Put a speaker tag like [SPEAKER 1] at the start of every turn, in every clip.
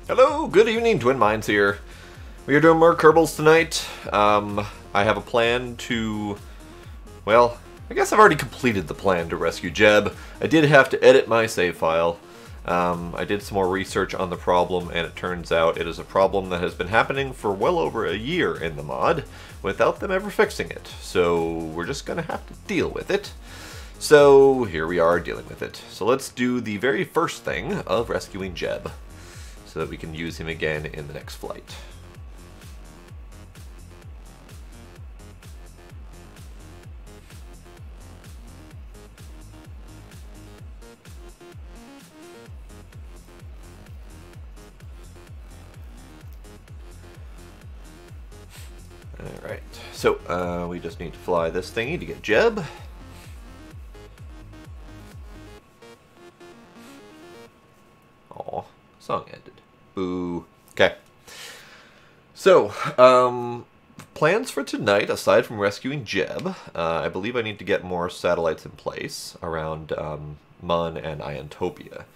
[SPEAKER 1] Hello, good evening, Twin Minds here. We are doing more Kerbals tonight. I have a plan to, well, I guess I've already completed the plan to rescue Jeb. I did have to edit my save file. I did some more research on the problem, and it turns out it is a problem that has been happening for well over a year in the mod without them ever fixing it. So we're just going to have to deal with it. So here we are dealing with it. So let's do the very first thing of rescuing Jeb, so that we can use him again in the next flight. Alright, so we just need to fly this thingy to get Jeb. Aw, song ended. Boo. Okay. So, plans for tonight, aside from rescuing Jeb, I believe I need to get more satellites in place around Mun and Iantopia.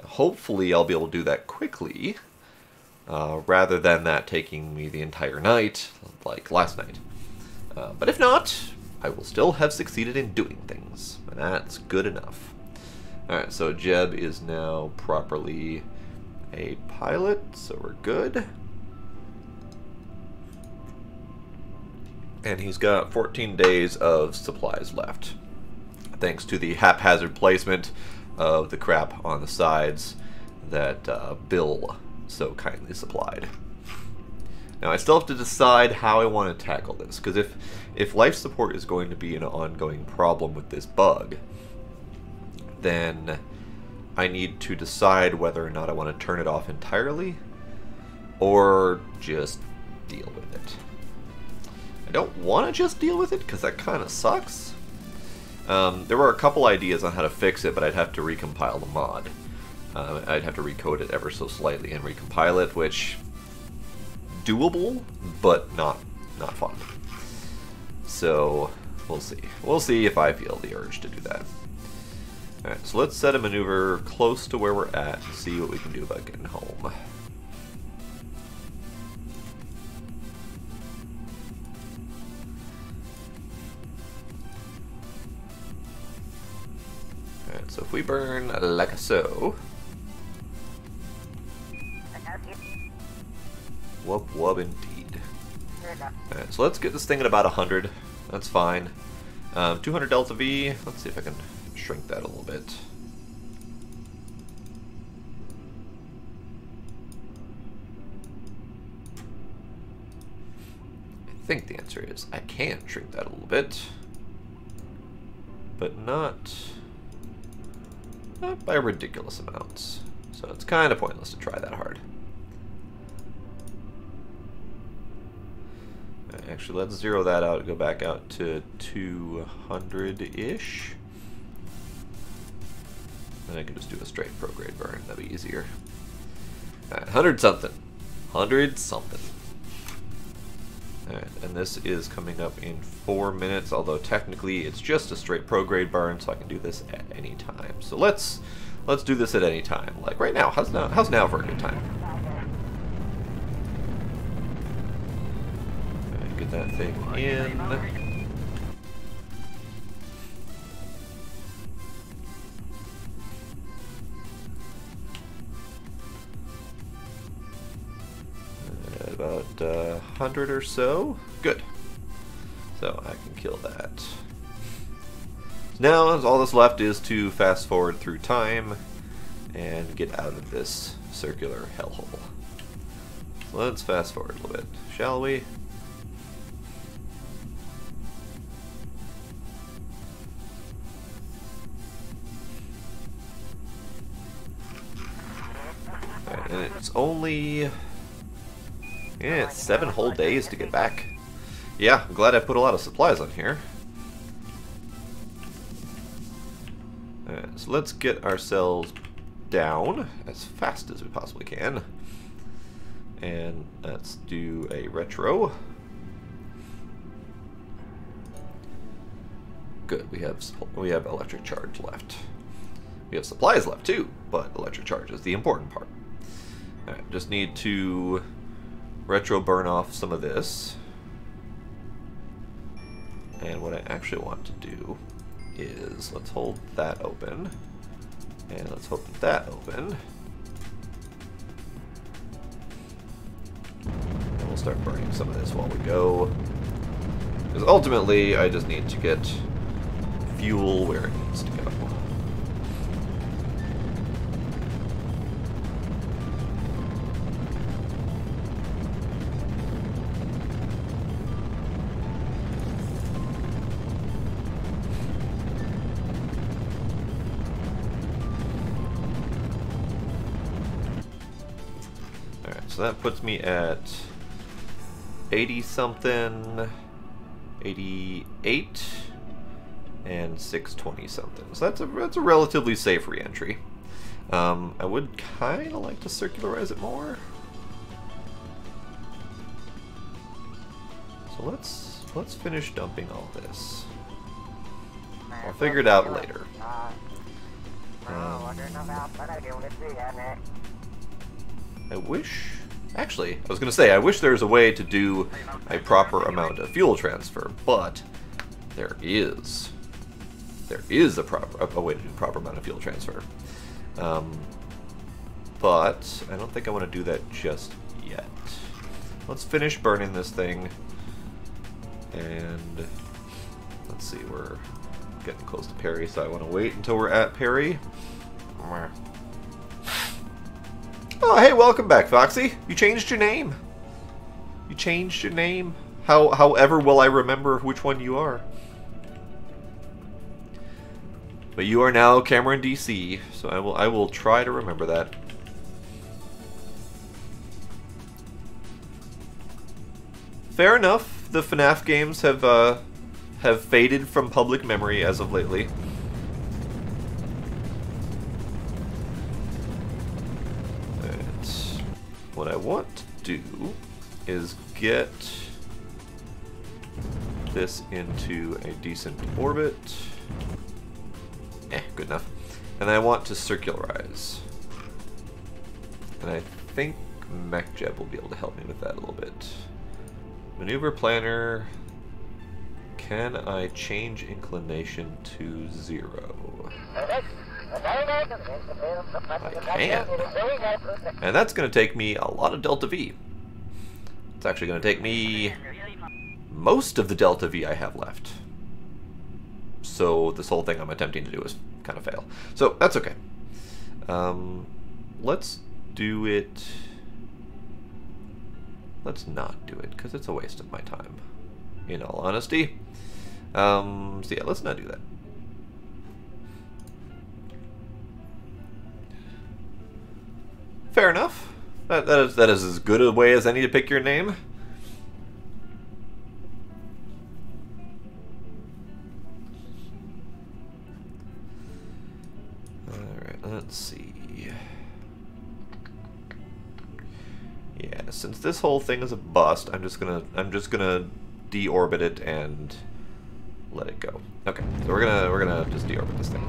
[SPEAKER 1] Now, hopefully I'll be able to do that quickly, rather than that taking me the entire night, like last night. But if not, I will still have succeeded in doing things, and that's good enough. Alright, so Jeb is now properly a pilot, so we're good. And he's got 14 days of supplies left, thanks to the haphazard placement of the crap on the sides that Bill so kindly supplied. Now, I still have to decide how I want to tackle this, because if life support is going to be an ongoing problem with this bug, then I need to decide whether or not I want to turn it off entirely, or just deal with it. I don't want to just deal with it, because that kind of sucks. There were a couple ideas on how to fix it, but I'd have to recompile the mod. I'd have to recode it ever so slightly and recompile it, which... doable, but not fun. So, we'll see. We'll see if I feel the urge to do that. Alright, so let's set a maneuver close to where we're at and see what we can do about getting home. Alright, so if we burn like so... Wub wub indeed. Alright, so let's get this thing at about 100. That's fine. 200 delta V. Let's see if I can shrink that a little bit. I think the answer is I can shrink that a little bit. But not by ridiculous amounts. So it's kind of pointless to try that hard. Actually, let's zero that out and go back out to 200-ish. And I can just do a straight prograde burn. That'd be easier. Alright, 100 something. 100 something. Alright, and this is coming up in 4 minutes, although technically it's just a straight prograde burn, so I can do this at any time. So let's do this at any time. Like right now. How's now for a good time? Get that thing in. About 100 or so. Good. So I can kill that. Now all that's left is to fast forward through time and get out of this circular hellhole. So let's fast forward a little bit, shall we? And it's only... yeah, it's 7 whole days to get back. Yeah, I'm glad I put a lot of supplies on here. Alright, so let's get ourselves down as fast as we possibly can. And let's do a retro. Good, we have electric charge left. We have supplies left too, but electric charge is the important part. Alright, just need to retro burn off some of this. And what I actually want to do is, let's hold that open. And let's open that open. And we'll start burning some of this while we go. Because ultimately, I just need to get fuel where it needs to go. So that puts me at 80 something, 88, and 620 something. So that's a relatively safe re-entry. I would kind of like to circularize it more. So let's finish dumping all this. I'll figure it out later. I wish... actually, I was going to say, I wish there was a way to do a proper amount of fuel transfer, but there is. There is a way to do a proper amount of fuel transfer. But I don't think I want to do that just yet. Let's finish burning this thing. And let's see, we're getting close to Perry, so I want to wait until we're at Perry. Oh, hey, welcome back, Foxy. You changed your name. You changed your name? However will I remember which one you are? But you are now Cameron DC, so I will try to remember that. Fair enough. The FNAF games have faded from public memory as of lately. And what I want to do is get this into a decent orbit. Good enough. And I want to circularize. And I think MechJeb will be able to help me with that a little bit. Maneuver planner. Can I change inclination to 0? I can. And that's going to take me a lot of delta V. It's actually going to take me most of the delta V I have left. So this whole thing I'm attempting to do is kind of fail. So that's okay. Let's do it. Let's not do it because it's a waste of my time, in all honesty. So yeah, let's not do that. Fair enough. That is as good a way as any to pick your name. Let's see. Yeah, since this whole thing is a bust, I'm just gonna deorbit it and let it go. Okay, so we're gonna just deorbit this thing.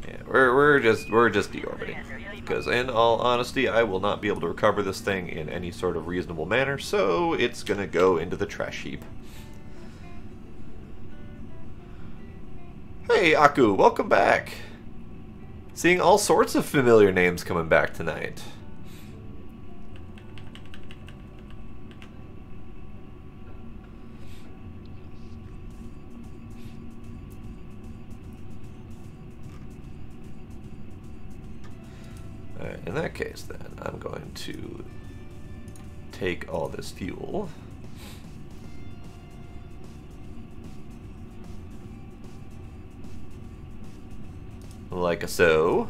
[SPEAKER 1] Yeah, we're just deorbiting because, in all honesty, I will not be able to recover this thing in any sort of reasonable manner, so it's gonna go into the trash heap. Hey, Aku, welcome back. Seeing all sorts of familiar names coming back tonight. Alright, in that case then, I'm going to take all this fuel. Like so.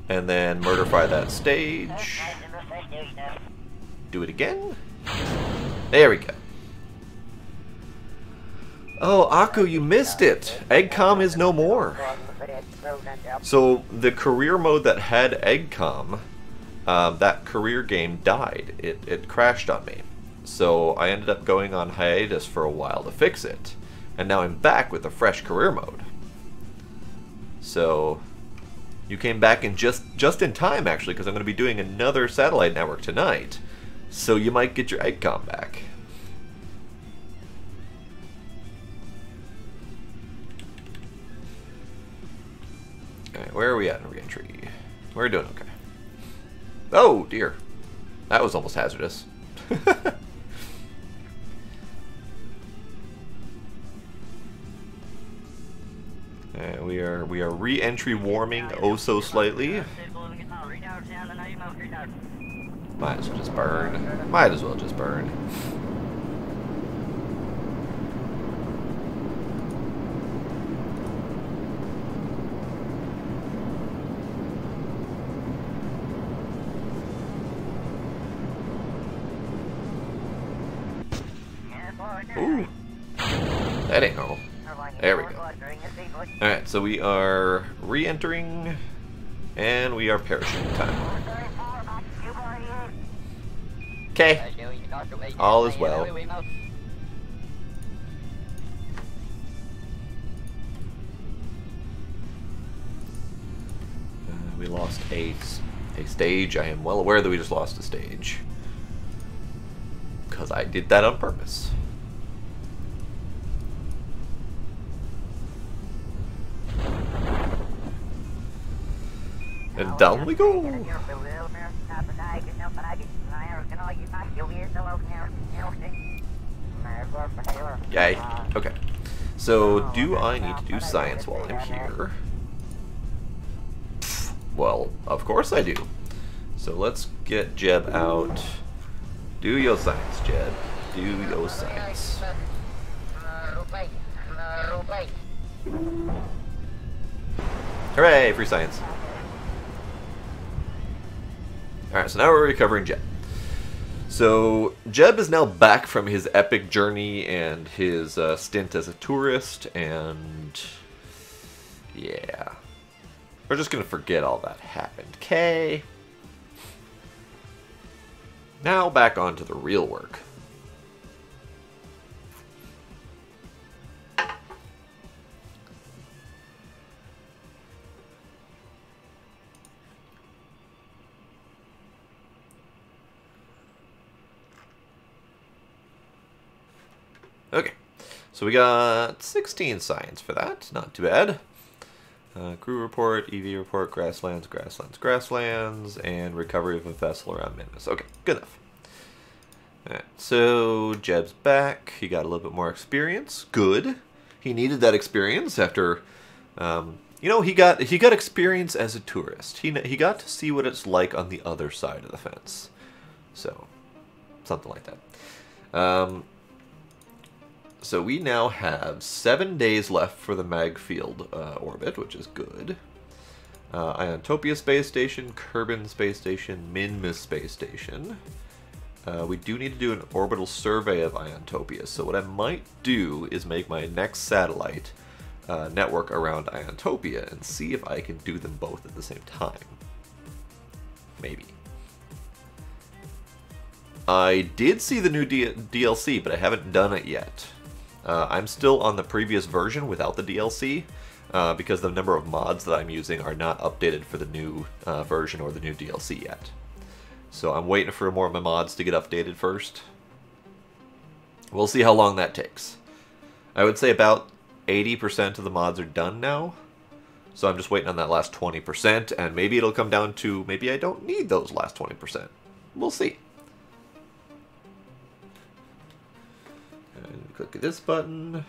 [SPEAKER 1] And then murderfy that stage. Do it again. There we go. Oh, Aku, you missed it. EggCom is no more. So the career mode that had EggCom, that career game died. It crashed on me. So I ended up going on hiatus for a while to fix it. And now I'm back with a fresh career mode. So you came back in just in time, actually, because I'm going to be doing another satellite network tonight. So you might get your EggCom back. Alright, where are we at in re-entry? We're doing okay. Oh, dear. That was almost hazardous. We are re-entry warming oh so slightly. Might as well just burn. Might as well just burn. Ooh. That ain't normal. There we go. Alright, so we are re-entering, and we are parachuting time. Okay. All is well. We lost a stage. I am well aware that we just lost a stage. Because I did that on purpose. And down we go! Yay. Okay. So, do I need to do science while I'm here? Well, of course I do. So let's get Jeb out. Do your science, Jeb. Do your science. Hooray, free science. Alright, so now we're recovering Jeb. So, Jeb is now back from his epic journey and his stint as a tourist, and yeah. We're just gonna forget all that happened, okay? Now back on to the real work. Okay, so we got 16 science for that, not too bad. Crew report, EV report, grasslands, and recovery of a vessel around Minmus. Okay, good enough. Alright, so Jeb's back. He got a little bit more experience. Good. He needed that experience after, you know, he got experience as a tourist. He got to see what it's like on the other side of the fence. So, something like that. So we now have 7 days left for the Magfield orbit, which is good. Iontopia Space Station, Kerbin Space Station, Minmus Space Station. We do need to do an orbital survey of Iontopia, so what I might do is make my next satellite network around Iontopia and see if I can do them both at the same time. Maybe. I did see the new DLC, but I haven't done it yet. I'm still on the previous version without the DLC, because the number of mods that I'm using are not updated for the new version or the new DLC yet. So I'm waiting for more of my mods to get updated first. We'll see how long that takes. I would say about 80% of the mods are done now, so I'm just waiting on that last 20%, and maybe it'll come down to maybe I don't need those last 20%. We'll see. And click this button.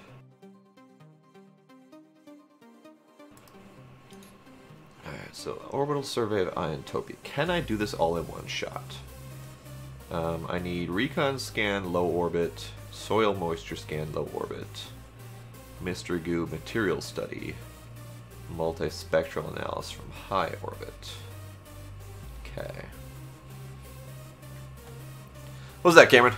[SPEAKER 1] Alright, so orbital survey of Iontopia. Can I do this all in one shot? I need recon scan, low orbit, soil moisture scan, low orbit, mystery goo material study, multispectral analysis from high orbit. Okay. What was that, Cameron?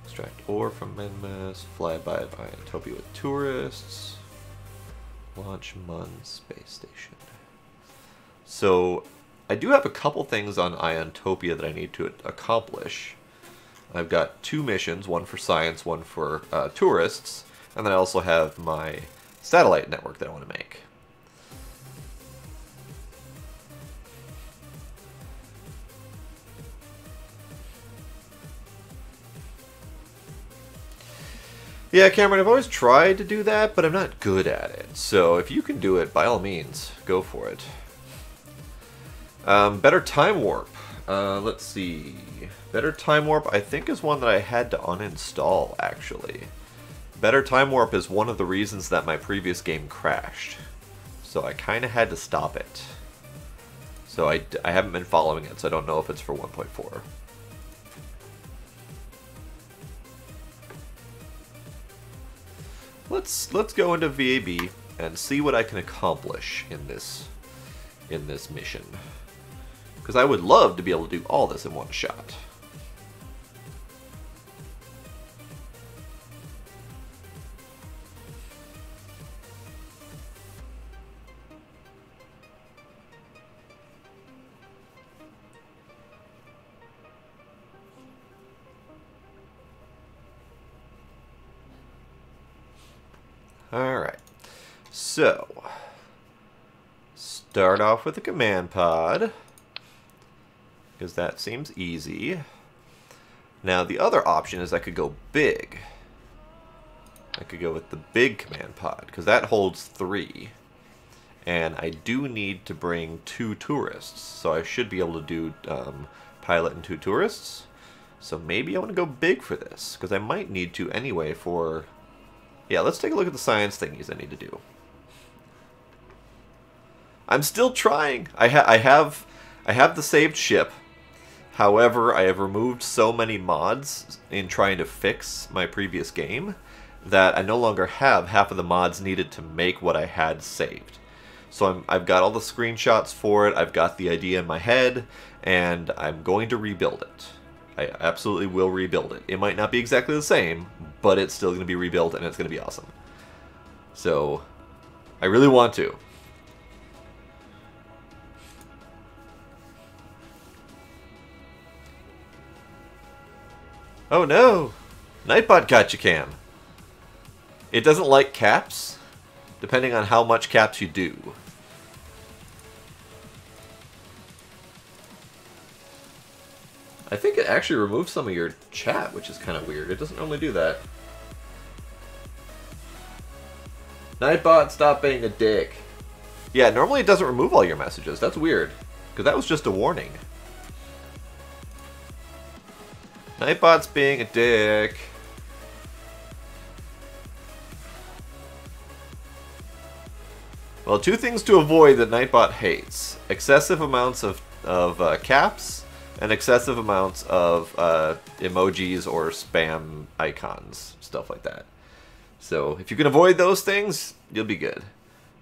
[SPEAKER 1] Extract ore from Minmus, flyby of Iontopia with tourists, launch Mun space station. So, I do have a couple things on Iontopia that I need to accomplish. I've got 2 missions, one for science, one for tourists, and then I also have my satellite network that I want to make. Yeah, Cameron, I've always tried to do that, but I'm not good at it. So if you can do it, by all means, go for it. Better Time Warp. Let's see. Better Time Warp, I think, is one that I had to uninstall, actually. Better Time Warp is one of the reasons that my previous game crashed. So I kind of had to stop it. So I haven't been following it, so I don't know if it's for 1.4. Let's go into VAB and see what I can accomplish in this mission. Because I would love to be able to do all this in one shot. Alright, so start off with the command pod, because that seems easy. Now the other option is I could go big. I could go with the big command pod, because that holds 3. And I do need to bring 2 tourists, so I should be able to do pilot and 2 tourists. So maybe I want to go big for this, because I might need to anyway for Yeah, let's take a look at the science thingies I need to do. I'm still trying. I have the saved ship. However, I have removed so many mods in trying to fix my previous game that I no longer have half of the mods needed to make what I had saved. So I've got all the screenshots for it, I've got the idea in my head, and I'm going to rebuild it. I absolutely will rebuild it. It might not be exactly the same, but it's still going to be rebuilt and it's going to be awesome. So, I really want to. Oh no! Nightbot got you, Cam. It doesn't like caps, depending on how much caps you do. I think it actually removed some of your chat, which is kind of weird. It doesn't normally do that. Nightbot, stop being a dick. Yeah, normally it doesn't remove all your messages. That's weird, because that was just a warning. Nightbot's being a dick. Well, two things to avoid that Nightbot hates. Excessive amounts of caps and excessive amounts of emojis or spam icons. Stuff like that. So, if you can avoid those things, you'll be good.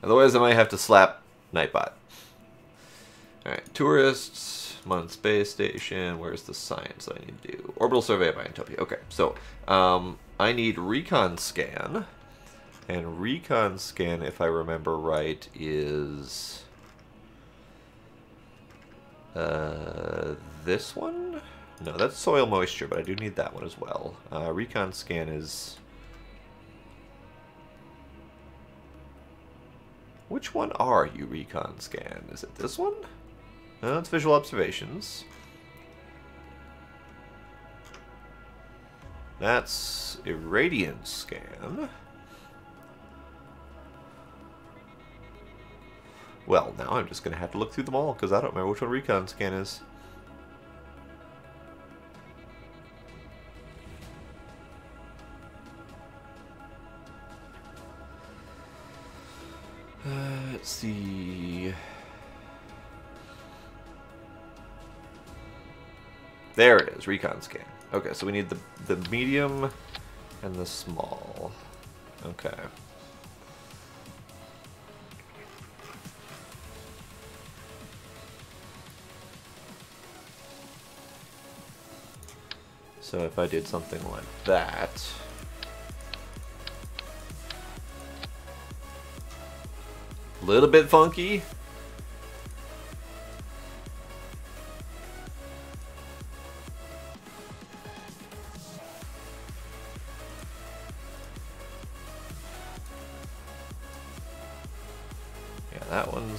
[SPEAKER 1] Otherwise, I might have to slap Nightbot. Alright, tourists... I'm on space station. Where's the science I need to do? Orbital survey of Iantopia. Okay, so I need recon scan. And recon scan, if I remember right, is this one? No, that's soil moisture, but I do need that one as well. Recon scan is... Which one are you, recon scan? Is it this one? No, it's visual observations. That's irradiance scan. Well, now I'm just going to have to look through them all, because I don't remember which one recon scan is. Let's see... There it is, recon scan. Okay, so we need the medium and the small. Okay. So if I did something like that... Little bit funky.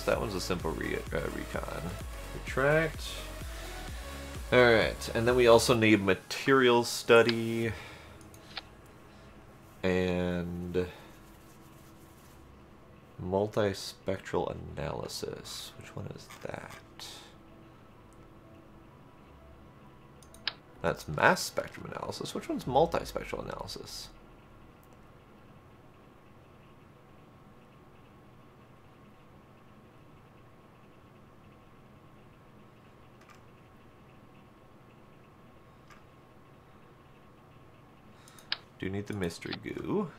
[SPEAKER 1] That one's a simple recon. Retract. Alright, and then we also need materials study and multispectral analysis. Which one is that? That's mass spectrum analysis. Which one's multispectral analysis? Do need the mystery goo.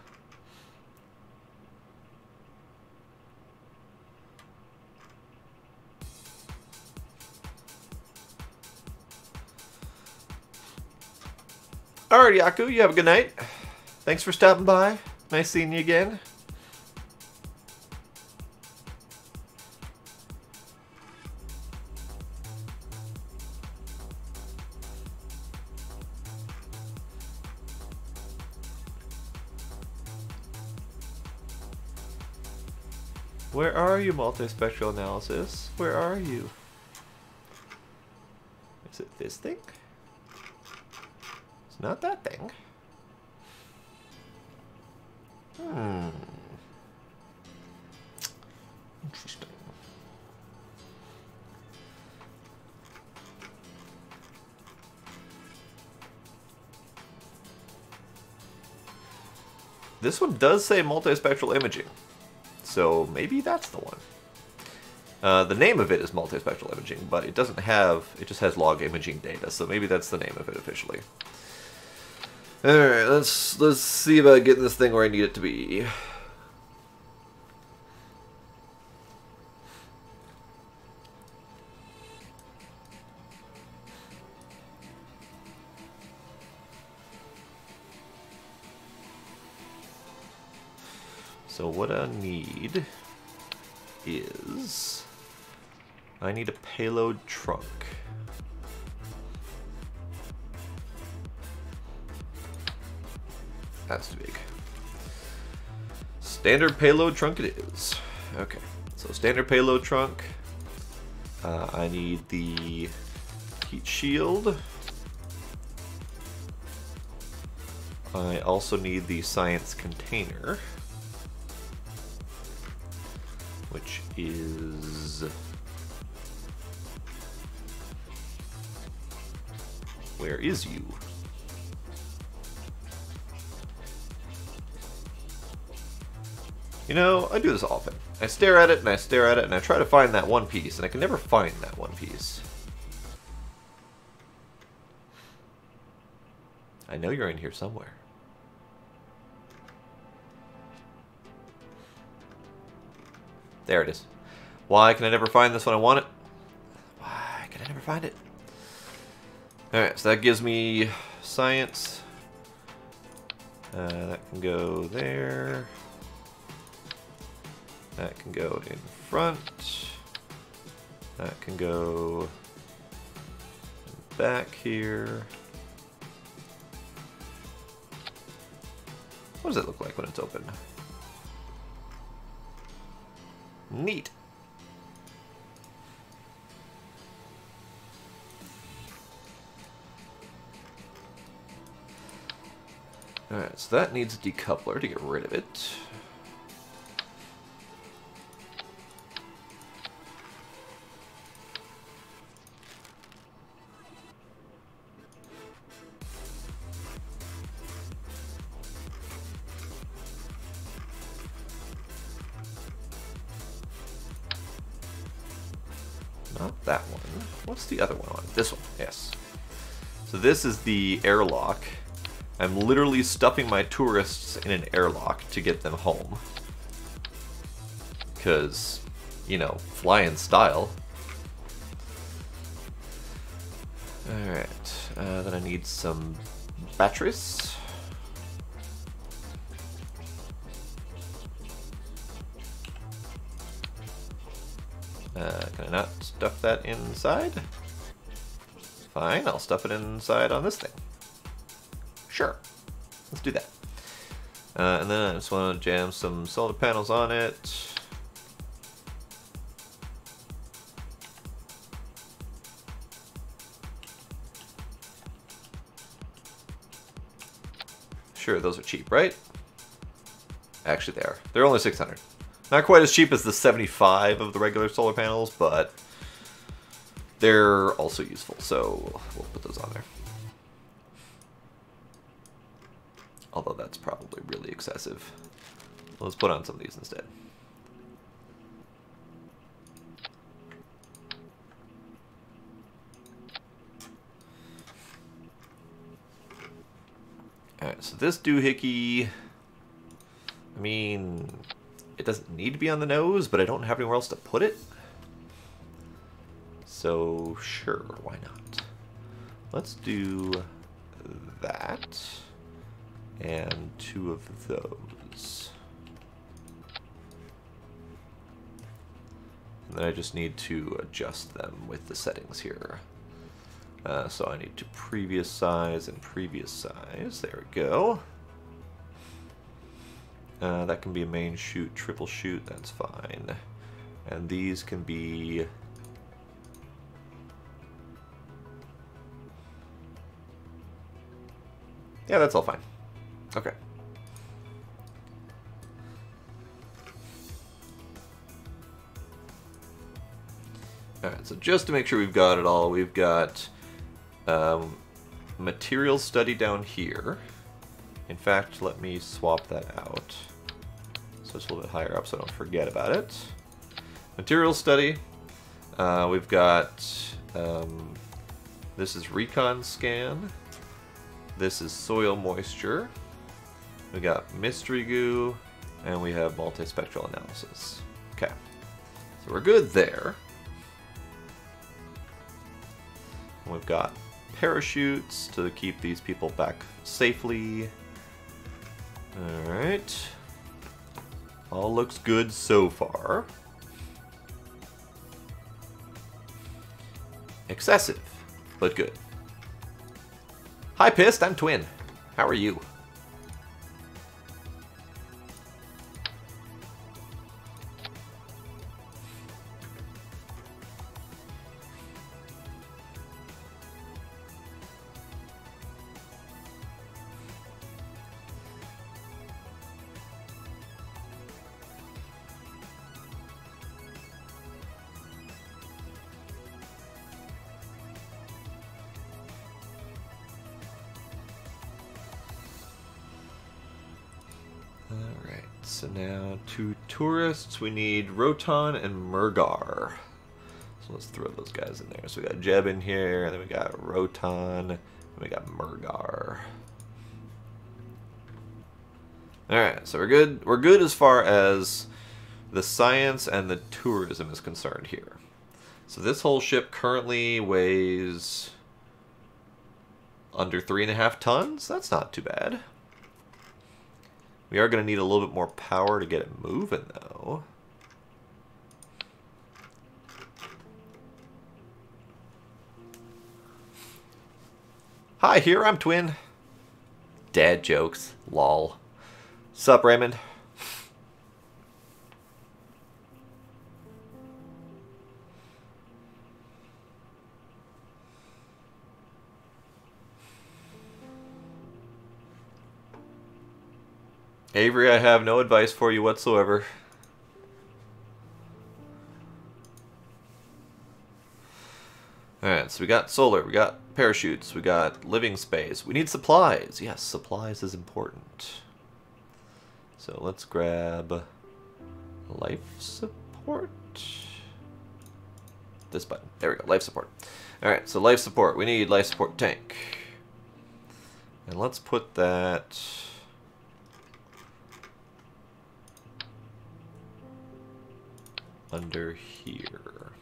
[SPEAKER 1] Alright, Yaku, you have a good night. Thanks for stopping by. Nice seeing you again. Where are you, multispectral analysis? Where are you? Is it this thing? It's not that thing. Interesting. This one does say multispectral imaging, so maybe that's the one. The name of it is multispectral imaging, but it doesn't have, it just has log imaging data, so maybe that's the name of it officially. Alright, let's see about getting this thing where I need it to be. So what I need is, I need a payload trunk. That's too big. Standard payload trunk it is. Okay, so standard payload trunk. I need the heat shield. I also need the science container, which is where is you? You know, I do this often. I stare at it and I stare at it and I try to find that one piece, and I can never find that one piece. I know you're in here somewhere. There it is. Why can I never find this when I want it? Why can I never find it? Alright, so that gives me science. That can go there. That can go in front. That can go back here. What does it look like when it's open? Neat. Alright, so that needs a decoupler to get rid of it. Not that one. What's the other one on? This one, yes. So this is the airlock. I'm literally stuffing my tourists in an airlock to get them home. Because, you know, fly in style. Alright, then I need some batteries. Can I not stuff that inside? Fine, I'll stuff it inside on this thing. Sure, let's do that. And then I just want to jam some solar panels on it. Sure, those are cheap, right? Actually, they are. They're only 600. Not quite as cheap as the 75 of the regular solar panels, but they're also useful, so we'll put those on there. Although that's probably really excessive. Let's put on some of these instead. Alright, so this doohickey, I mean, it doesn't need to be on the nose, but I don't have anywhere else to put it. So, sure, why not? Let's do that. And 2 of those. And then I just need to adjust them with the settings here. So I need to previous size and previous size. There we go. That can be a main shoot, triple shoot, that's fine. And these can be... yeah, that's all fine. Okay. Alright, so just to make sure we've got it all, we've got materials study down here. In fact, let me swap that out. So it's a little bit higher up so I don't forget about it. Material study. We've got, this is recon scan. This is soil moisture. We got mystery goo, and we have multispectral analysis. Okay, so we're good there. And we've got parachutes to keep these people back safely. Alright. All looks good so far. Excessive, but good. Hi, Pissed, I'm Twin. How are you? Alright, so now to tourists we need Roton and Murgar. So let's throw those guys in there. So we got Jeb in here, and then we got Roton, and we got Murgar. Alright, so we're good. We're good as far as the science and the tourism is concerned here. So this whole ship currently weighs under 3.5 tons. That's not too bad. We are going to need a little bit more power to get it moving, though. Hi, here I'm Twin. Dad jokes. Lol. Sup, Raymond? Avery, I have no advice for you whatsoever. Alright, so we got solar, we got parachutes, we got living space. We need supplies. Yes, supplies is important. So let's grab life support. This button. There we go, life support. Alright, so life support. We need life support tank. And let's put that... under here.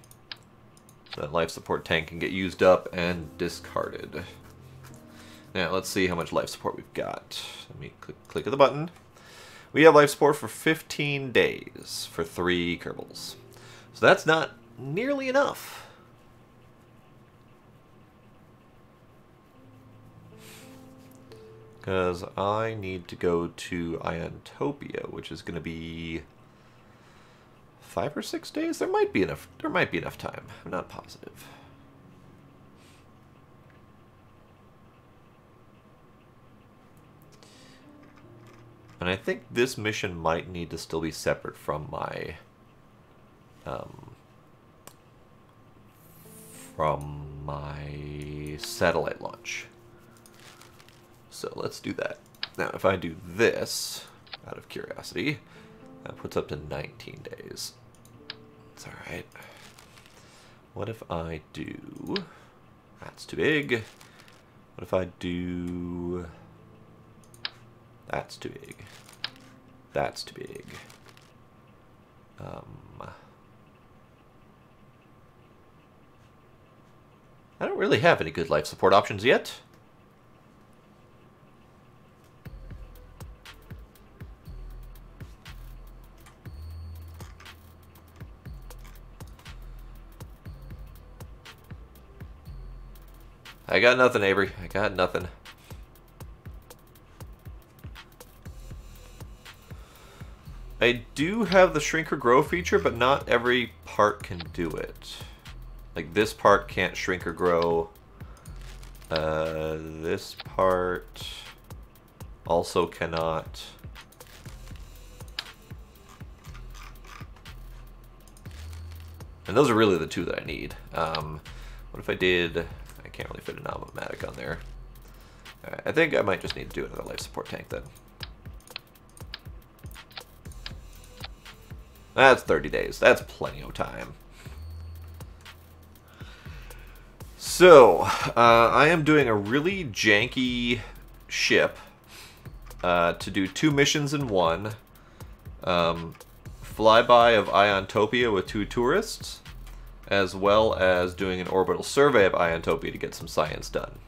[SPEAKER 1] So that life support tank can get used up and discarded. Now let's see how much life support we've got. Let me click the button. We have life support for 15 days for 3 Kerbals. So that's not nearly enough. Because I need to go to Iontopia, which is going to be 5 or 6 days? There might be enough. There might be enough time. I'm not positive. And I think this mission might need to still be separate from my satellite launch. So let's do that. Now, if I do this, out of curiosity, that puts up to 19 days. It's alright. What if I do... That's too big. What if I do... That's too big. That's too big. I don't really have any good life support options yet. I got nothing, Avery. I got nothing. I do have the shrink or grow feature, but not every part can do it. Like this part can't shrink or grow. This part also cannot. And those are really the two that I need. What if I did... I can't really fit an automatic on there. Alright, I think I might just need to do another life support tank then. That's 30 days. That's plenty of time. So, I am doing a really janky ship to do 2 missions in one. Flyby of Iontopia with 2 tourists, as well as doing an orbital survey of Iontopia to get some science done.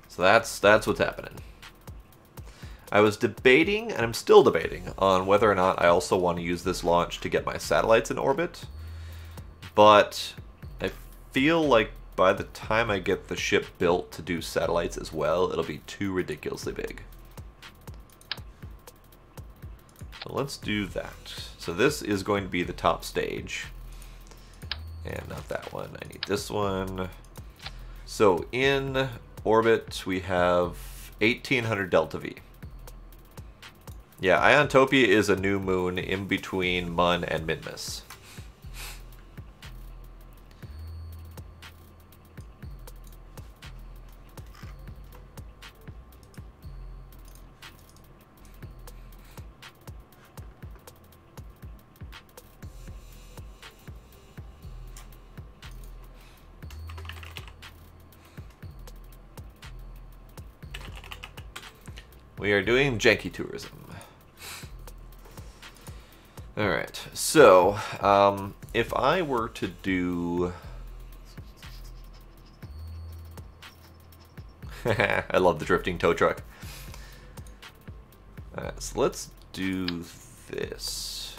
[SPEAKER 1] So that's what's happening. I was debating, and I'm still debating, on whether or not I also want to use this launch to get my satellites in orbit. But I feel like by the time I get the ship built to do satellites as well, it'll be too ridiculously big. So let's do that. So this is going to be the top stage. And not that one. I need this one. So in orbit, we have 1800 delta V. Yeah, Iontopia is a new moon in between Mun and Minmus. We are doing janky tourism. Alright, so, if I were to do... I love the drifting tow truck. Alright, so let's do this.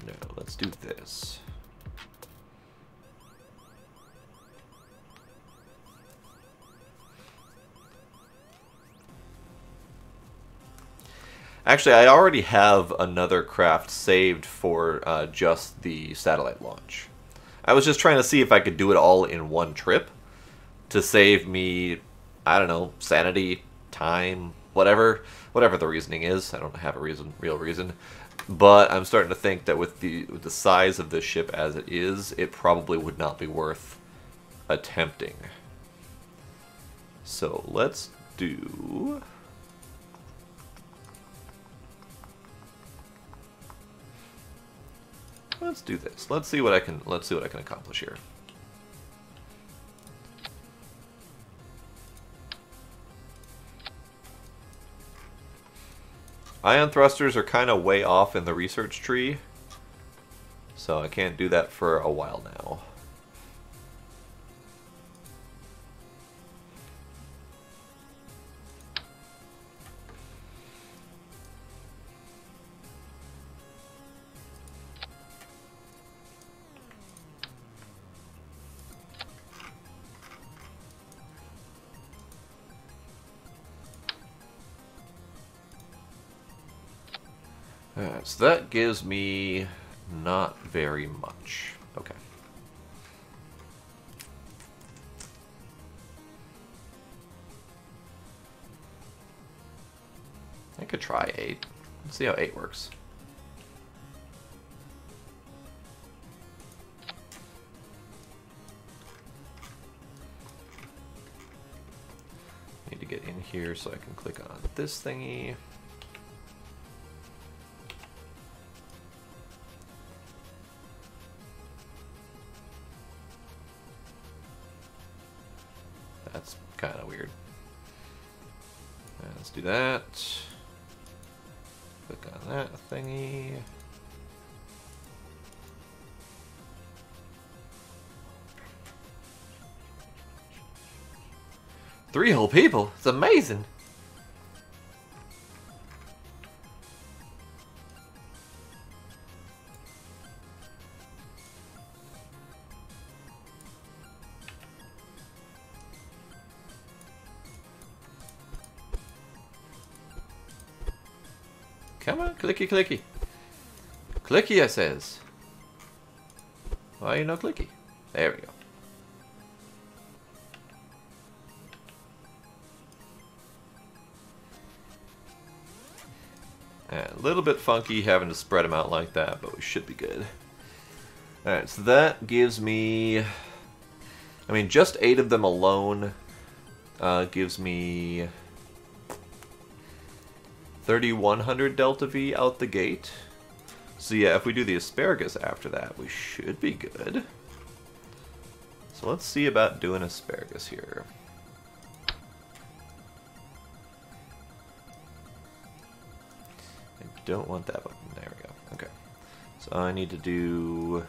[SPEAKER 1] No, let's do this. Actually, I already have another craft saved for just the satellite launch. I was just trying to see if I could do it all in one trip to save me, I don't know, sanity, time, whatever the reasoning is. I don't have a real reason. But I'm starting to think that with the size of this ship as it is, it probably would not be worth attempting. So let's do... Let's do this. Let's see what I can accomplish here. Ion thrusters are kind of way off in the research tree, so I can't do that for a while now. Alright, so that gives me not very much. Okay. I could try 8. Let's see how 8 works. Need to get in here so I can click on this thingy. That's kind of weird. Let's do that. Click on that thingy. Three whole people? It's amazing. Come on, clicky, clicky. Clicky, I says. Why are you not clicky? There we go. A little bit funky having to spread them out like that, but we should be good. Alright, so that gives me I mean, just 8 of them alone gives me 3,100 Delta V out the gate. So yeah, if we do the asparagus after that, we should be good. So let's see about doing asparagus here. I don't want that button. There we go. Okay. So I need to do...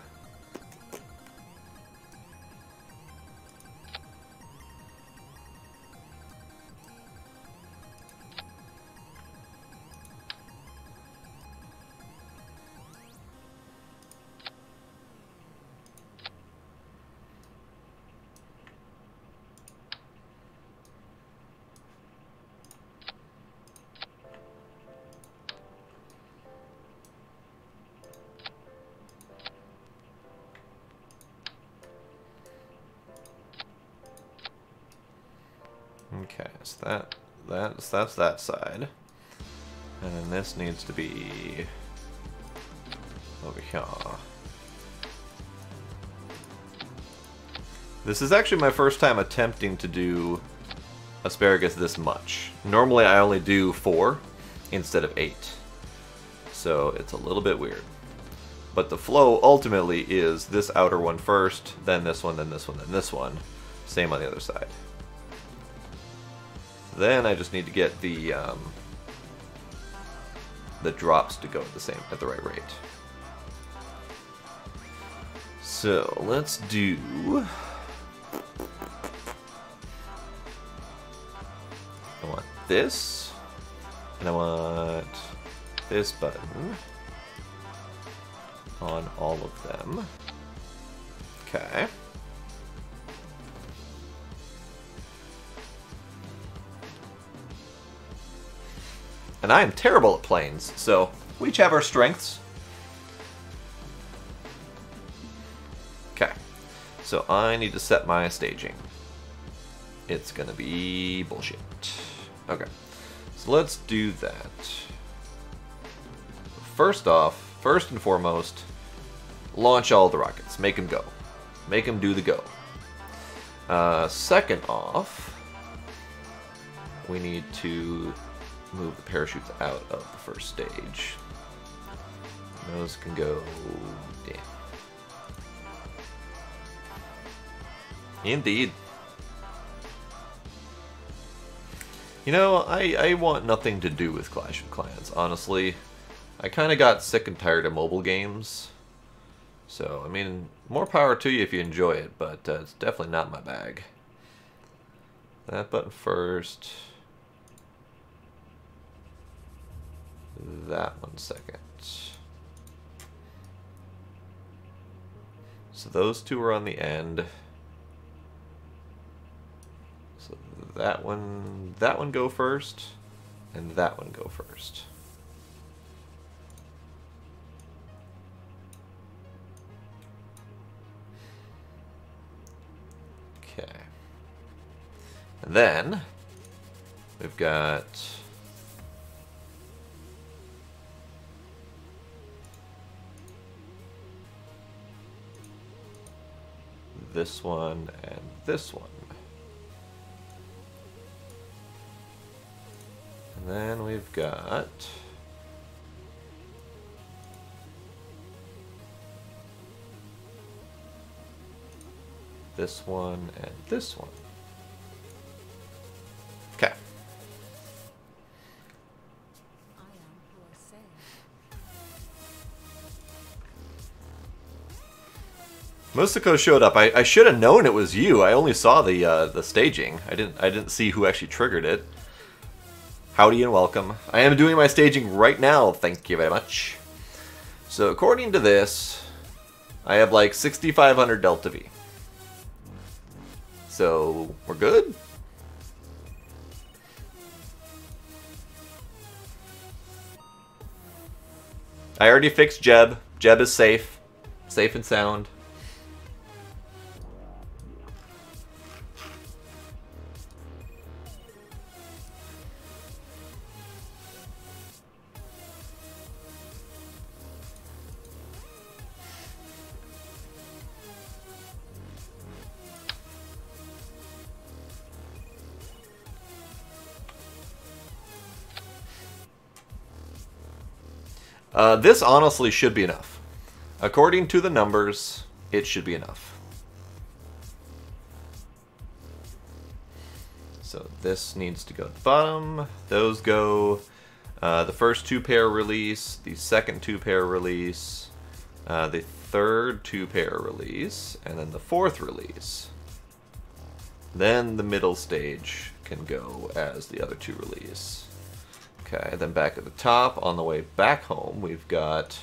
[SPEAKER 1] Okay, so that's that side. And then this needs to be over here. This is actually my first time attempting to do asparagus this much. Normally I only do 4 instead of 8. So it's a little bit weird. But the flow ultimately is this outer one first, then this one, then this one, then this one. Same on the other side. Then I just need to get the drops to go at the right rate. So let's do... I want this, and I want this button on all of them. Okay. And I am terrible at planes, so we each have our strengths. Okay, so I need to set my staging. It's gonna be bullshit. Okay, so let's do that. First and foremost, launch all the rockets. Make them go. Make them do the go. Second off, we need to move the parachutes out of the first stage. Those can go down. Indeed. You know, I want nothing to do with Clash of Clans, honestly. I kind of got sick and tired of mobile games. So, I mean, more power to you if you enjoy it, but it's definitely not my bag. That button first. That one second. So those two are on the end. So that one go first, and that one go first. Okay. And then we've got this one and this one. And then we've got this one and this one. Okay. Musiko showed up. I should have known it was you. I only saw the staging. I didn't see who actually triggered it. Howdy and welcome. I am doing my staging right now. Thank you very much. So according to this, I have like 6,500 Delta V. So we're good. I already fixed Jeb. Jeb is safe and sound. This honestly should be enough. According to the numbers, it should be enough. So this needs to go at the bottom. Those go. The first 2 pair release, the second 2 pair release, the third 2 pair release, and then the 4th release. Then the middle stage can go as the other 2 release. Okay, then back at the top, on the way back home, we've got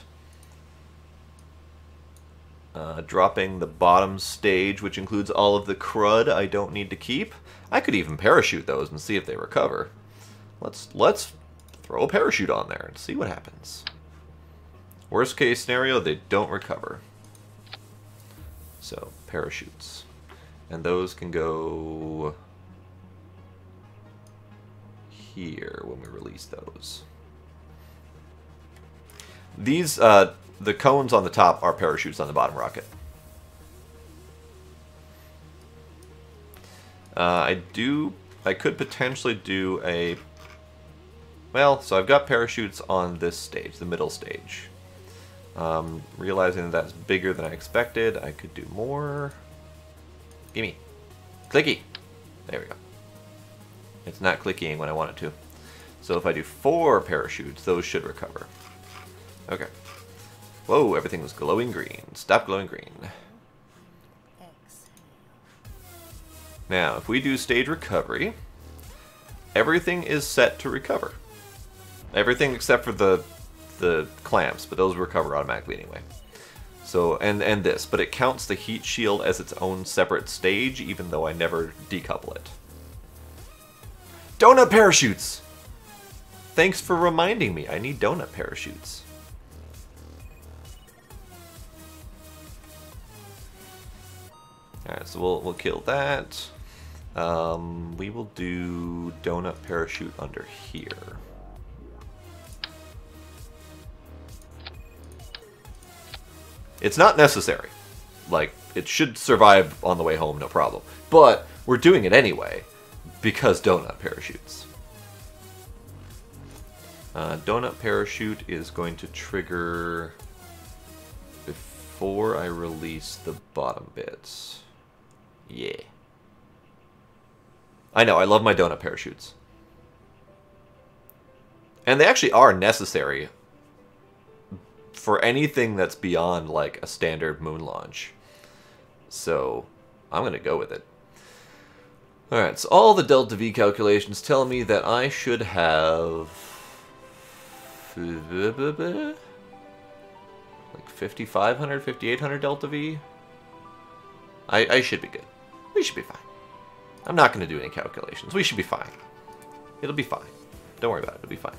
[SPEAKER 1] dropping the bottom stage, which includes all of the crud I don't need to keep. I could even parachute those and see if they recover. Let's throw a parachute on there and see what happens. Worst case scenario, they don't recover. So, parachutes. And those can go here when we release those. These, the cones on the top are parachutes on the bottom rocket. I could potentially do a... Well, so I've got parachutes on this stage, the middle stage. Realizing that that's bigger than I expected, I could do more. Gimme. Clicky! There we go. It's not clicking when I want it to. So if I do 4 parachutes, those should recover. Okay. Whoa, everything was glowing green. Stop glowing green. Now, if we do stage recovery, everything is set to recover. Everything except for the clamps, but those recover automatically anyway. So, and this, but it counts the heat shield as its own separate stage, even though I never decouple it. Donut parachutes! Thanks for reminding me, I need donut parachutes. Alright, so we'll kill that. We will do donut parachute under here. It's not necessary. Like, it should survive on the way home, no problem. But we're doing it anyway, because donut parachutes. Donut parachute is going to trigger before I release the bottom bits. Yeah. I know, I love my donut parachutes. And they actually are necessary for anything that's beyond, like, a standard moon launch. So, I'm going to go with it. Alright, so all the Delta V calculations tell me that I should have... like 5,500, 5,800 Delta V? I should be good. We should be fine. I'm not going to do any calculations. We should be fine. It'll be fine. Don't worry about it. It'll be fine.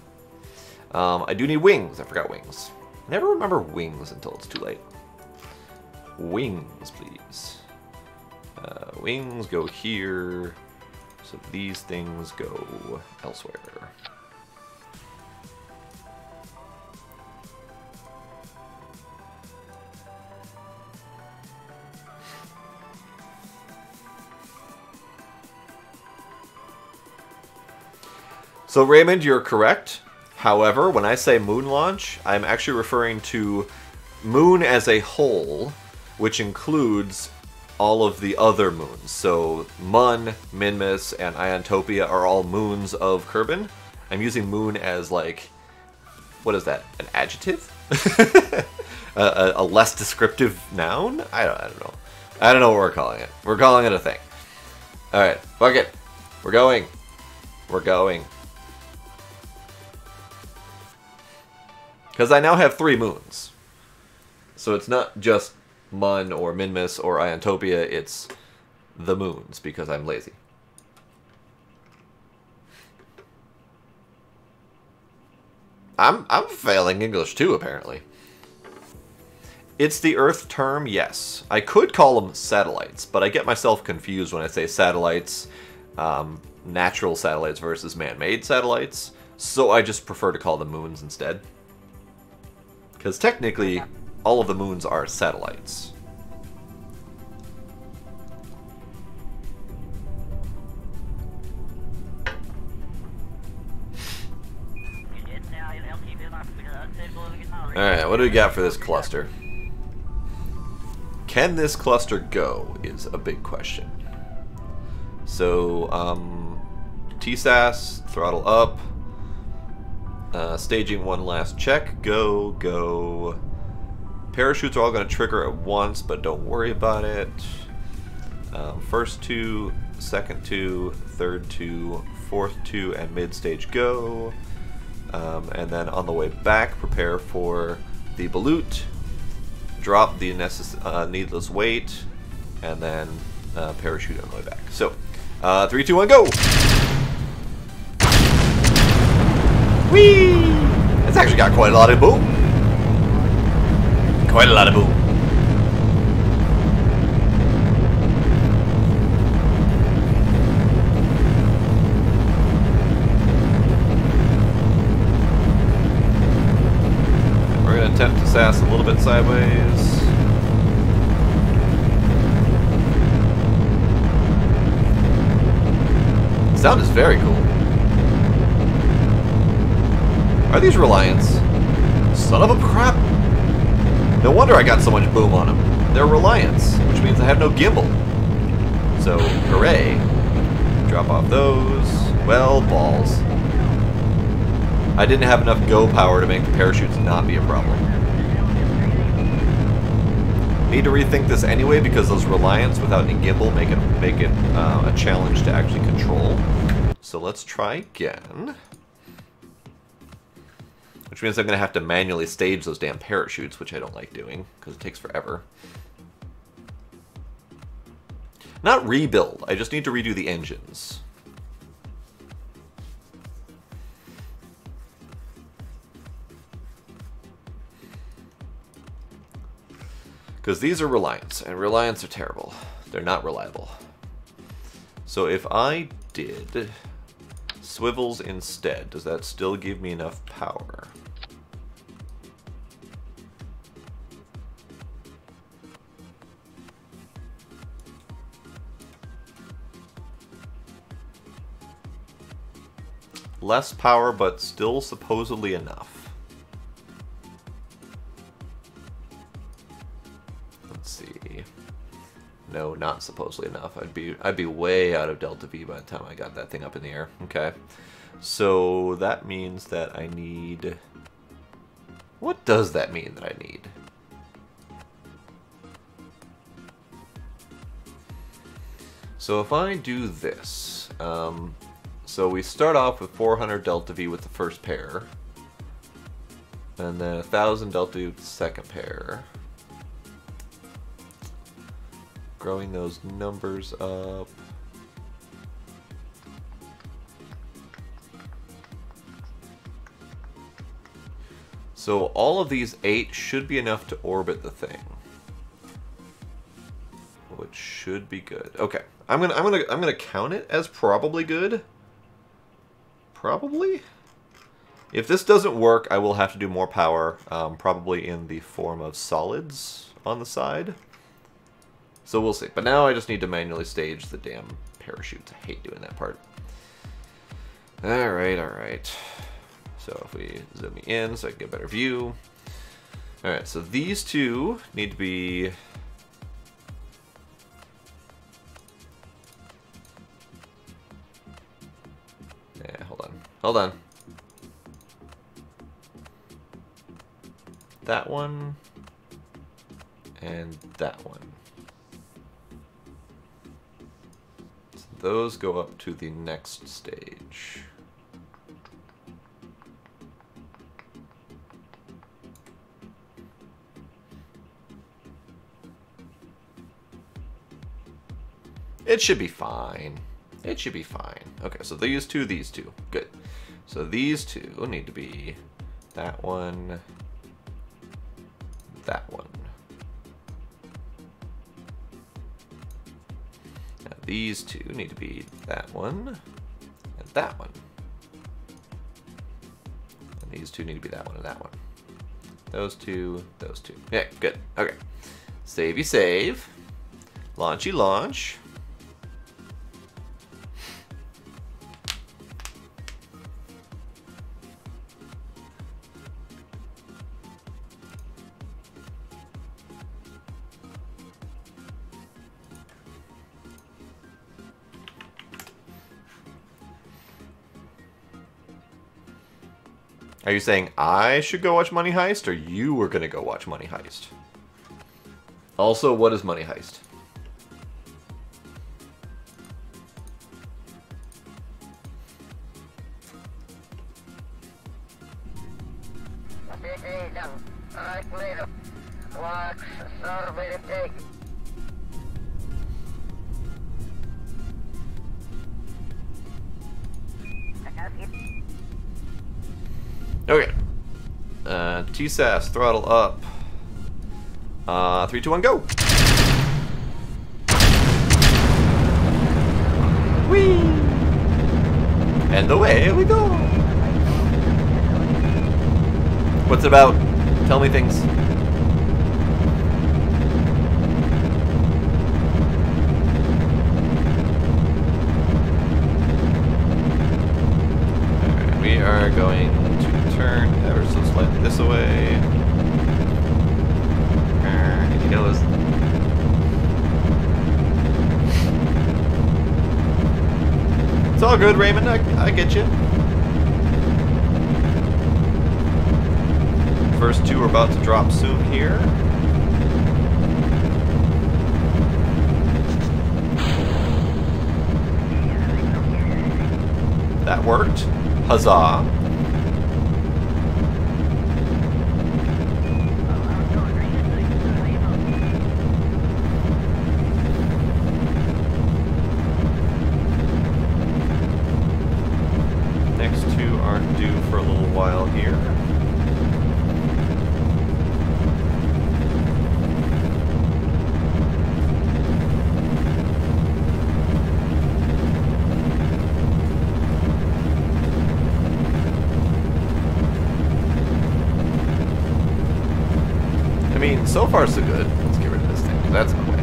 [SPEAKER 1] I do need wings. I forgot wings. Never remember wings until it's too late. Wings, please. Wings go here. So these things go elsewhere. So Raymond, you're correct. However, when I say moon launch, I'm actually referring to moon as a whole, which includes all of the other moons. So Mun, Minmus, and Iontopia are all moons of Kerbin. I'm using moon as, like, what is that? An adjective? a less descriptive noun? I don't know. I don't know what we're calling it. We're calling it a thing. Alright, fuck it. We're going. We're going. Because I now have 3 moons. So it's not just Mun or Minmus or Iontopia, it's the moons, because I'm lazy. I'm failing English too, apparently. It's the Earth term, yes. I could call them satellites, but I get myself confused when I say satellites, natural satellites versus man-made satellites, so I just prefer to call them moons instead. Because technically, all of the moons are satellites. Alright, what do we got for this cluster? Can this cluster go is a big question. So, TSAS, throttle up. Staging one last check. Go, go. Parachutes are all going to trigger at once, but don't worry about it. First two, second two, third two, fourth two, and mid-stage go. And then on the way back, prepare for the balut. Drop the needless weight, and then parachute on the way back. So, 3, 2, 1, go! Whee! It's actually got quite a lot of boom. Quite a lot of boom. We're going to attempt to sass a little bit sideways. The sound is very cool. Are these Reliants? Son of a crap! No wonder I got so much boom on them. They're Reliants, which means I have no gimbal. So, hooray. Drop off those. Well, balls. I didn't have enough go power to make the parachutes not be a problem. Need to rethink this anyway because those Reliants without any gimbal make it a challenge to actually control. So let's try again. Which means I'm going to have to manually stage those damn parachutes, which I don't like doing, because it takes forever. Not rebuild, I just need to redo the engines. Because these are Reliants, and Reliants are terrible. They're not reliable. So if I did swivels instead, does that still give me enough power? Less power, but still supposedly enough. Let's see. No, not supposedly enough. I'd be way out of delta V by the time I got that thing up in the air. Okay. So that means that I need... What does that mean that I need? So if I do this, so we start off with 400 delta V with the first pair, and then 1000 delta V with the second pair. Growing those numbers up. So all of these 8 should be enough to orbit the thing, which should be good. Okay, I'm gonna count it as probably good. Probably. If this doesn't work, I will have to do more power, probably in the form of solids on the side. So we'll see. But now I just need to manually stage the damn parachutes. I hate doing that part. Alright, alright. So if we zoom me in so I can get a better view. Alright, so these two need to be... Yeah, hold on. Hold on. That one. And that one. Those go up to the next stage. It should be fine. It should be fine. Okay, so these two. Good. So these two need to be that one, that one. These two need to be that one and that one. And these two need to be that one and that one. Those two, those two. Yeah, good. Okay. Savey save. Launchy launch. Are you saying I should go watch Money Heist, or you were going to go watch Money Heist? Also, what is Money Heist? Okay. TSAS, throttle up. 3, 2, 1, go! Whee! And away we go! What's it about? Tell me things. Alright, we are going to turn ever so slightly this way. He knows. It's all good, Raymond. I get you. First two are about to drop soon here. That worked. Huzzah. Next two aren't due for a little while here. I mean, so far so good. Let's get rid of this thing, because that's in the way.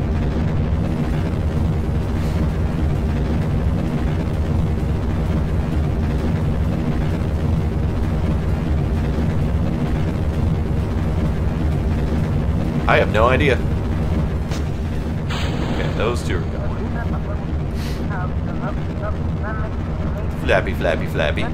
[SPEAKER 1] I have no idea. Okay, those two are going. Flappy, flappy, flappy.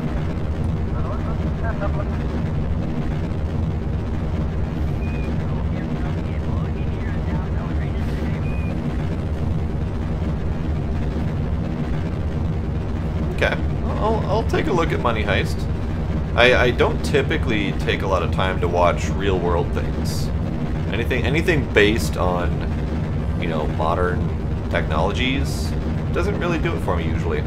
[SPEAKER 1] Okay, I'll take a look at Money Heist. I don't typically take a lot of time to watch real-world things. Anything based on, you know, modern technologies doesn't really do it for me usually.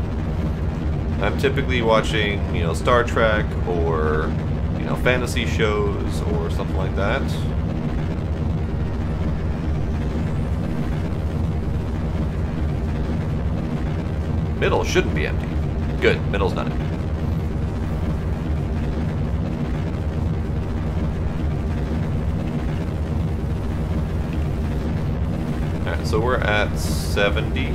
[SPEAKER 1] I'm typically watching, you know, Star Trek or, you know, fantasy shows or something like that. Middle shouldn't be empty. Good, middle's not empty. Alright, so we're at 70.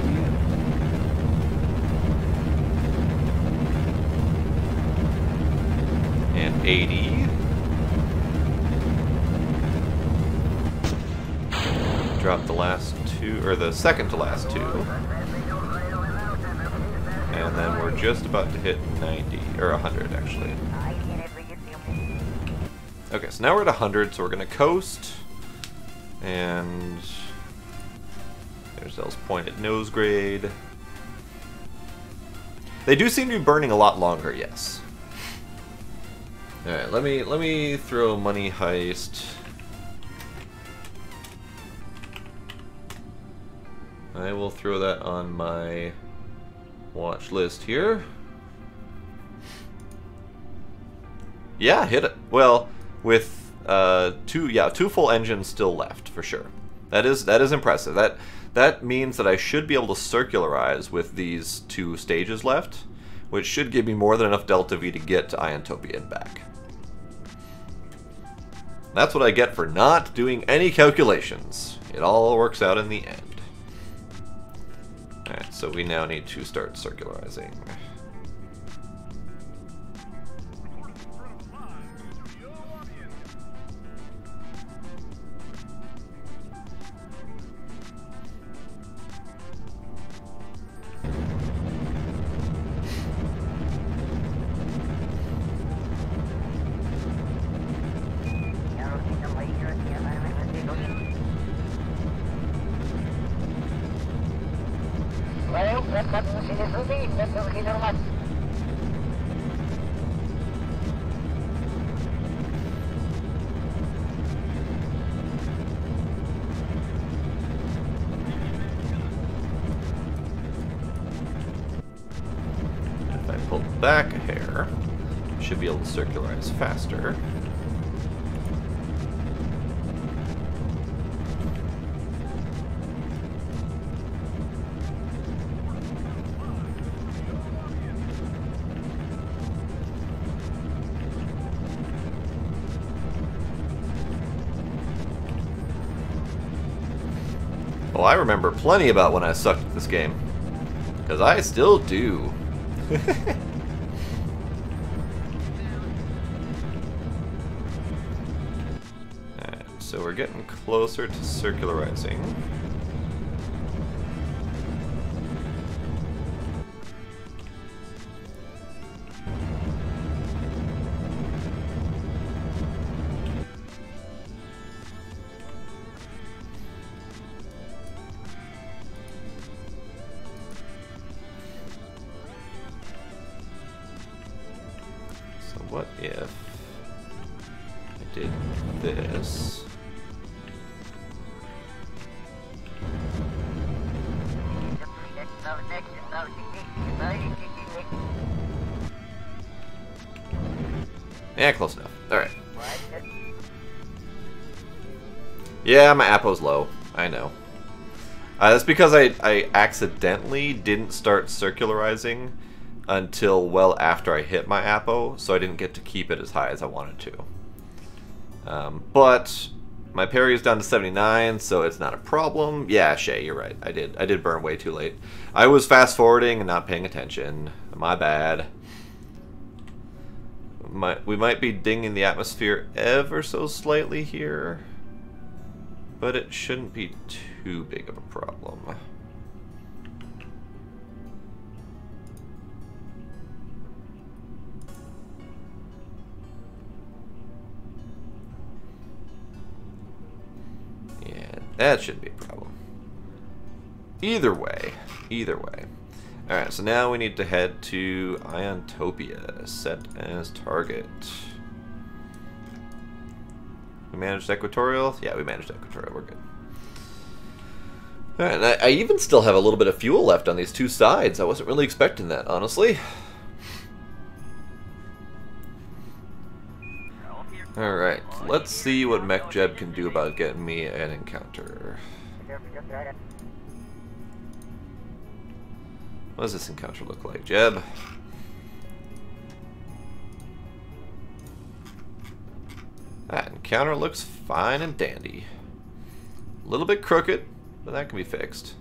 [SPEAKER 1] And 80. Drop the last two, or the second to last two. And then we're just about to hit 90, or 100 actually. Okay, so now we're at 100, so we're gonna coast. And there's those pointed nose grade. They do seem to be burning a lot longer, yes. Alright, let me throw Money Heist. I will throw that on my watch list here. Yeah, hit it. Well, with two full engines still left for sure. That is impressive. That means that I should be able to circularize with these two stages left, which should give me more than enough Delta V to get to Iontopia and back. That's what I get for not doing any calculations. It all works out in the end. Alright, so we now need to start circularizing. If I pull back a hair, I should be able to circularize faster. Well, I remember plenty about when I sucked at this game. Because I still do. Alright, so we're getting closer to circularizing. What if I did this? Yeah, close enough. Alright. Yeah, my Apo's low. I know. That's because I accidentally didn't start circularizing until well after I hit my Apo, so I didn't get to keep it as high as I wanted to. But my parry is down to 79, so it's not a problem. Yeah, Shay, you're right. I did burn way too late. I was fast forwarding and not paying attention. My bad. We might be dinging the atmosphere ever so slightly here, but it shouldn't be too big of a problem. That shouldn't be a problem. Either way. Alright, so now we need to head to Iontopia. Set as target. We managed Equatorial? Yeah, we managed Equatorial. We're good. Alright, I even still have a little bit of fuel left on these two sides. I wasn't really expecting that, honestly. Alright, let's see what Mech Jeb can do about getting me an encounter. What does this encounter look like, Jeb? That encounter looks fine and dandy. A little bit crooked, but that can be fixed.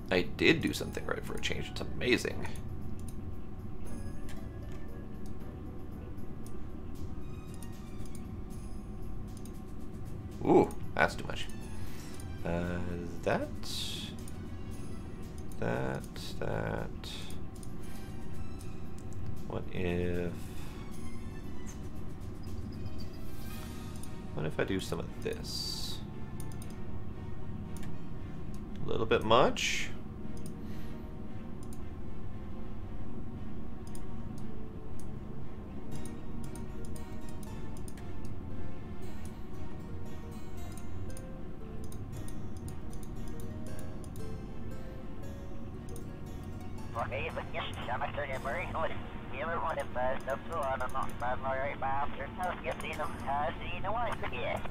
[SPEAKER 1] I did do something right for a change. It's amazing. Ooh, that's too much. That. What if I do some of this? A little bit much.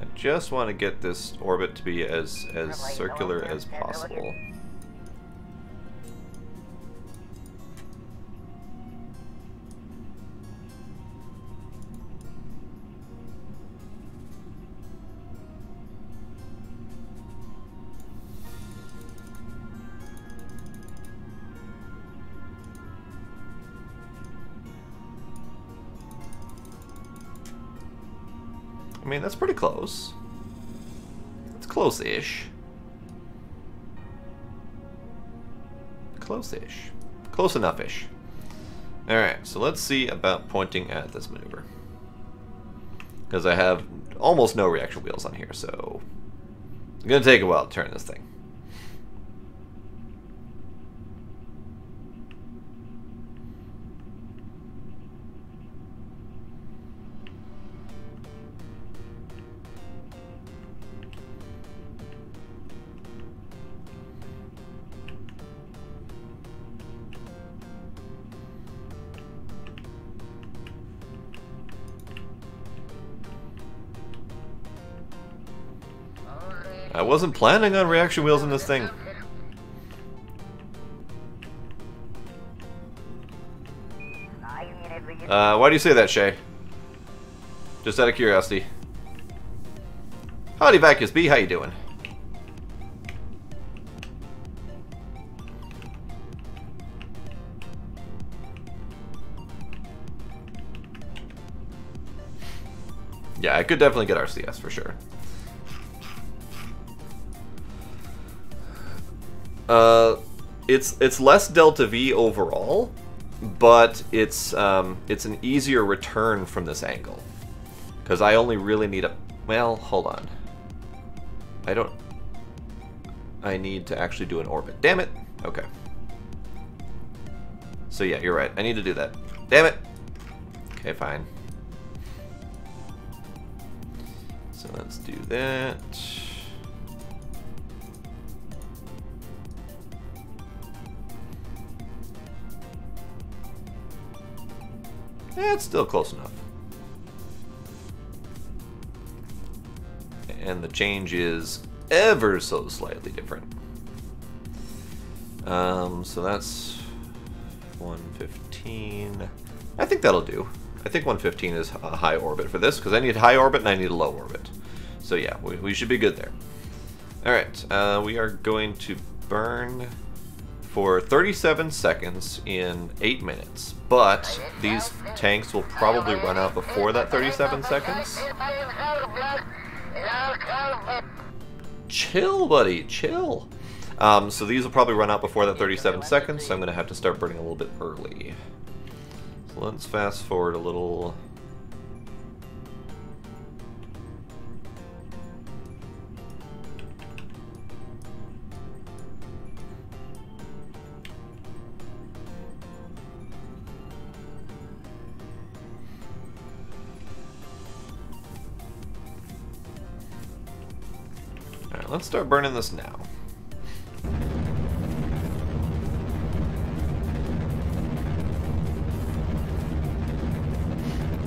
[SPEAKER 1] I just want to get this orbit to be as circular as possible. I mean, that's pretty close. It's close-ish. Close-ish. Close enough-ish. Alright, so let's see about pointing at this maneuver. Because I have almost no reaction wheels on here, so it's going to take a while to turn this thing. I wasn't planning on reaction wheels in this thing. Why do you say that, Shay? Just out of curiosity. Howdy, Vacus B. How you doing? Yeah, I could definitely get RCS for sure. It's less Delta V overall, but it's an easier return from this angle. Because I only really need a... Well, hold on. I need to actually do an orbit. Damn it! Okay. So yeah, you're right. I need to do that. Damn it! Okay, fine. So let's do that. It's still close enough. And the change is ever so slightly different. So that's 115. I think that'll do. I think 115 is a high orbit for this, because I need high orbit and I need a low orbit. So yeah, we should be good there. Alright, we are going to burn for 37 seconds in 8 minutes. But these tanks will probably run out before that 37 seconds. Chill, buddy, chill. So these will probably run out before that 37 seconds, so I'm going to have to start burning a little bit early. So let's fast forward a little. Alright, let's start burning this now.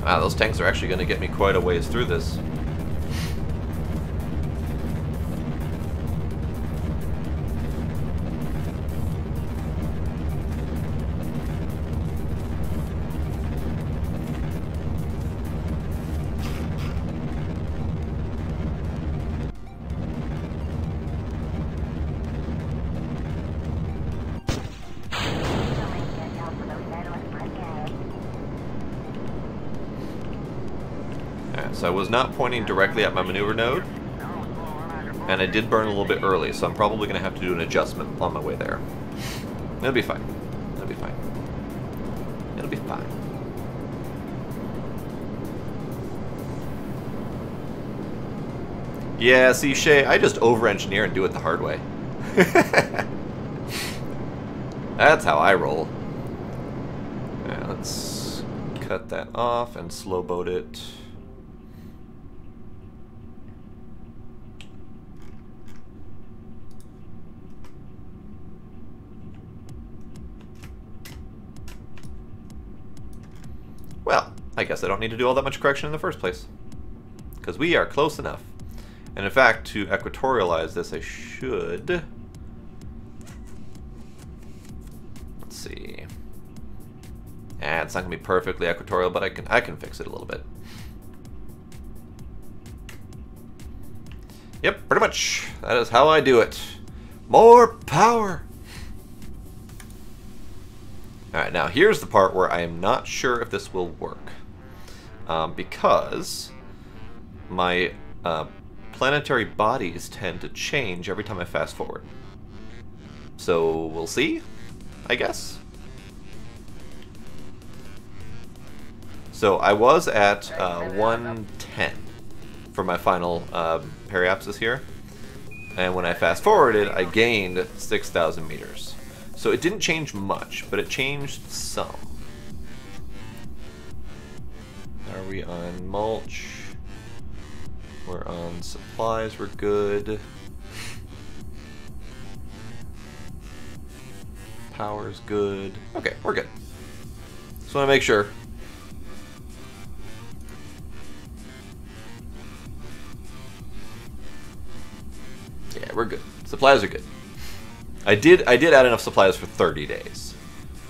[SPEAKER 1] Wow, those tanks are actually going to get me quite a ways through this. So I was not pointing directly at my maneuver node, and I did burn a little bit early, so I'm probably going to have to do an adjustment on my way there. It'll be fine. It'll be fine. It'll be fine. Yeah, see, Shay, I just over-engineer and do it the hard way. That's how I roll. Alright, let's cut that off and slow boat it. Well, I guess I don't need to do all that much correction in the first place, because we are close enough. And in fact, to equatorialize this, I should... Let's see. It's not going to be perfectly equatorial, but I can fix it a little bit. Yep, pretty much. That is how I do it. More power! Alright, now here's the part where I am not sure if this will work. Because my planetary bodies tend to change every time I fast forward. So we'll see, I guess. So I was at 110 for my final periapsis here. And when I fast forwarded, I gained 6,000 meters. So it didn't change much, but it changed some. Are we on mulch? We're on supplies, we're good. Power's good. Okay, we're good. Just want to make sure. we're good. Supplies are good. I did add enough supplies for 30 days.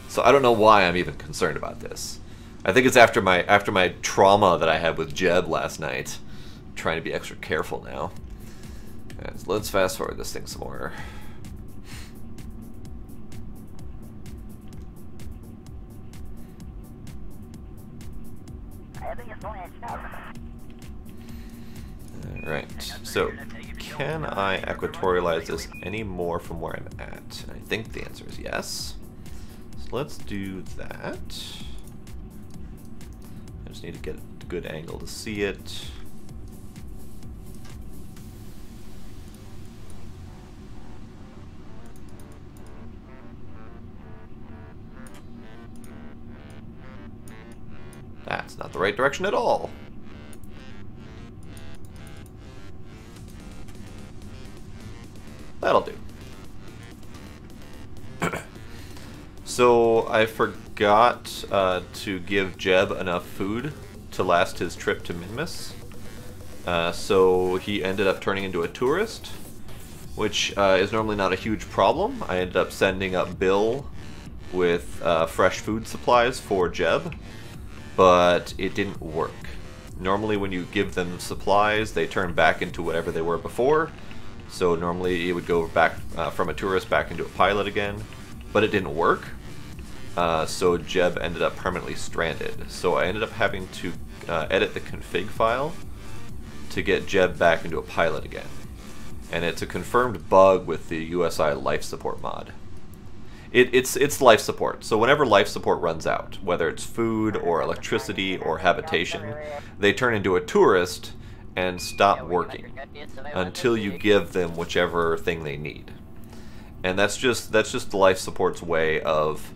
[SPEAKER 1] So I don't know why I'm even concerned about this. I think it's after my trauma that I had with Jeb last night. I'm trying to be extra careful now. Right, so let's fast forward this thing some more. Alright, so can I equatorialize this any more from where I'm at? I think the answer is yes. So let's do that. I just need to get a good angle to see it. That's not the right direction at all. That'll do. So I forgot to give Jeb enough food to last his trip to Minmus. So he ended up turning into a tourist, which is normally not a huge problem. I ended up sending up Bill with fresh food supplies for Jeb, but it didn't work. Normally when you give them supplies, they turn back into whatever they were before. So normally it would go back from a tourist back into a pilot again, but it didn't work. So Jeb ended up permanently stranded. So I ended up having to edit the config file to get Jeb back into a pilot again. And it's a confirmed bug with the USI life support mod. It's life support. So whenever life support runs out, whether it's food or electricity or habitation, they turn into a tourist and stop working until you give them whichever thing they need. And that's just the life support's way of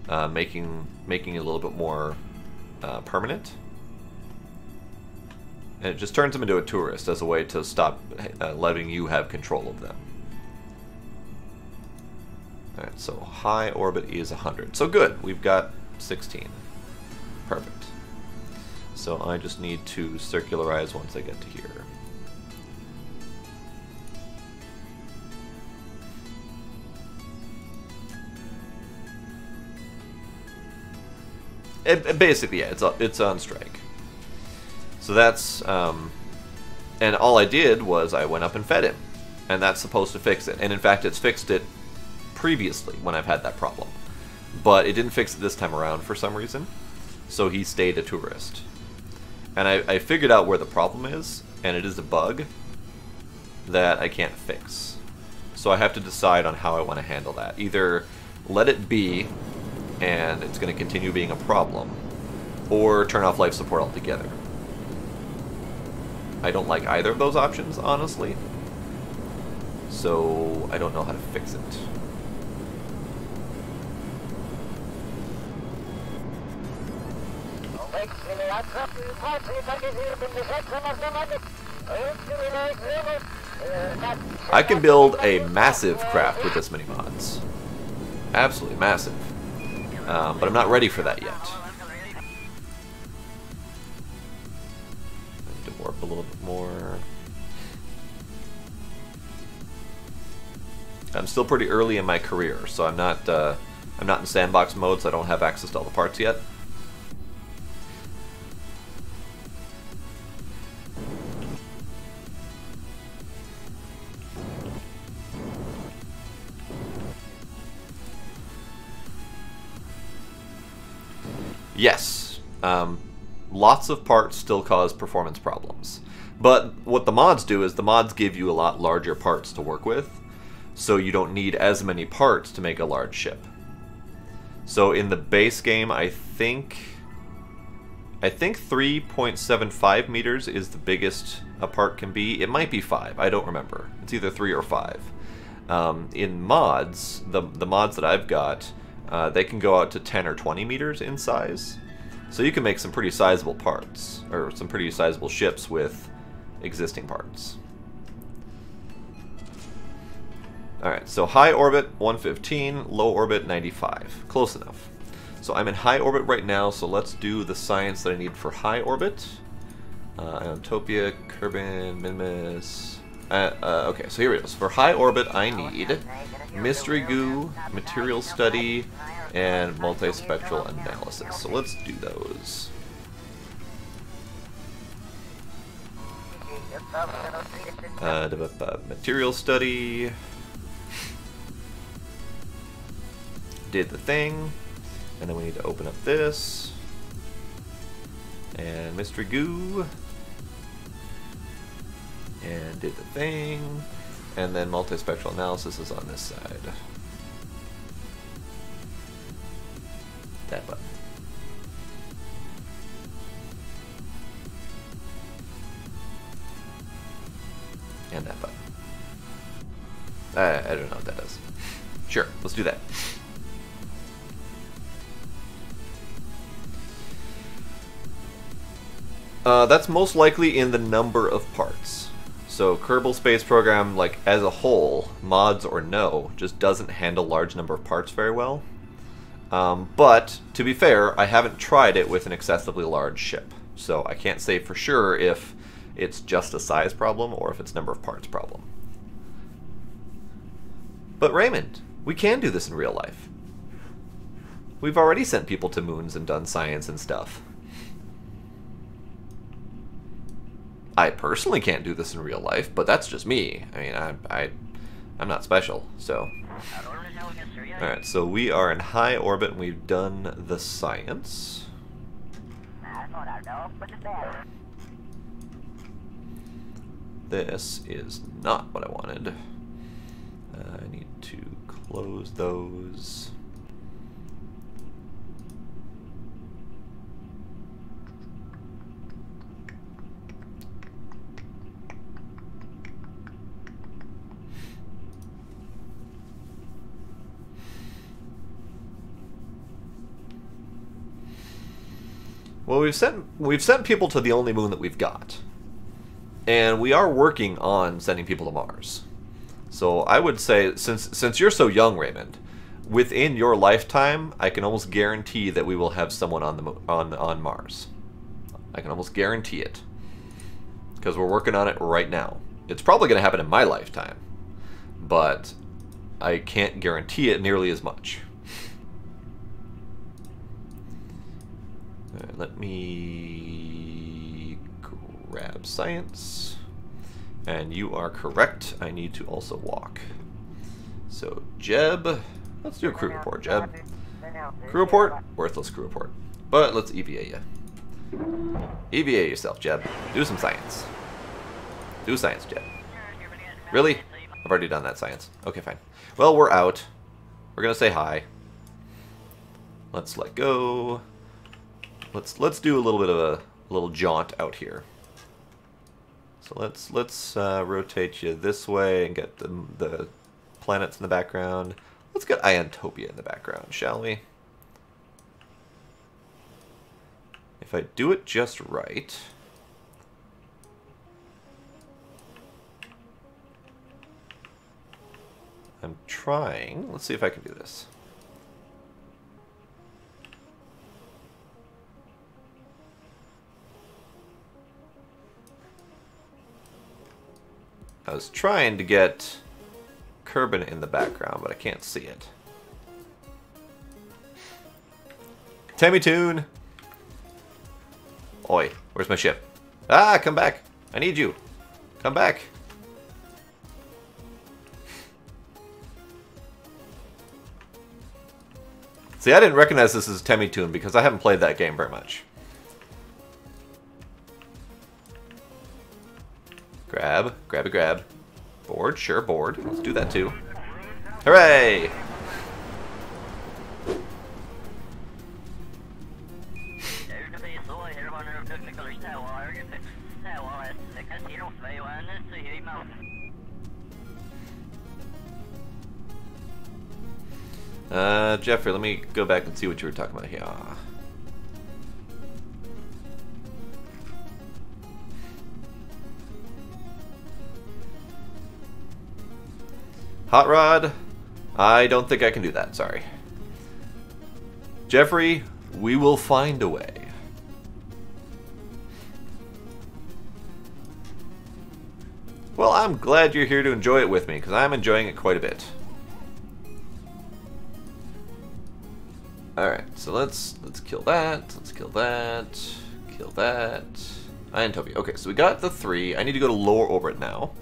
[SPEAKER 1] making it a little bit more permanent. And it just turns them into a tourist as a way to stop letting you have control of them. Alright, so high orbit is 100. So good, we've got 16. Perfect. So I just need to circularize once I get to here. Basically, yeah, it's on strike. So that's, and all I did was I went up and fed him, and that's supposed to fix it. And in fact, it's fixed it previously when I've had that problem, but it didn't fix it this time around for some reason. So he stayed a tourist, and I figured out where the problem is, and it is a bug that I can't fix. So I have to decide on how I want to handle that. Either let it be, and it's going to continue being a problem, or turn off life support altogether. I don't like either of those options, honestly, so I don't know how to fix it. I can build a massive craft with this many mods. Absolutely massive. But I'm not ready for that yet. I need to warp a little bit more. I'm still pretty early in my career, so I'm not in sandbox mode, so I don't have access to all the parts yet. Yes, lots of parts still cause performance problems. But what the mods do is the mods give you a lot larger parts to work with, so you don't need as many parts to make a large ship. So in the base game, I think 3.75 meters is the biggest a part can be. It might be 5, I don't remember. It's either 3 or 5. In mods, the mods that I've got, they can go out to 10 or 20 meters in size. So you can make some pretty sizable parts, or some pretty sizable ships with existing parts. Alright, so high orbit 115, low orbit 95. Close enough. So I'm in high orbit right now, so let's do the science that I need for high orbit. Antopia, Kerbin, Minmus, Okay, so here it is. For high orbit, I need mystery goo, material study, and multispectral analysis. So let's do those. Material study. Did the thing. And then we need to open up this. And mystery goo. And did the thing. And then multispectral analysis is on this side. That button. And that button. I don't know what that does. Sure, let's do that. That's most likely in the number of parts. So Kerbal Space Program, like as a whole, mods or no, just doesn't handle large number of parts very well. But to be fair, I haven't tried it with an excessively large ship, so I can't say for sure if it's just a size problem or if it's number of parts problem. But Raymond, we can do this in real life. We've already sent people to moons and done science and stuff. I personally can't do this in real life, but that's just me. I mean, I'm not special, so. Alright, so we are in high orbit and we've done the science. This is not what I wanted. I need to close those. Well, we've sent people to the only moon that we've got. And we are working on sending people to Mars. So I would say, since you're so young, Raymond, within your lifetime, I can almost guarantee that we will have someone on the on Mars. I can almost guarantee it, because we're working on it right now. It's probably going to happen in my lifetime, but I can't guarantee it nearly as much. Right, let me grab science. And you are correct. I need to also walk. So, Jeb. Let's do a crew report, Jeb. Crew report? Worthless crew report. But let's EVA you. EVA yourself, Jeb. Do some science. Do science, Jeb. Really? I've already done that science. Okay, fine. Well, we're out. We're gonna say hi. Let's let go. Let's do a little bit of a little jaunt out here. So let's rotate you this way and get the planets in the background. Let's get Iantopia in the background, shall we? If I do it just right. I'm trying. Let's see if I can do this. I was trying to get Kerbin in the background, but I can't see it. Tammy Toon! Oi, where's my ship? Ah, come back! I need you! Come back! See, I didn't recognize this as Tammy Toon because I haven't played that game very much. Grab, grab a grab. Board, sure, board. Let's do that too. Hooray! Jeffrey, let me go back and see what you were talking about here. Hot Rod, I don't think I can do that, sorry. Jeffrey, we will find a way. Well, I'm glad you're here to enjoy it with me, because I'm enjoying it quite a bit. Alright, so let's kill that. Let's kill that. Kill that. Iantopia. Okay, so we got the 3. I need to go to lower orbit now.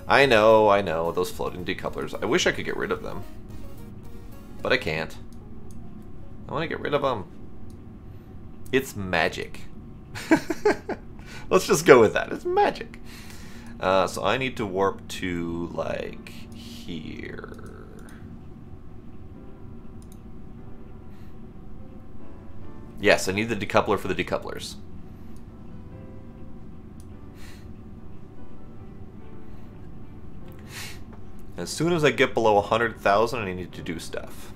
[SPEAKER 1] I know, those floating decouplers. I wish I could get rid of them. But I can't. I want to get rid of them. It's magic. Let's just go with that. It's magic. So I need to warp to, like, here. Yes, I need the decoupler for the decouplers. As soon as I get below 100,000, I need to do stuff.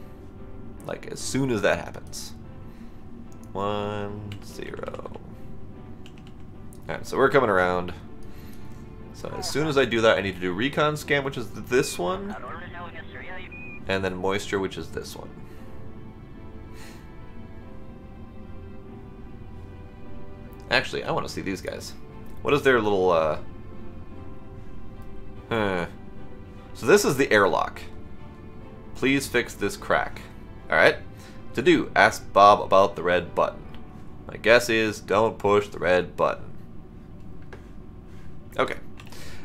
[SPEAKER 1] Like, as soon as that happens. 1, 0. Alright, so we're coming around. So as soon as I do that, I need to do recon scan, which is this one. And then moisture, which is this one. Actually, I want to see these guys. What is their little, So this is the airlock. Please fix this crack. Alright. To do, ask Bob about the red button. My guess is, don't push the red button. Okay.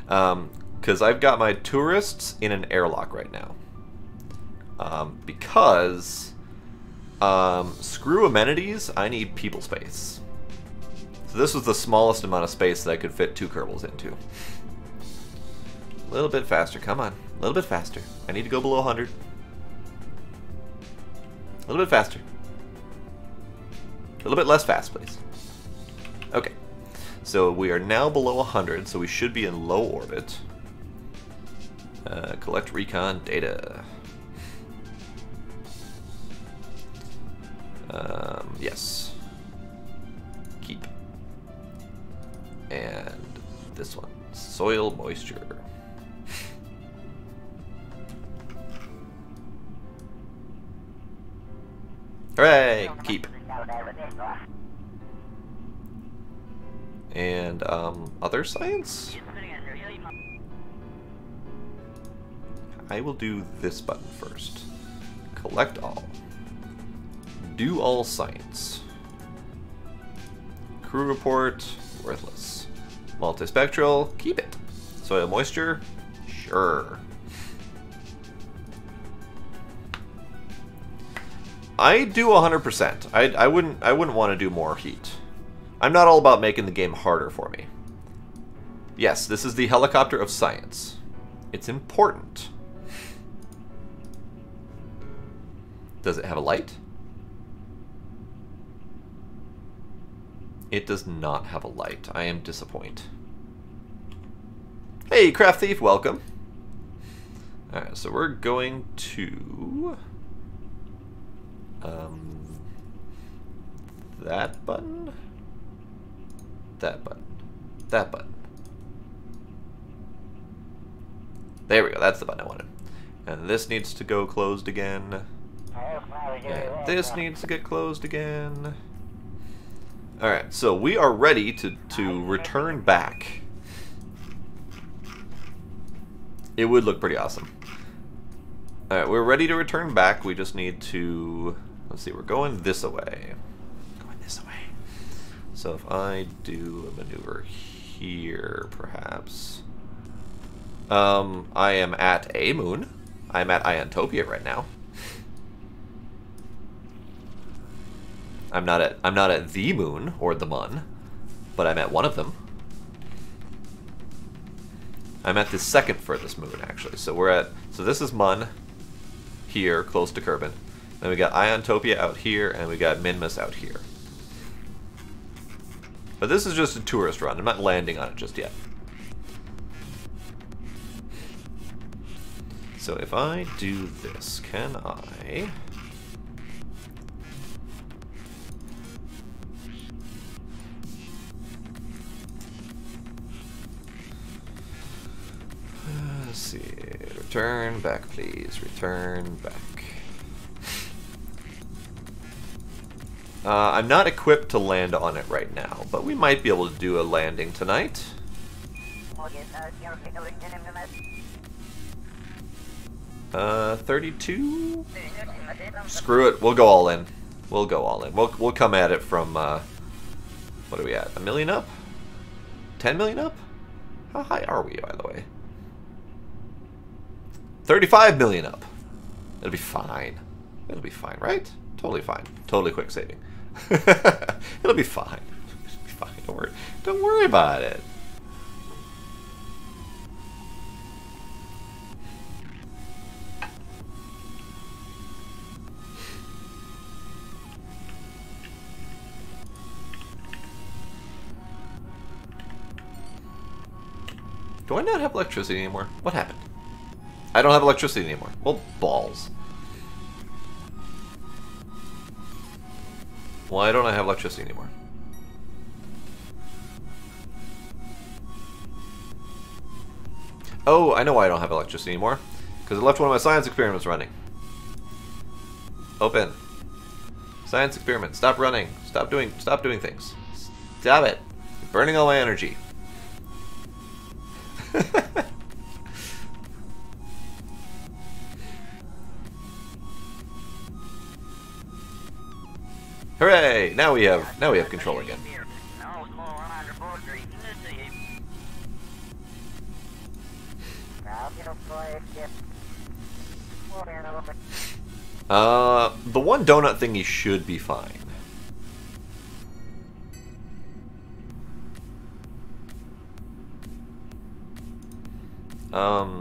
[SPEAKER 1] Because I've got my tourists in an airlock right now. Because, screw amenities, I need people space. So this was the smallest amount of space that I could fit 2 Kerbals into. A little bit faster, come on. A little bit faster. I need to go below 100. A little bit faster. A little bit less fast, please. Okay. So we are now below 100, so we should be in low orbit. Collect recon data. Yes. Keep. And this one. Soil moisture. Hooray! Keep. And, other science? I will do this button first. Collect all. Do all science. Crew report, worthless. Multispectral, keep it. Soil moisture, sure. I do 100%. I wouldn't want to do more heat. I'm not all about making the game harder for me. Yes, this is the helicopter of science. It's important. Does it have a light? It does not have a light. I am disappointed. Hey, Craft Thief, welcome. Alright, so we're going to... that button? That button. That button. There we go, that's the button I wanted. And this needs to go closed again. And this needs to get closed again. Alright, so we are ready to return back. It would look pretty awesome. Alright, we're ready to return back. We just need to... Let's see, we're going this way. Going this way. So if I do a maneuver here, perhaps... I am at a moon. I'm at Iantopia right now. I'm not at the moon or the mun, but I'm at one of them. I'm at the second furthest moon actually. So this is Mun here, close to Kerbin. Then we got Iantopia out here, and we got Minmus out here. But this is just a tourist run. I'm not landing on it just yet. So if I do this, can I... Let's see. Return back, please. Return back. I'm not equipped to land on it right now, but we might be able to do a landing tonight. $32? Screw it, we'll go all in. We'll go all in. We'll come at it from, what are we at? 1 million up? 10 million up? How high are we, by the way? 35 million up. It'll be fine. It'll be fine, right? Totally fine. Totally quick saving. It'll be fine. It'll be fine. Don't worry. Don't worry about it. Do I not have electricity anymore? What happened? I don't have electricity anymore. Well, balls. Why don't I have electricity anymore? Oh, I know why I don't have electricity anymore. Because I left one of my science experiments running. Open. Science experiment. Stop running. Stop doing things. Stop it. You're burning all my energy. Hooray! Now we have control again. The one donut thingy should be fine.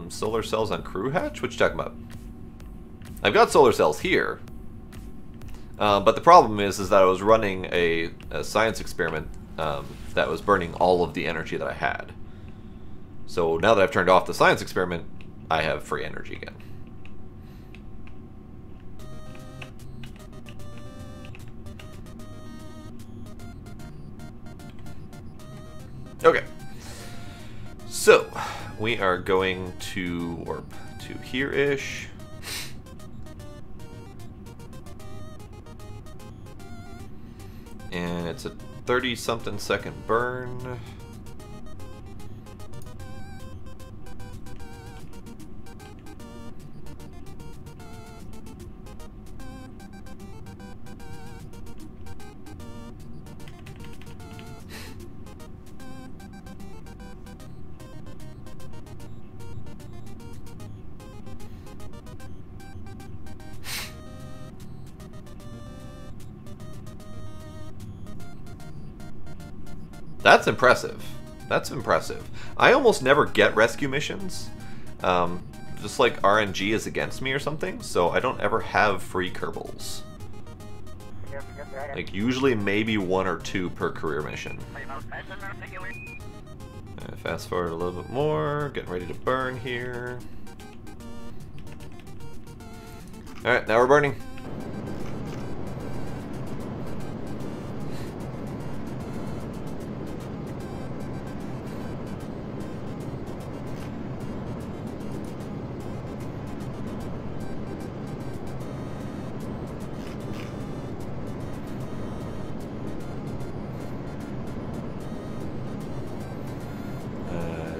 [SPEAKER 1] Solar cells on crew hatch? What you talking about? I've got solar cells here. But the problem is that I was running a science experiment that was burning all of the energy that I had. So now that I've turned off the science experiment, I have free energy again. Okay. So, we are going to warp to here-ish. And it's a 30-something second burn. That's impressive. That's impressive. I almost never get rescue missions. Just like RNG is against me or something, so I don't ever have free Kerbals. Like, usually maybe 1 or 2 per career mission. Fast forward a little bit more. Getting ready to burn here. Alright, now we're burning.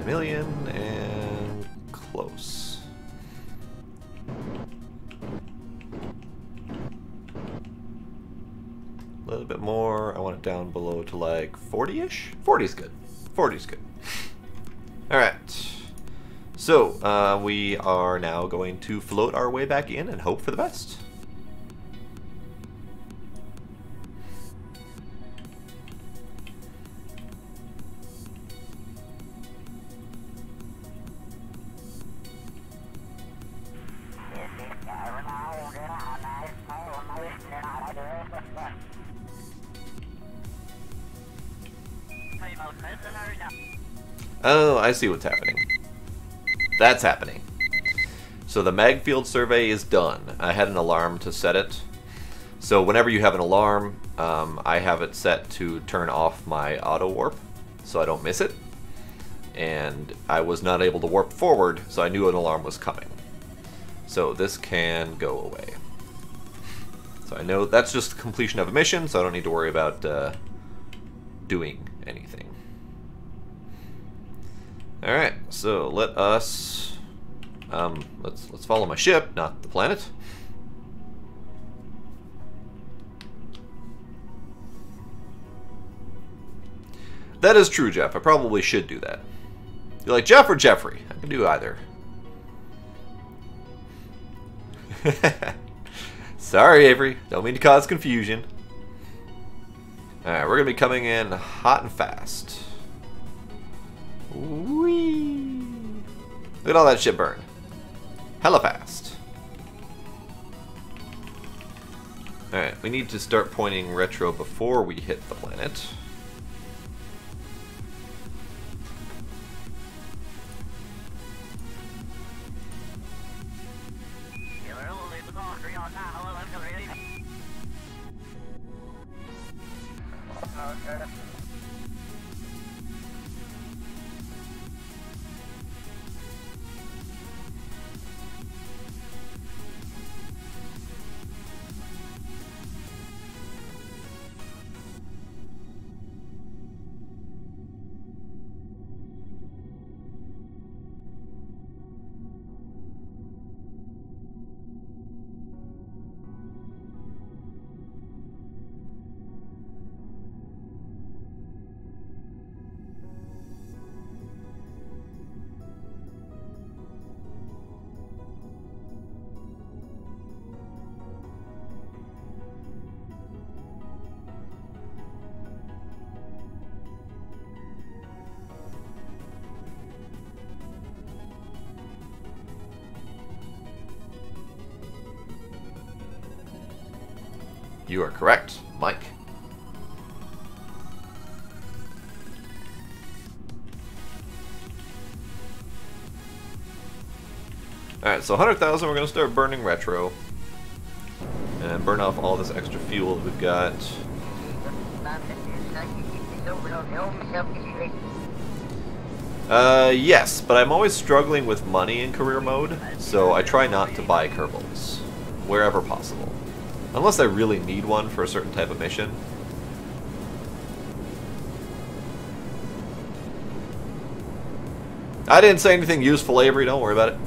[SPEAKER 1] Million and close. A little bit more. I want it down below to like 40-ish. 40 is good. 40 is good. All right. So we are now going to float our way back in and hope for the best. Oh, I see what's happening. That's happening. So the mag field survey is done. I had an alarm to set it. So whenever you have an alarm, I have it set to turn off my auto warp so I don't miss it. And I was not able to warp forward, so I knew an alarm was coming. So this can go away. So I know that's just completion of a mission, so I don't need to worry about doing anything. Alright, so let us... let's follow my ship, not the planet. That is true, Jeff. I probably should do that. You're like, Jeff or Jeffrey? I can do either. Sorry, Avery. Don't mean to cause confusion. Alright, we're going to be coming in hot and fast. Whee! Look at all that shit burn. Hella fast. Alright, we need to start pointing retro before we hit the planet. You are correct, Mike. Alright, so 100,000, we're going to start burning retro. And burn off all this extra fuel that we've got. Yes, but I'm always struggling with money in career mode, so I try not to buy Kerbals, wherever possible. Unless I really need one for a certain type of mission. I didn't say anything useful, Avery. Don't worry about it.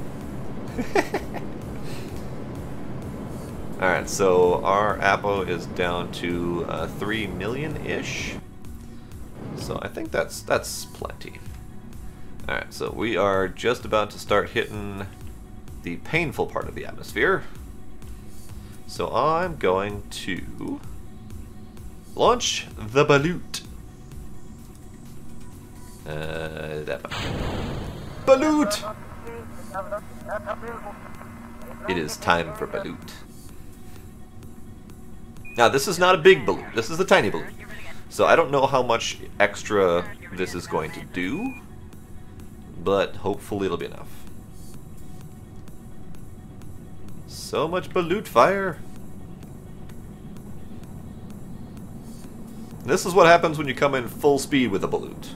[SPEAKER 1] Alright, so our Apo is down to 3 million-ish. So I think that's plenty. Alright, so we are just about to start hitting the painful part of the atmosphere. So I'm going to launch the balut. That balut! It is time for balut. Now this is not a big balut, this is a tiny balut. So I don't know how much extra this is going to do, but hopefully it'll be enough. So much balut fire. This is what happens when you come in full speed with a balut.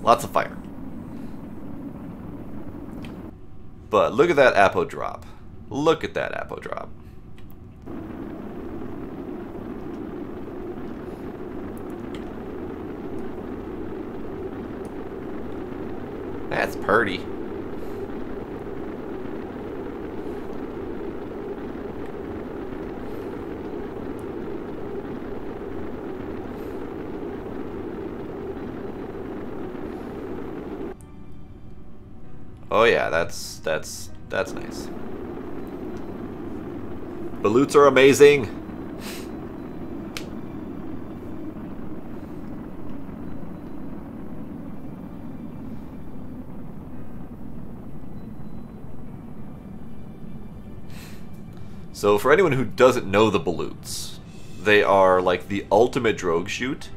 [SPEAKER 1] Lots of fire. But look at that Apo drop. Look at that Apo drop. That's pretty. Oh yeah, that's nice. Balutes are amazing. So for anyone who doesn't know the balutes, they are like the ultimate drogue chute,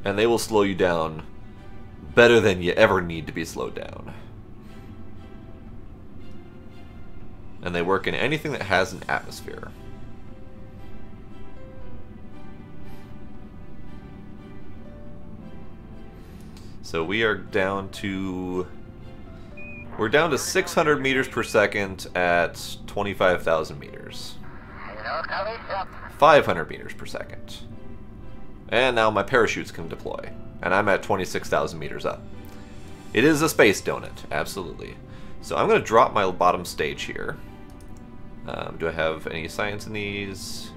[SPEAKER 1] and they will slow you down better than you ever need to be slowed down. And they work in anything that has an atmosphere. So we are down to... We're down to 600 meters per second at 25,000 meters. 500 meters per second. And now my parachutes can deploy. And I'm at 26,000 meters up. It is a space donut, absolutely. So I'm going to drop my bottom stage here. Do I have any science in these?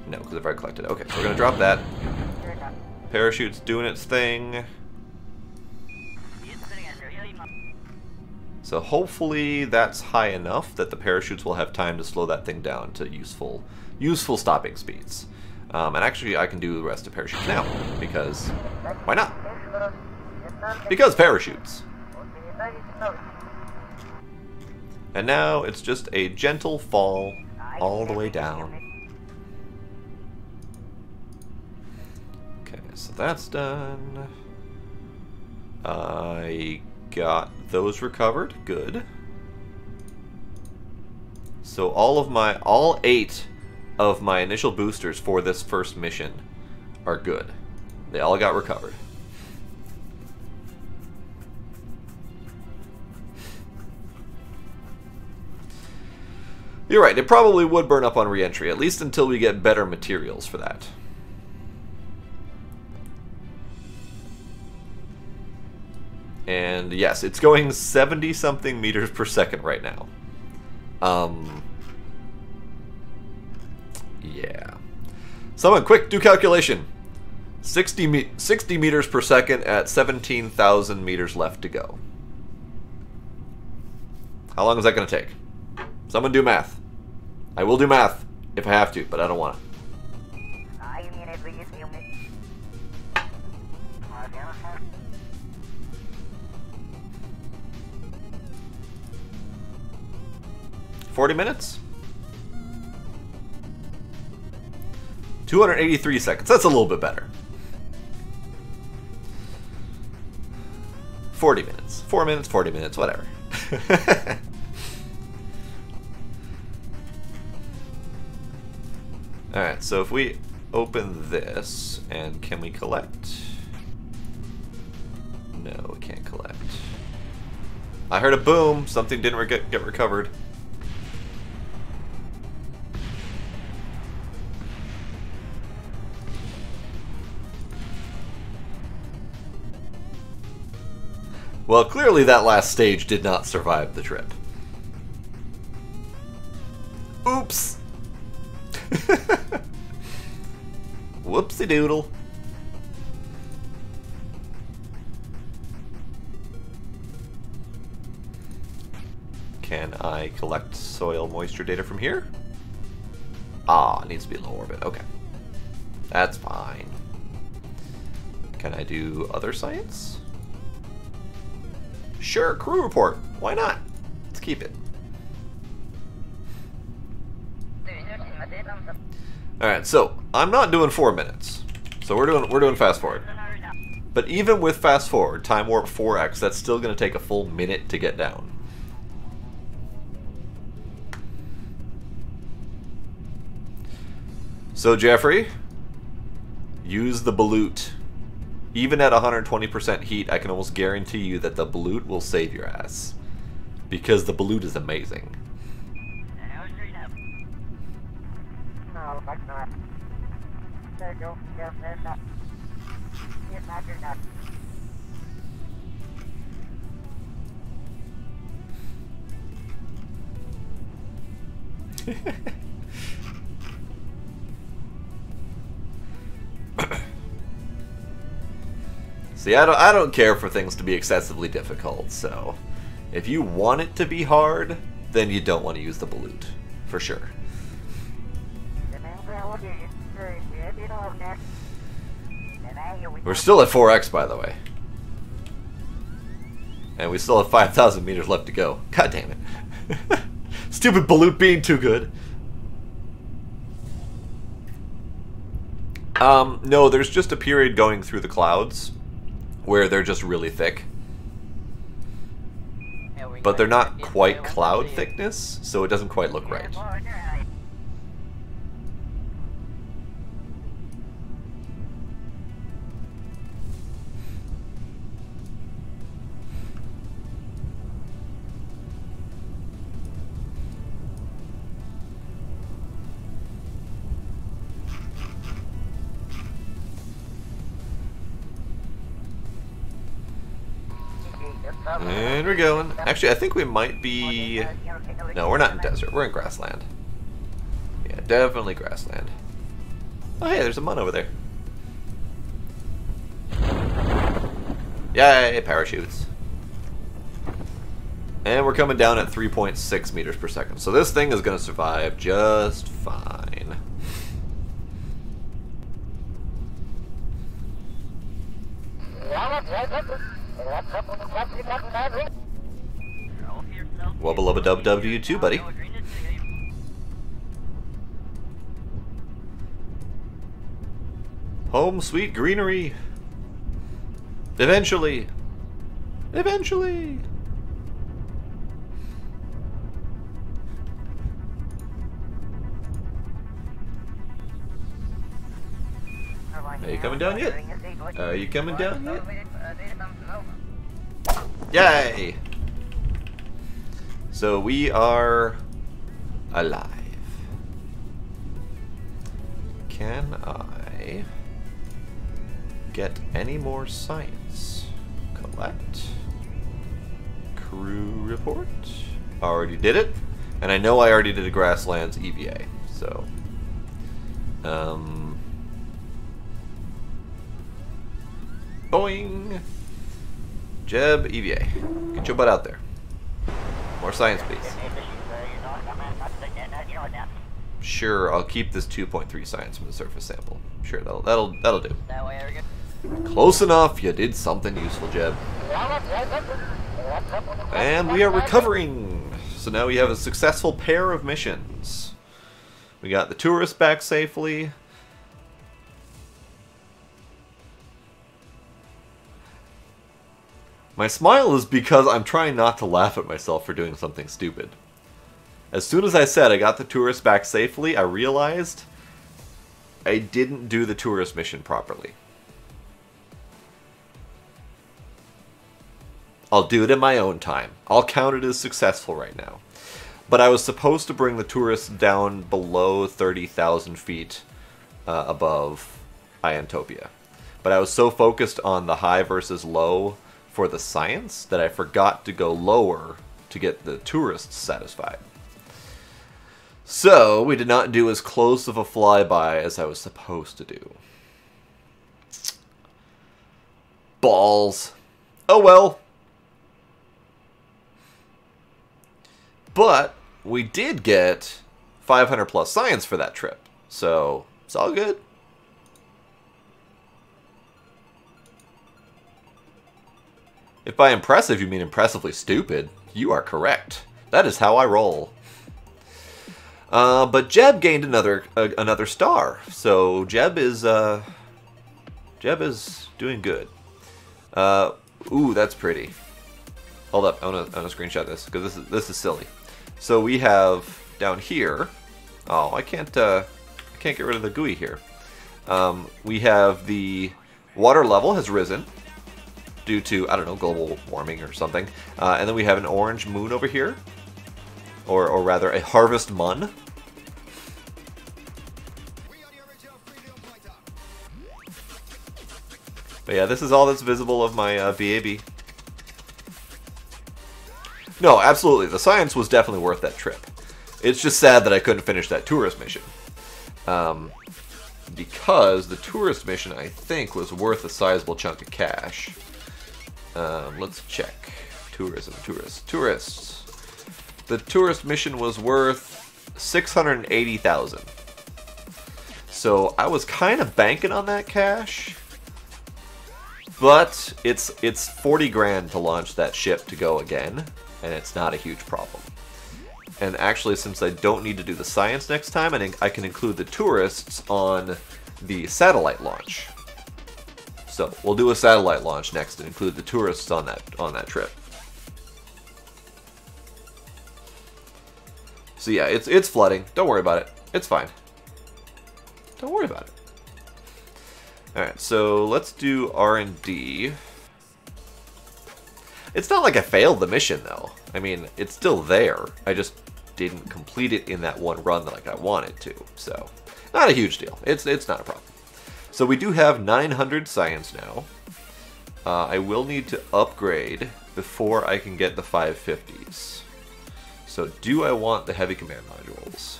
[SPEAKER 1] No, because I've already collected it. Okay, so we're going to drop that. Parachute's doing its thing. So hopefully that's high enough that the parachutes will have time to slow that thing down to useful stopping speeds. And actually I can do the rest of parachutes now, because why not? Because parachutes. And now it's just a gentle fall all the way down. Okay, so that's done. I got those recovered. Good. So all 8 of my initial boosters for this first mission are good. They all got recovered. You're right, it probably would burn up on re-entry, at least until we get better materials for that. And yes, it's going 70-something meters per second right now. Yeah. Someone quick, do calculation. 60 meters per second at 17,000 meters left to go. How long is that going to take? Someone do math. I will do math if I have to, but I don't want to. 40 minutes? 283 seconds. That's a little bit better. 40 minutes. 4 minutes, 40 minutes, whatever. Alright, so if we open this, and can we collect? No, we can't collect. I heard a boom. Something didn't get recovered. Well, clearly that last stage did not survive the trip. Oops! Whoopsie doodle. Can I collect soil moisture data from here? Ah, it needs to be low orbit. Okay. That's fine. Can I do other science? Sure, crew report. Why not? Let's keep it. Alright, so I'm not doing 4 minutes. So we're doing fast forward. But even with fast forward, time warp 4x, that's still gonna take a full minute to get down. So Jeffrey, use the balut. Even at 120% heat, I can almost guarantee you that the balut will save your ass. Because the balut is amazing. See, I don't care for things to be excessively difficult, so if you want it to be hard, then you don't want to use the balut, for sure. We're still at 4x, by the way. And we still have 5,000 meters left to go. God damn it. Stupid balut being too good. No, there's just a period going through the clouds where they're just really thick. But they're not quite cloud thickness, so it doesn't quite look right. And we're going. Actually, I think we might be... No, we're not in desert. We're in grassland. Yeah, definitely grassland. Oh, hey, there's a mun over there. Yay, parachutes. And we're coming down at 3.6 meters per second. So this thing is going to survive just fine. Wubba lubba dub dub to you too, buddy. Home sweet greenery. Eventually. Eventually. Are you coming down yet? Are you coming down yet? Yay! So we are alive. Can I get any more science? Collect. Crew report. Already did it. And I know I already did a grasslands EVA. So, boing! Jeb, EVA. Get your butt out there. More science, please. Sure, I'll keep this 2.3 science from the surface sample. Sure, that'll do. Close enough. You did something useful, Jeb. And we are recovering. So now we have a successful pair of missions. We got the tourists back safely. My smile is because I'm trying not to laugh at myself for doing something stupid. As soon as I said I got the tourists back safely, I realized I didn't do the tourist mission properly. I'll do it in my own time. I'll count it as successful right now. But I was supposed to bring the tourists down below 30,000 feet above Iantopia. But I was so focused on the high versus low for the science that I forgot to go lower to get the tourists satisfied. So we did not do as close of a flyby as I was supposed to do. Balls. Oh well. But we did get 500 plus science for that trip. So it's all good. If by impressive you mean impressively stupid, you are correct. That is how I roll. But Jeb gained another star, so Jeb is doing good. Ooh, that's pretty. Hold up, I wanna screenshot this because this is silly. So we have down here. Oh, I can't get rid of the GUI here. We have the water level has risen due to, I don't know, global warming or something. And then we have an orange moon over here. Or rather, a harvest mun. But yeah, this is all that's visible of my BAB. No, absolutely. The science was definitely worth that trip. It's just sad that I couldn't finish that tourist mission. Because the tourist mission, I think, was worth a sizable chunk of cash. Let's check. Tourism, tourists. The tourist mission was worth 680,000. So I was kind of banking on that cash. But it's 40 grand to launch that ship to go again, and it's not a huge problem. And actually, since I don't need to do the science next time, I can include the tourists on the satellite launch. So we'll do a satellite launch next and include the tourists on that trip. So yeah, it's flooding. Don't worry about it. It's fine. Don't worry about it. Alright, so let's do R&D. It's not like I failed the mission, though. I mean, it's still there. I just didn't complete it in that one run like I wanted to. So, not a huge deal. It's not a problem. So we do have 900 science now. I will need to upgrade before I can get the 550s. So do I want the heavy command modules?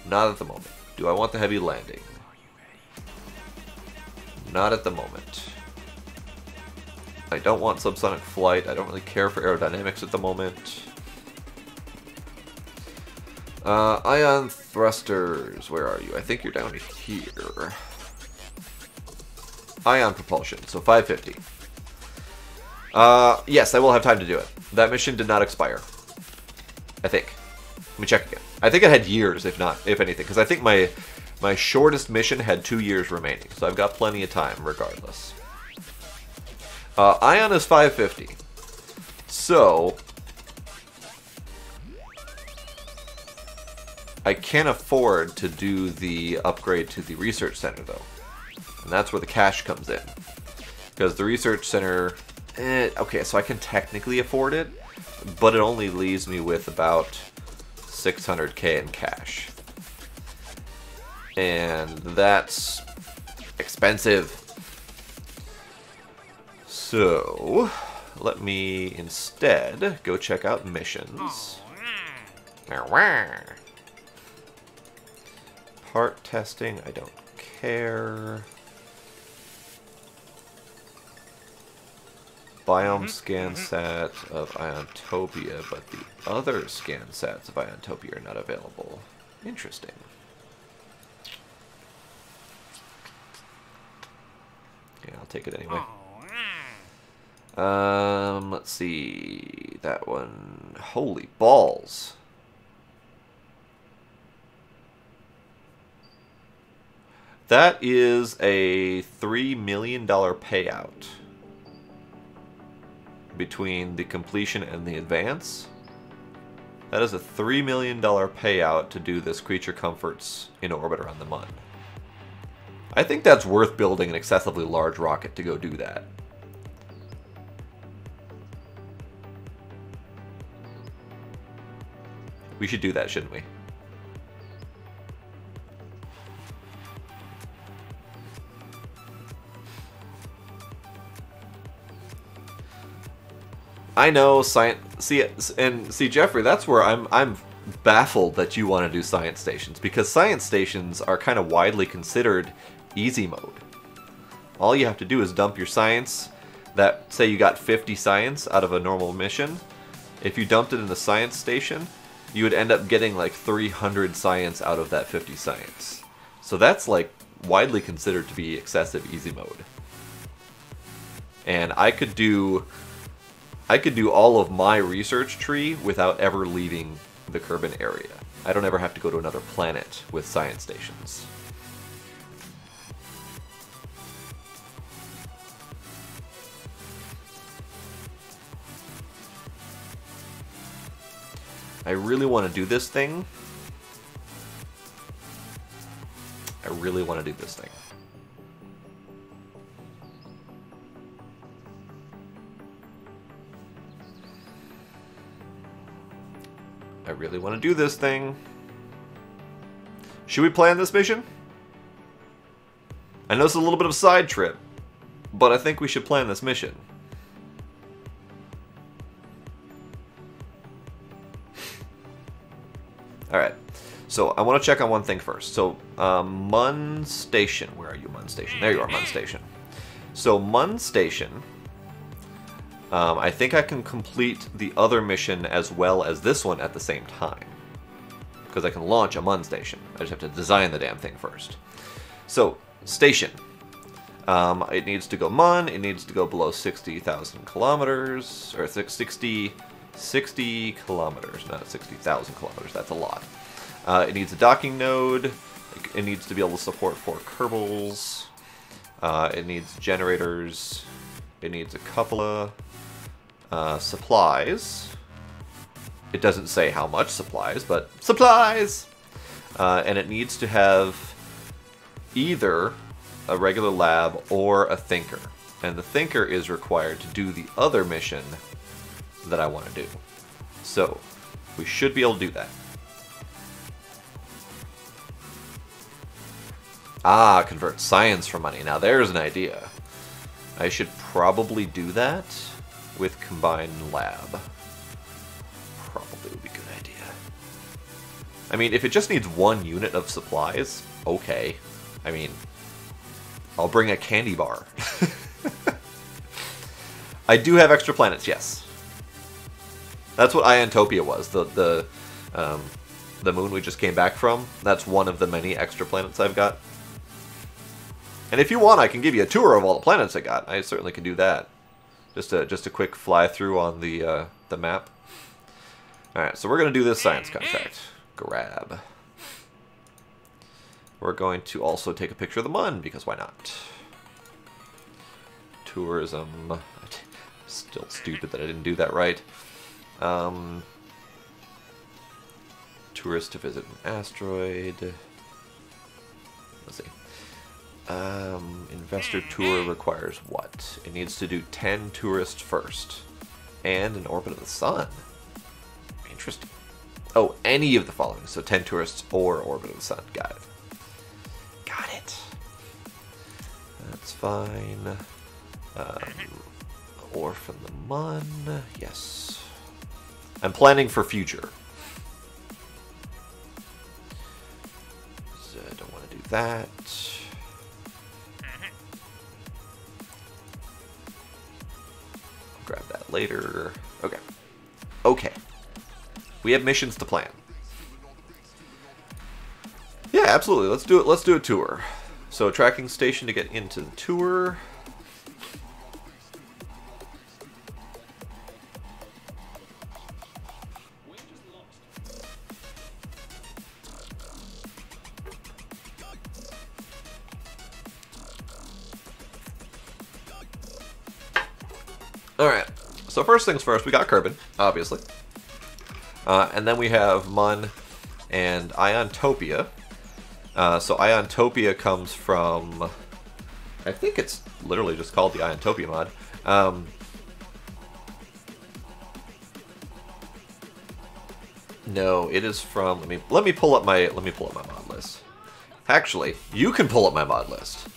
[SPEAKER 1] Not at the moment. Do I want the heavy landing? Not at the moment. I don't want subsonic flight. I don't really care for aerodynamics at the moment. Ion thrusters, where are you? I think you're down here. Ion propulsion, so 550. Yes, I will have time to do it. That mission did not expire. I think. Let me check again. I think it had years, if anything, because I think my shortest mission had 2 years remaining, so I've got plenty of time regardless. Ion is 550. So I can't afford to do the upgrade to the research center though. And that's where the cash comes in. Because the research center, okay, so I can technically afford it, but it only leaves me with about 600k in cash. And that's expensive. So, let me instead go check out missions. Part testing, I don't care. Biome scan set of Iontopia, but the other scan sets of Iontopia are not available. Interesting. Yeah, I'll take it anyway. Let's see. That one. Holy balls. That is a $3 million payout between the completion and the advance. That is a $3 million payout to do this creature comforts in orbit around the Mun. I think that's worth building an excessively large rocket to go do that. We should do that, shouldn't we? I know science. See, Jeffrey, that's where I'm baffled that you want to do science stations, because science stations are kind of widely considered easy mode. All you have to do is dump your science. That, say you got 50 science out of a normal mission. If you dumped it in the science station, you would end up getting like 300 science out of that 50 science. So that's like widely considered to be excessive easy mode. And I could do all of my research tree without ever leaving the Kerbin area. I don't ever have to go to another planet with science stations. I really want to do this thing. I really want to do this thing. I really want to do this thing. Should we plan this mission? I know it's a little bit of a side trip, but I think we should plan this mission. Alright, so I want to check on one thing first. So, Mun Station. Where are you, Mun Station? There you are, Mun Station. So, Mun Station, I think I can complete the other mission as well as this one at the same time. Because I can launch a Mun Station. I just have to design the damn thing first. So, Station. It needs to go Mun, it needs to go below 60,000 kilometers, or 60 kilometers, not 60,000 kilometers, that's a lot. It needs a docking node, it needs to be able to support 4 Kerbals, it needs generators, it needs a couple of supplies. It doesn't say how much supplies, but supplies! And it needs to have either a regular lab or a thinker. And the thinker is required to do the other mission that I want to do. So, we should be able to do that. Ah, convert science for money. Now there's an idea. I should probably do that with Combined Lab. Probably would be a good idea. I mean, if it just needs 1 unit of supplies, okay. I mean, I'll bring a candy bar. I do have extra planets, yes. That's what Iontopia was, the moon we just came back from. That's one of the many extra planets I've got. And if you want, I can give you a tour of all the planets I got. I certainly can do that. Just a quick fly through on the map. All right, so we're gonna do this science contract. Grab. We're going to also take a picture of the Mun because why not? Tourism. Still stupid that I didn't do that right. Tourist to visit an asteroid. Let's see. Investor tour requires what? It needs to do 10 tourists first. And an orbit of the sun. Interesting. Oh, any of the following. So 10 tourists or orbit of the sun. Got it. Got it. That's fine. Orphan the Mun. Yes. I'm planning for future. So I don't want to do that. I'll grab that later. Okay. Okay. We have missions to plan. Yeah, absolutely. Let's do it. Let's do a tour. So, tracking station to get into the tour. Alright, so first things first, we got Kerbin, obviously. And then we have Mun and Iontopia. So Iontopia comes from... I think it's literally just called the Iontopia mod. No, it is from... Let me pull up my mod list. Actually, you can pull up my mod list.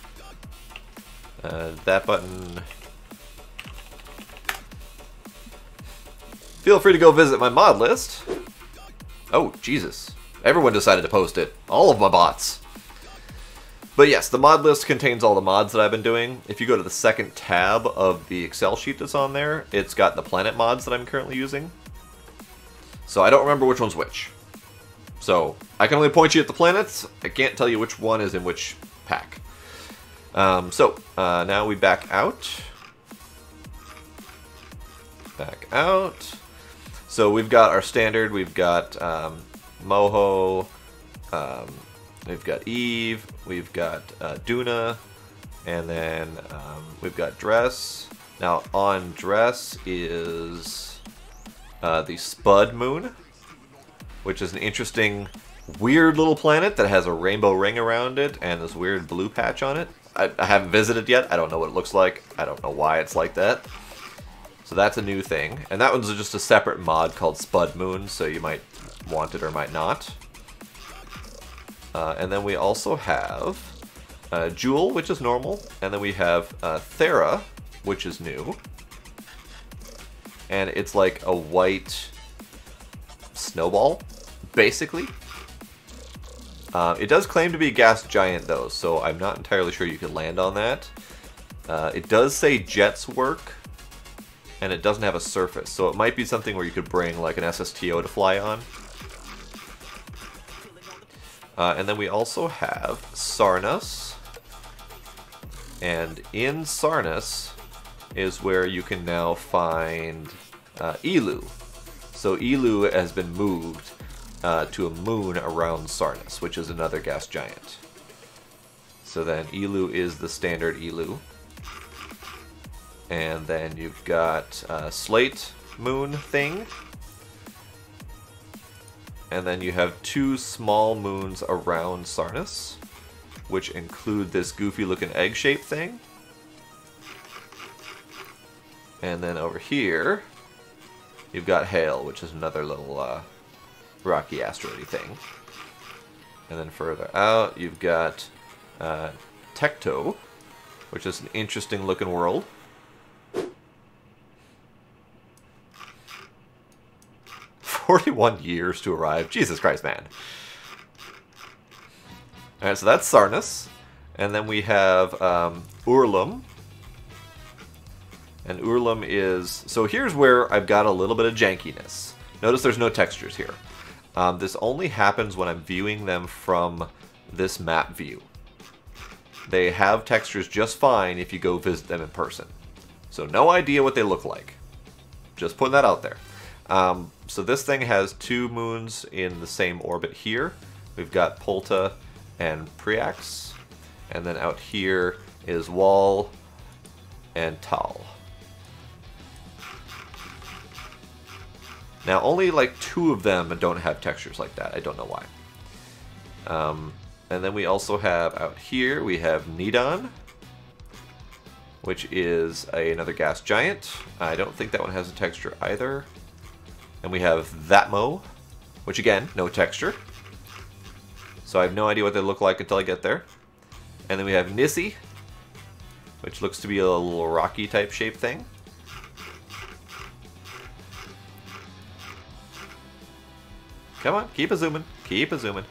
[SPEAKER 1] That button... Feel free to go visit my mod list. Oh, Jesus. Everyone decided to post it. All of my bots. But yes, the mod list contains all the mods that I've been doing. If you go to the second tab of the Excel sheet that's on there, it's got the planet mods that I'm currently using. So I don't remember which one's which. So I can only point you at the planets. I can't tell you which one is in which pack. Now we back out. Back out. So we've got our standard, we've got Moho, we've got Eve, we've got Duna, and then we've got Dress. Now on Dress is the Spud Moon, which is an interesting, weird little planet that has a rainbow ring around it and this weird blue patch on it. I haven't visited yet, I don't know what it looks like, I don't know why it's like that. So that's a new thing. And that one's just a separate mod called Spud Moon, so you might want it or might not. And then we also have Jewel, which is normal. And then we have Thera, which is new. And it's like a white snowball, basically. It does claim to be a gas giant, though, so I'm not entirely sure you can land on that. It does say jets work. And it doesn't have a surface, so it might be something where you could bring like an SSTO to fly on. And then we also have Sarnas. And in Sarnas is where you can now find Elu. So Elu has been moved to a moon around Sarnas, which is another gas giant. So then Elu is the standard Elu. And then you've got Slate Moon thing. And then you have 2 small moons around Sarnas, which include this goofy looking egg-shaped thing. And then over here, you've got Hale, which is another little rocky asteroid thing. And then further out, you've got Tecto, which is an interesting looking world. "41 years to arrive." Jesus Christ, man. Alright, so that's Sarnus. And then we have Urlum. And Urlum is... So here's where I've got a little bit of jankiness. Notice there's no textures here. This only happens when I'm viewing them from this map view. They have textures just fine if you go visit them in person. So no idea what they look like. Just putting that out there. So this thing has 2 moons in the same orbit here. We've got Polta and Priax. And then out here is Wall and Tal. Now, only like 2 of them don't have textures like that. I don't know why. And then we also have out here, we have Nidon, which is another gas giant. I don't think that one has a texture either. And we have Thatmo, which again, no texture. So I have no idea what they look like until I get there. And then we have Nissi, which looks to be a little rocky type shape thing. Come on, keep a zooming, keep a zooming.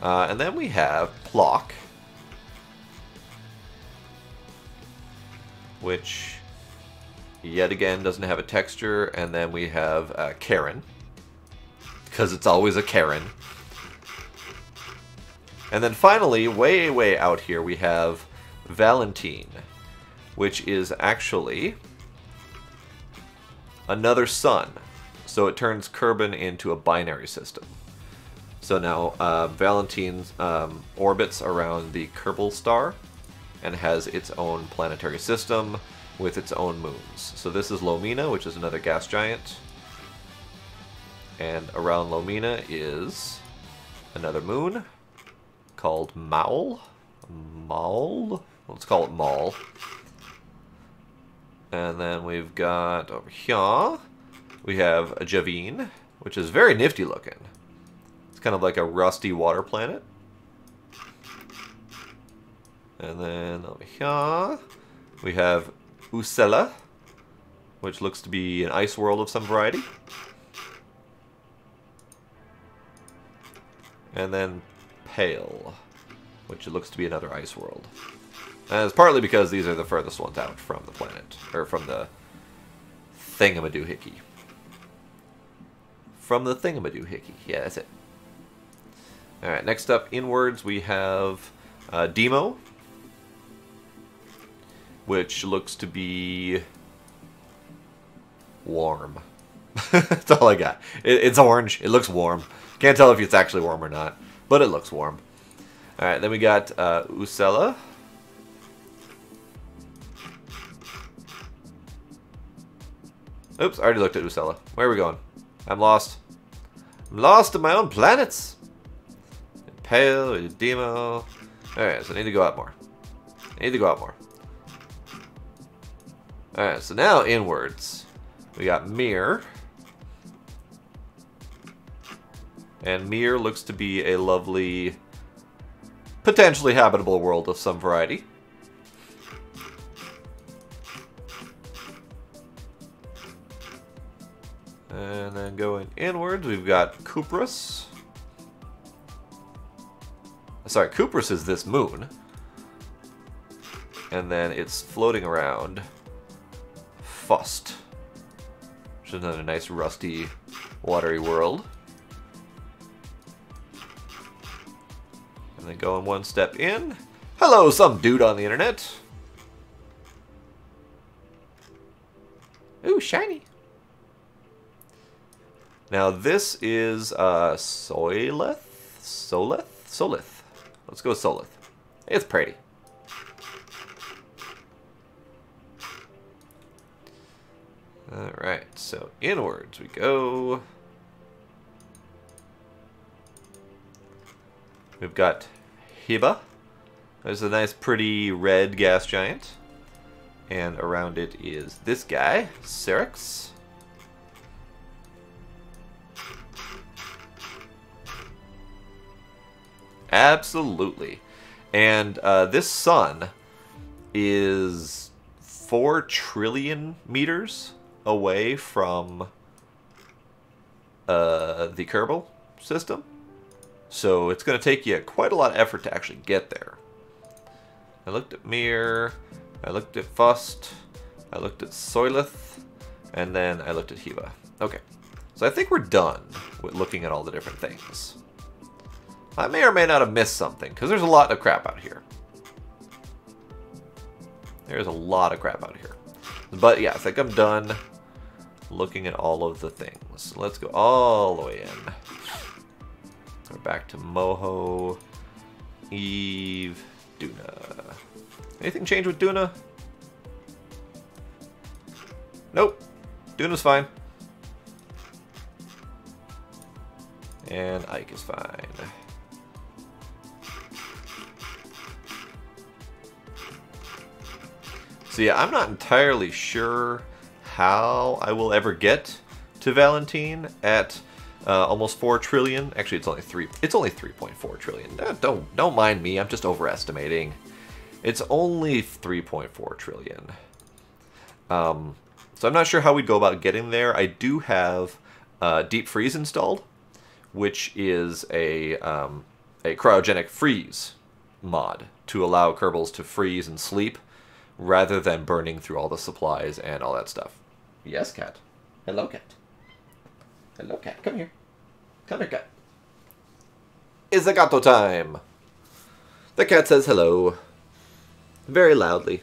[SPEAKER 1] And then we have Plock, which yet again doesn't have a texture. And then we have Karen, because it's always a Karen. And then finally, way, way out here, we have Valentine, which is actually another sun. So it turns Kerbin into a binary system. So now Valentine orbits around the Kerbal star and has its own planetary system with its own moons. So this is Lomina, which is another gas giant. And around Lomina is another moon called Maul. Let's call it Maul. And then we've got over here, we have a Javine, which is very nifty looking. It's kind of like a rusty water planet. And then over here, we have Usela, which looks to be an ice world of some variety. And then Pale, which looks to be another ice world. And it's partly because these are the furthest ones out from the planet, or from the thingamadoohickey. From the thingamadoohickey, yeah, that's it. Alright, next up, inwards, we have Demo, which looks to be warm. That's all I got. It's orange. It looks warm. Can't tell if it's actually warm or not, but it looks warm. Alright, then we got Usela. Oops, I already looked at Usela. Where are we going? I'm lost. I'm lost in my own planets. Pale, Demo. Alright, so I need to go out more. I need to go out more. Alright, so now inwards. We got Mir. And Mir looks to be a lovely, potentially habitable world of some variety. And then going inwards, we've got Kupros. Sorry, Kupros is this moon. And then it's floating around Fust, which is another nice rusty, watery world. And then going one step in. Hello, some dude on the internet. Ooh, shiny. Now this is Solith? Solith. Let's go with Solith. It's pretty. Alright, so inwards we go. We've got Hiba. There's a nice pretty red gas giant. And around it is this guy, Syrinx. Absolutely. And this sun is 4 trillion meters away from the Kerbal system. So it's going to take you quite a lot of effort to actually get there. I looked at Mir, I looked at Fust, I looked at Soilith, and then I looked at Hiva. Okay, so I think we're done with looking at all the different things. I may or may not have missed something, because there's a lot of crap out here. There's a lot of crap out here. But yeah, I think I'm done looking at all of the things. Let's go all the way in. We're back to Moho, Eve, Duna. Anything change with Duna? Nope. Duna's fine. And Ike is fine. So yeah, I'm not entirely sure how I will ever get to Valentine at almost 4 trillion. Actually, it's only 3.4 trillion. Don't mind me. I'm just overestimating. It's only 3.4 trillion. So I'm not sure how we'd go about getting there. I do have Deep Freeze installed, which is a cryogenic freeze mod to allow Kerbals to freeze and sleep rather than burning through all the supplies and all that stuff. Yes, cat. Hello, cat. Hello, cat. Come here. Come here, cat. It's a gato time. The cat says hello. Very loudly.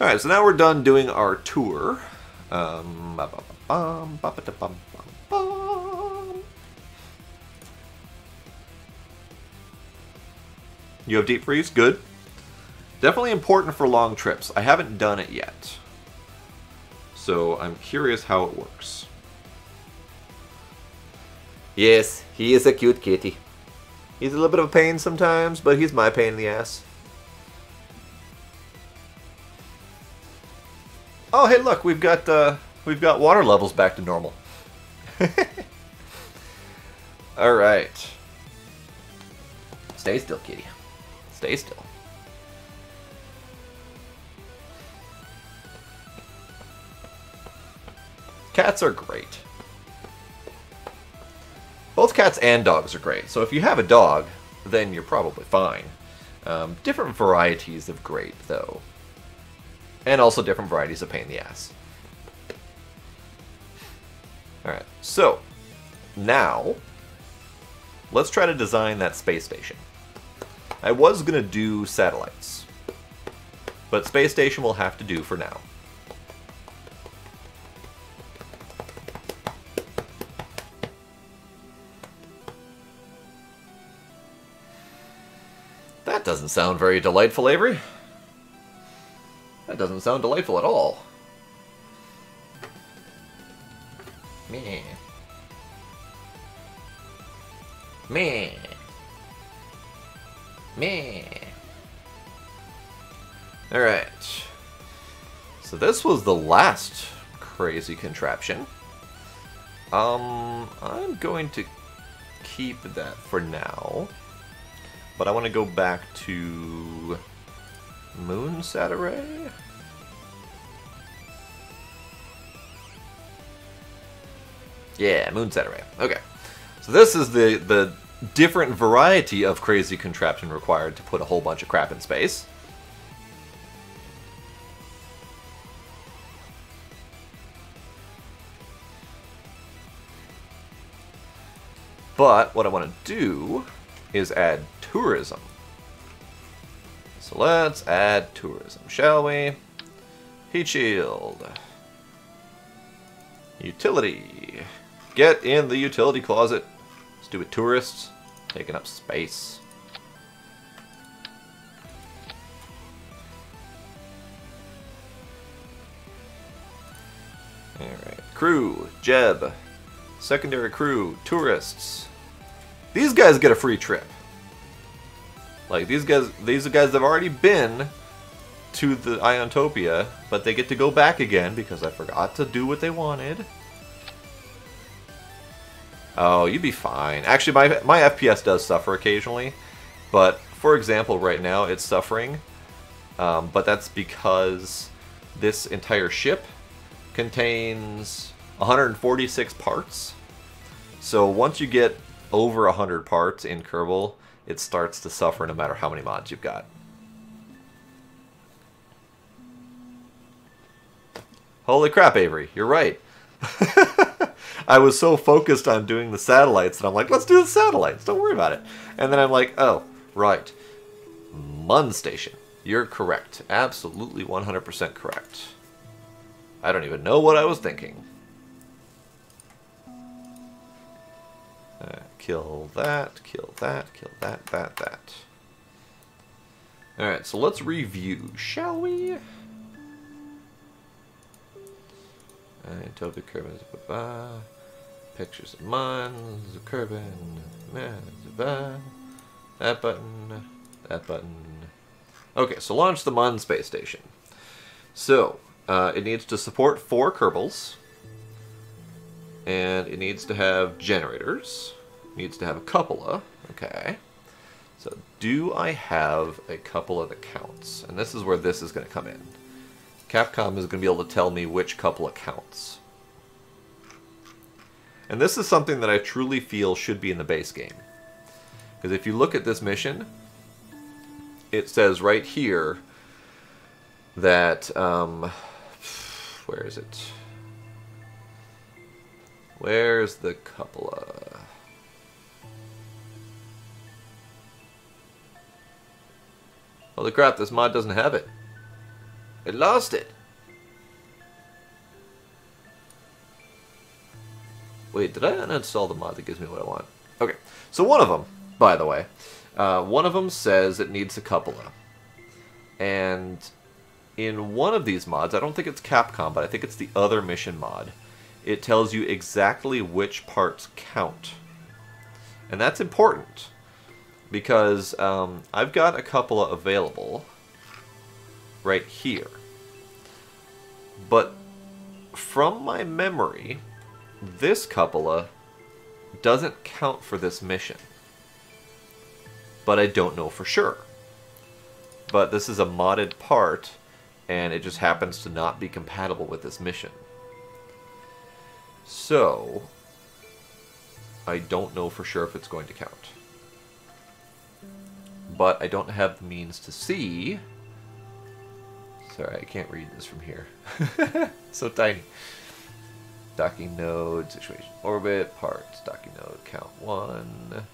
[SPEAKER 1] Alright, so now we're done doing our tour. You have deep freeze? Good. Definitely important for long trips. I haven't done it yet. So I'm curious how it works. Yes, he is a cute kitty. He's a little bit of a pain sometimes, but he's my pain in the ass. Oh, hey, look, we've got water levels back to normal. All right. Stay still, kitty. Stay still. Cats are great. Both cats and dogs are great. So if you have a dog, then you're probably fine. Different varieties of great, though. And also different varieties of pain in the ass. Alright, so now let's try to design that space station. I was going to do satellites, but space station will have to do for now. That doesn't sound very delightful, Avery. That doesn't sound delightful at all. Meh. Meh. Meh. Alright. So this was the last crazy contraption. I'm going to keep that for now. But I want to go back to Moonsat Array. Yeah, Moonsat Array. Okay. So this is the different variety of crazy contraption required to put a whole bunch of crap in space. But what I want to do is add tourism. So let's add tourism, shall we? Heat shield. Utility. Get in the utility closet. Stupid tourists. Taking up space. Alright. Crew. Jeb. Secondary crew. Tourists. These guys get a free trip. Like, these guys have already been to the Iontopia, but they get to go back again because I forgot to do what they wanted. Oh, you'd be fine. Actually, my FPS does suffer occasionally, but for example, right now it's suffering, but that's because this entire ship contains 146 parts. So once you get over 100 parts in Kerbal, it starts to suffer no matter how many mods you've got. Holy crap, Avery, you're right. I was so focused on doing the satellites that I'm like, let's do the satellites, don't worry about it. And then I'm like, oh, right. Mun Station. You're correct. Absolutely 100% correct. I don't even know what I was thinking. Kill that, kill that, kill that, that. Alright, so let's review, shall we? Toby Kerbin, pictures of Mun, Kerbin, that button, that button. Okay, so launch the Mun space station. So, it needs to support 4 Kerbals, and it needs to have generators. It needs to have a cupola. Okay. So, do I have a cupola that counts? And this is where this is going to come in. Capcom is going to be able to tell me which cupola counts. And this is something that I truly feel should be in the base game. Because if you look at this mission, it says right here that, where is it? Where's the cupola? Holy crap, this mod doesn't have it. It lost it. Wait, did I uninstall the mod that gives me what I want? Okay, so one of them, by the way, one of them says it needs a cupola. And in one of these mods, I don't think it's Capcom, but I think it's the other mission mod, it tells you exactly which parts count. And that's important, because I've got a cupola available right here. But from my memory, this cupola doesn't count for this mission. But I don't know for sure. But this is a modded part, and it just happens to not be compatible with this mission. So, I don't know for sure if it's going to count. But I don't have the means to see. Sorry, I can't read this from here. So tiny. Docking node, situation, orbit, parts, docking node, count 1.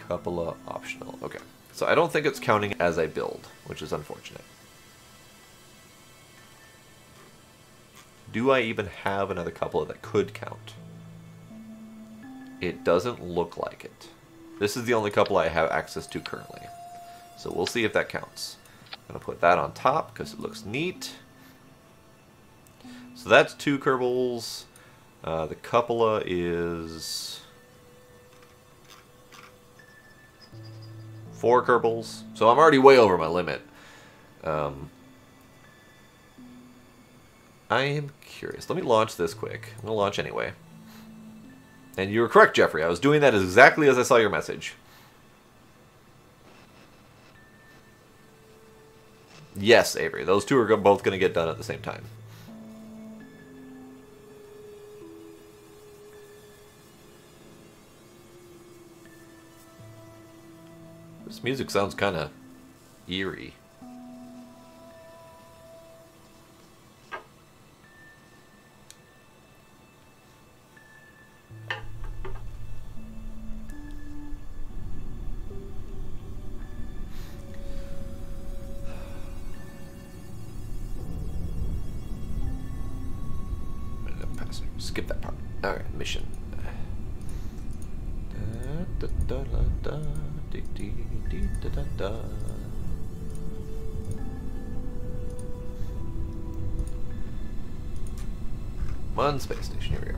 [SPEAKER 1] Cupola, optional. Okay, so I don't think it's counting as I build, which is unfortunate. Do I even have another cupola that could count? It doesn't look like it. This is the only cupola I have access to currently. So we'll see if that counts. I'm going to put that on top because it looks neat. So that's 2 Kerbals. The cupola is 4 Kerbals. So I'm already way over my limit. I am curious. Let me launch this quick. I'm going to launch anyway. And you were correct, Jeffrey. I was doing that exactly as I saw your message. Yes, Avery. Those two are both going to get done at the same time. This music sounds kind of eerie. Skip that part. Alright, mission. Mun space station, here we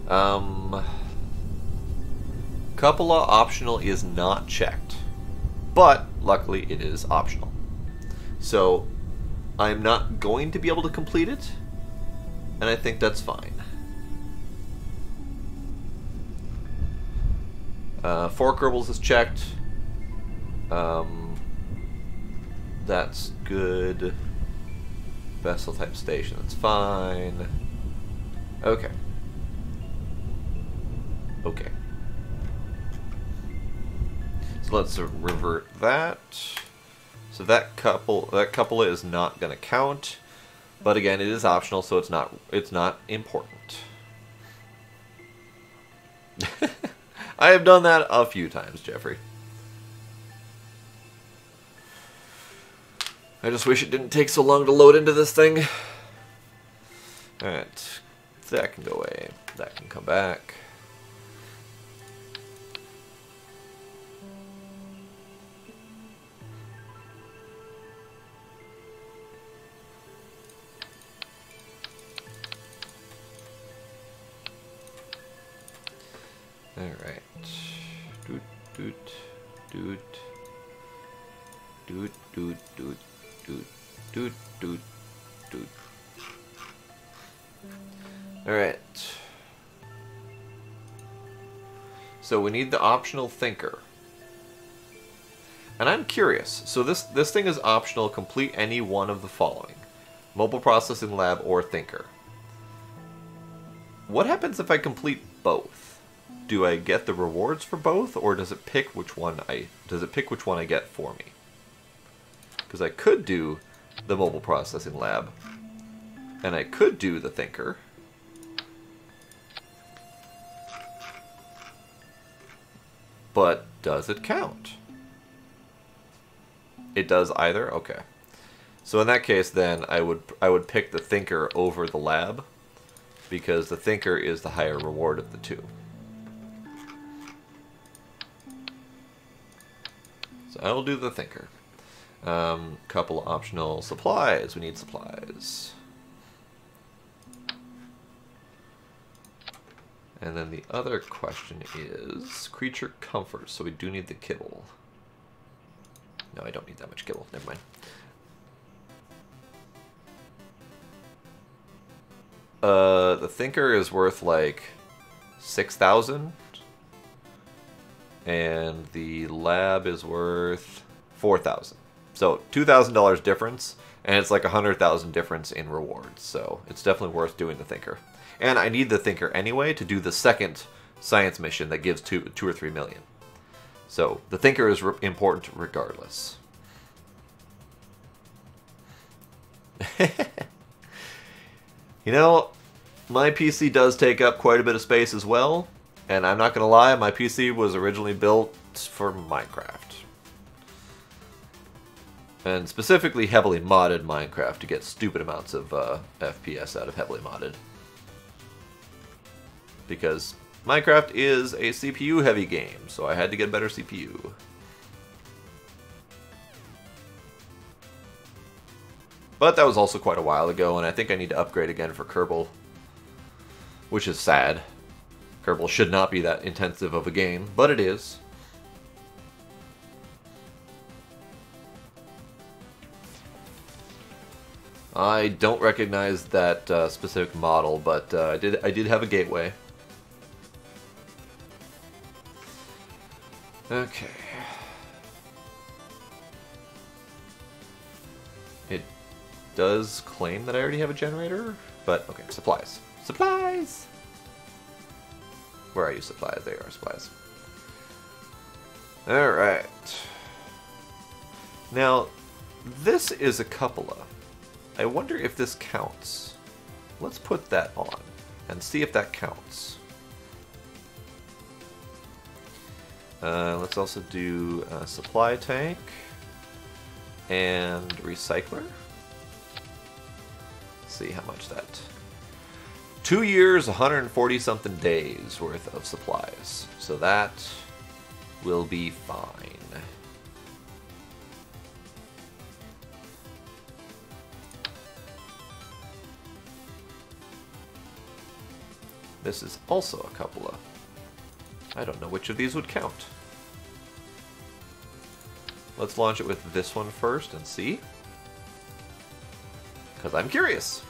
[SPEAKER 1] go. Cupola optional is not checked, but luckily it is optional. So I'm not going to be able to complete it, and I think that's fine. 4 Kerbals is checked. That's good. Vessel type station, that's fine. Okay. Okay. So let's revert that. So that couple is not going to count, but again, it is optional, so it's not important. I have done that a few times, Jeffrey. I just wish it didn't take so long to load into this thing. Alright. That can go away. That can come back. Alright. Doot, doot, doot. Doot, doot, doot, doot, doot, doot, doot. Alright. So we need the optional thinker. And I'm curious. So this thing is optional. Complete any one of the following. Mobile Processing Lab or Thinker. What happens if I complete both? Do I get the rewards for both, or does it pick which one I get for me? Because I could do the Mobile Processing Lab, and I could do the Thinker. But does it count? It does either? Okay. So in that case, then I would pick the Thinker over the Lab, because the Thinker is the higher reward of the two. So I will do the Thinker. Couple optional supplies. We need supplies. And then the other question is creature comfort. So we do need the kibble. No, I don't need that much kibble. Never mind. The Thinker is worth like 6,000. And the lab is worth 4,000. So $2,000 difference, and it's like 100,000 difference in rewards. So it's definitely worth doing the Thinker. And I need the Thinker anyway to do the second science mission that gives 2 or 3 million. So the Thinker is important regardless. You know, my PC does take up quite a bit of space as well. And I'm not going to lie, my PC was originally built for Minecraft. And specifically heavily modded Minecraft to get stupid amounts of FPS out of heavily modded. Because Minecraft is a CPU heavy game, so I had to get a better CPU. But that was also quite a while ago, and I think I need to upgrade again for Kerbal. Which is sad. Kerbal should not be that intensive of a game, but it is. I don't recognize that specific model, but I did have a gateway. Okay. It does claim that I already have a generator, but okay, supplies. Supplies! Where are you, supplies? There are supplies. Alright. Now, this is a cupola. I wonder if this counts. Let's put that on and see if that counts. Let's also do a supply tank and recycler. Let's see how much that... 2 years, 140 something days worth of supplies. So that will be fine. This is also a cupola. I don't know which of these would count. Let's launch it with this one first and see. Because I'm curious.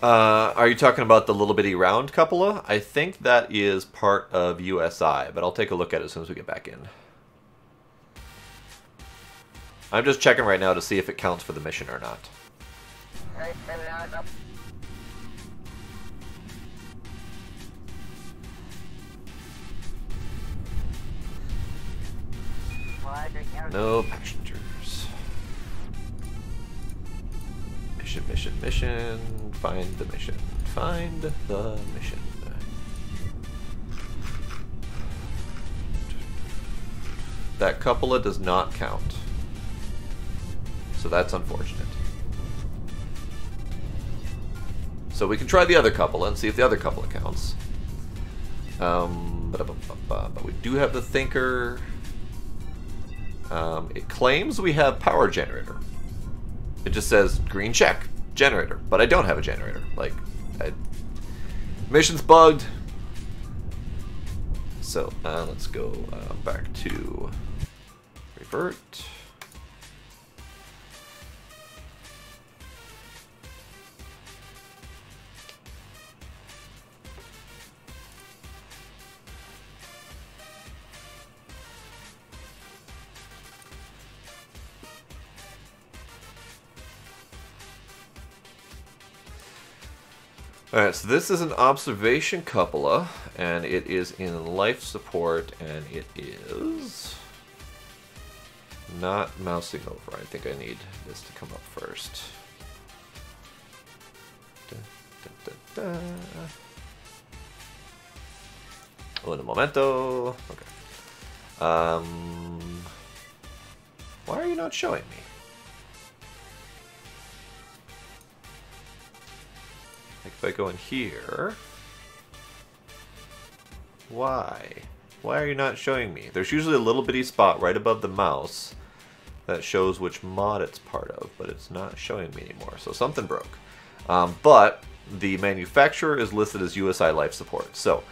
[SPEAKER 1] Are you talking about the little bitty round cupola? I think that is part of USI, but I'll take a look at it as soon as we get back in. I'm just checking right now to see if it counts for the mission or not. No passengers. Mission, mission, mission. Find the mission. Find the mission. That cupola does not count. So that's unfortunate. So we can try the other cupola and see if the other cupola counts. But we do have the thinker. It claims we have power generator. It just says green check, generator, but I don't have a generator. Like, mission's bugged. So let's go back to revert. Alright, so this is an observation cupola, and it is in life support, and it is not mousing over. I think I need this to come up first. Un momento. Okay. Why are you not showing me? Like if I go in here, why? Why are you not showing me? There's usually a little bitty spot right above the mouse that shows which mod it's part of, but it's not showing me anymore. So something broke. But the manufacturer is listed as USI Life Support. So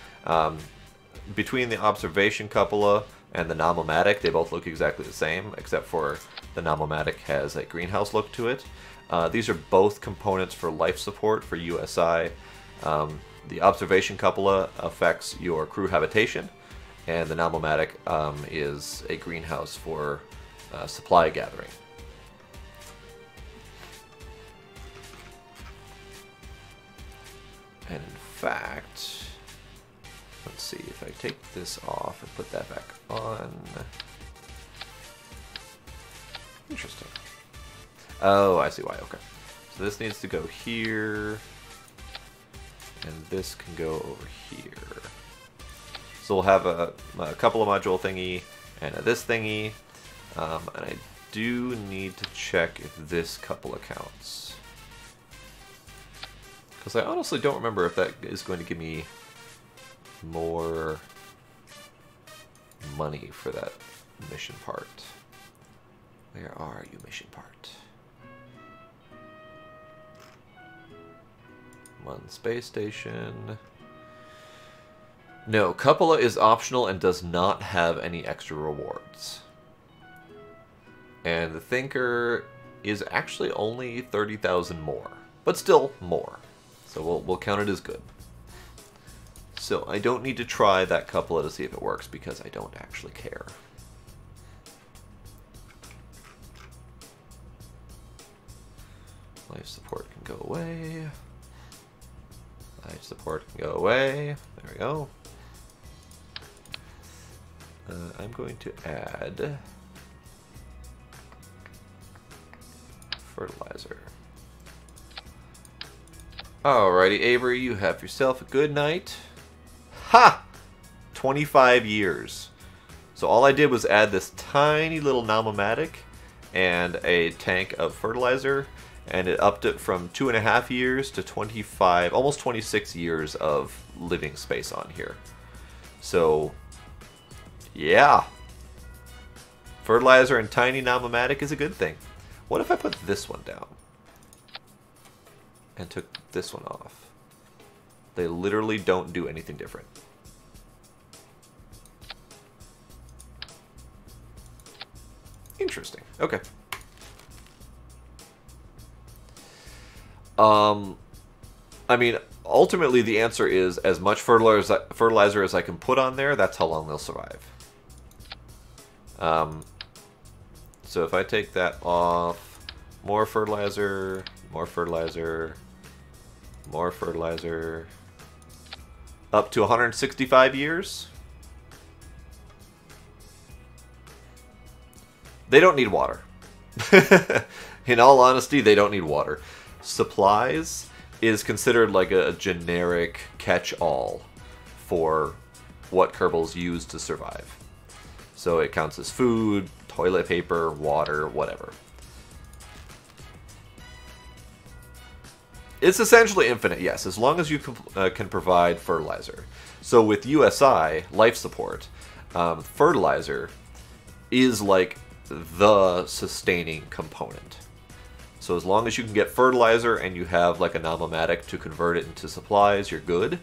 [SPEAKER 1] between the observation cupola and the Nomomatic, they both look exactly the same, except for the Nomomatic has a greenhouse look to it. These are both components for life support for USI. The observation cupola affects your crew habitation, and the Nomomatic is a greenhouse for supply gathering. And in fact, let's see if I take this off and put that back on. Interesting. Oh, I see why. Okay. So this needs to go here, and this can go over here. So we'll have a couple of module thingy and this thingy, and I do need to check if this couple counts. Because I honestly don't remember if that is going to give me more money for that mission part. Where are you, mission part? One space station. No, cupola is optional and does not have any extra rewards. And the thinker is actually only 30,000 more, but still more. So we'll count it as good. So I don't need to try that cupola to see if it works because I don't actually care. Life support can go away. Life support can go away. There we go. I'm going to add fertilizer. Alrighty, Avery, you have yourself a good night. Ha! 25 years. So all I did was add this tiny little Nomomatic and a tank of fertilizer, and it upped it from 2.5 years to 25, almost 26 years of living space on here. So, yeah. Fertilizer and tiny Nomomatic is a good thing. What if I put this one down? And took this one off? They literally don't do anything different. Interesting. Okay. I mean, ultimately the answer is as much fertilizer as I can put on there, that's how long they'll survive. So if I take that off, more fertilizer, more fertilizer, more fertilizer, up to 165 years. They don't need water. In all honesty, they don't need water. Supplies is considered like a generic catch-all for what Kerbals use to survive. So it counts as food, toilet paper, water, whatever. It's essentially infinite, yes, as long as you can provide fertilizer. So with USI, life support, fertilizer is like the sustaining component. So as long as you can get fertilizer and you have like a nomadic to convert it into supplies, you're good.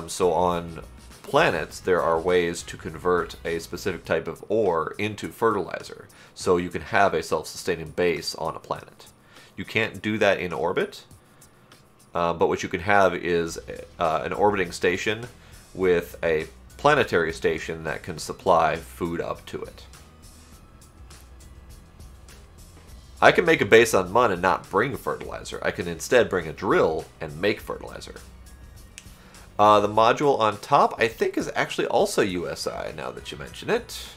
[SPEAKER 1] So on planets, there are ways to convert a specific type of ore into fertilizer. So you can have a self-sustaining base on a planet. You can't do that in orbit, but what you can have is an orbiting station with a planetary station that can supply food up to it. I can make a base on Mun and not bring fertilizer. I can instead bring a drill and make fertilizer. The module on top, I think, is actually also USI, now that you mention it.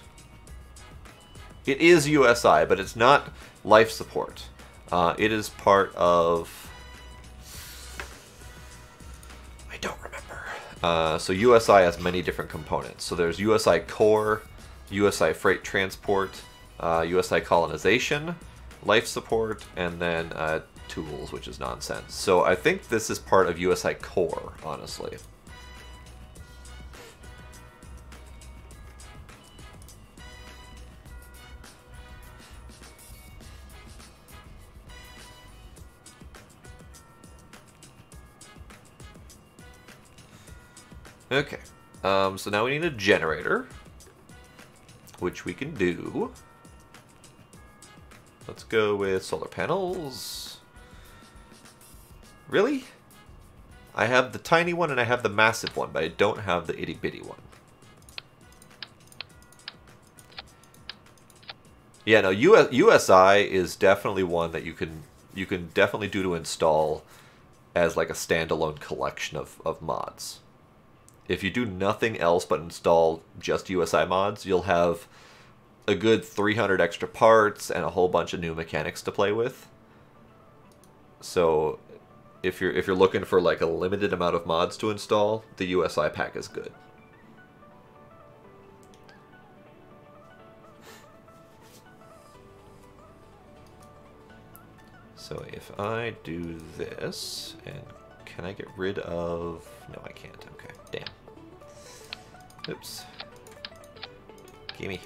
[SPEAKER 1] It is USI, but it's not life support. It is part of... I don't remember. So USI has many different components. So there's USI Core, USI Freight Transport, USI Colonization, life support, and then tools, which is nonsense. So I think this is part of USI Core, honestly. Okay, so now we need a generator, which we can do. Let's go with solar panels. Really? I have the tiny one and I have the massive one, but I don't have the itty bitty one. Yeah, no, USI is definitely one that you can definitely do to install as like a standalone collection of mods. If you do nothing else but install just USI mods, you'll have a good 300 extra parts and a whole bunch of new mechanics to play with. So if you're looking for like a limited amount of mods to install, the USI pack is good. So if I do this, and can I get rid of... No, I can't. Okay, damn. Oops. Gimme.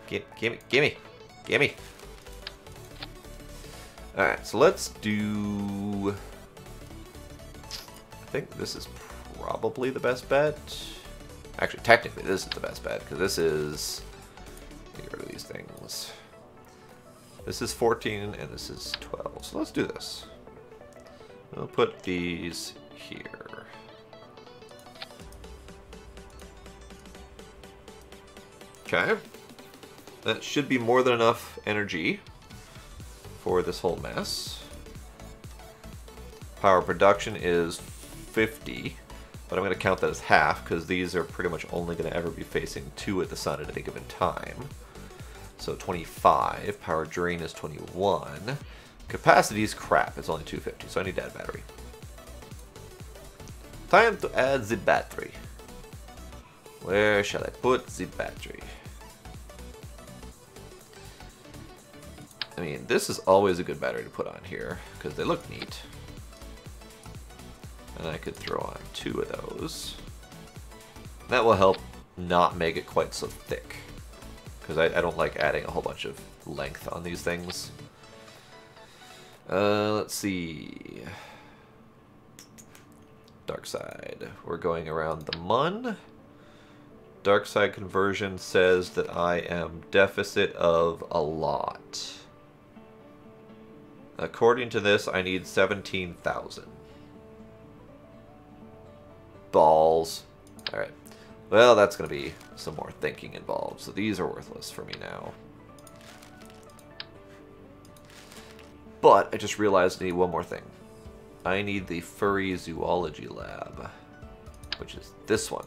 [SPEAKER 1] Gimme. Gimme. Gimme. Alright, so let's do... I think this is probably the best bet. Actually, technically, this is the best bet, because this is... Let me get rid of these things. This is 14, and this is 12. So let's do this. We'll put these here. Okay. That should be more than enough energy for this whole mess. Power production is 50, but I'm going to count that as half because these are pretty much only going to ever be facing 2 at the sun at any given time. So 25. Power drain is 21. Capacity is crap. It's only 250, so I need to add battery. Time to add the battery. Where shall I put the battery? I mean, this is always a good battery to put on here, because they look neat. And I could throw on 2 of those. That will help not make it quite so thick, because I don't like adding a whole bunch of length on these things. Let's see. Dark side. We're going around the Mun. Dark side conversion says that I am deficit of a lot. According to this, I need 17,000. balls. Alright. Well, that's going to be some more thinking involved. So these are worthless for me now. But I just realized I need one more thing. I need the furry zoology lab. Which is this one.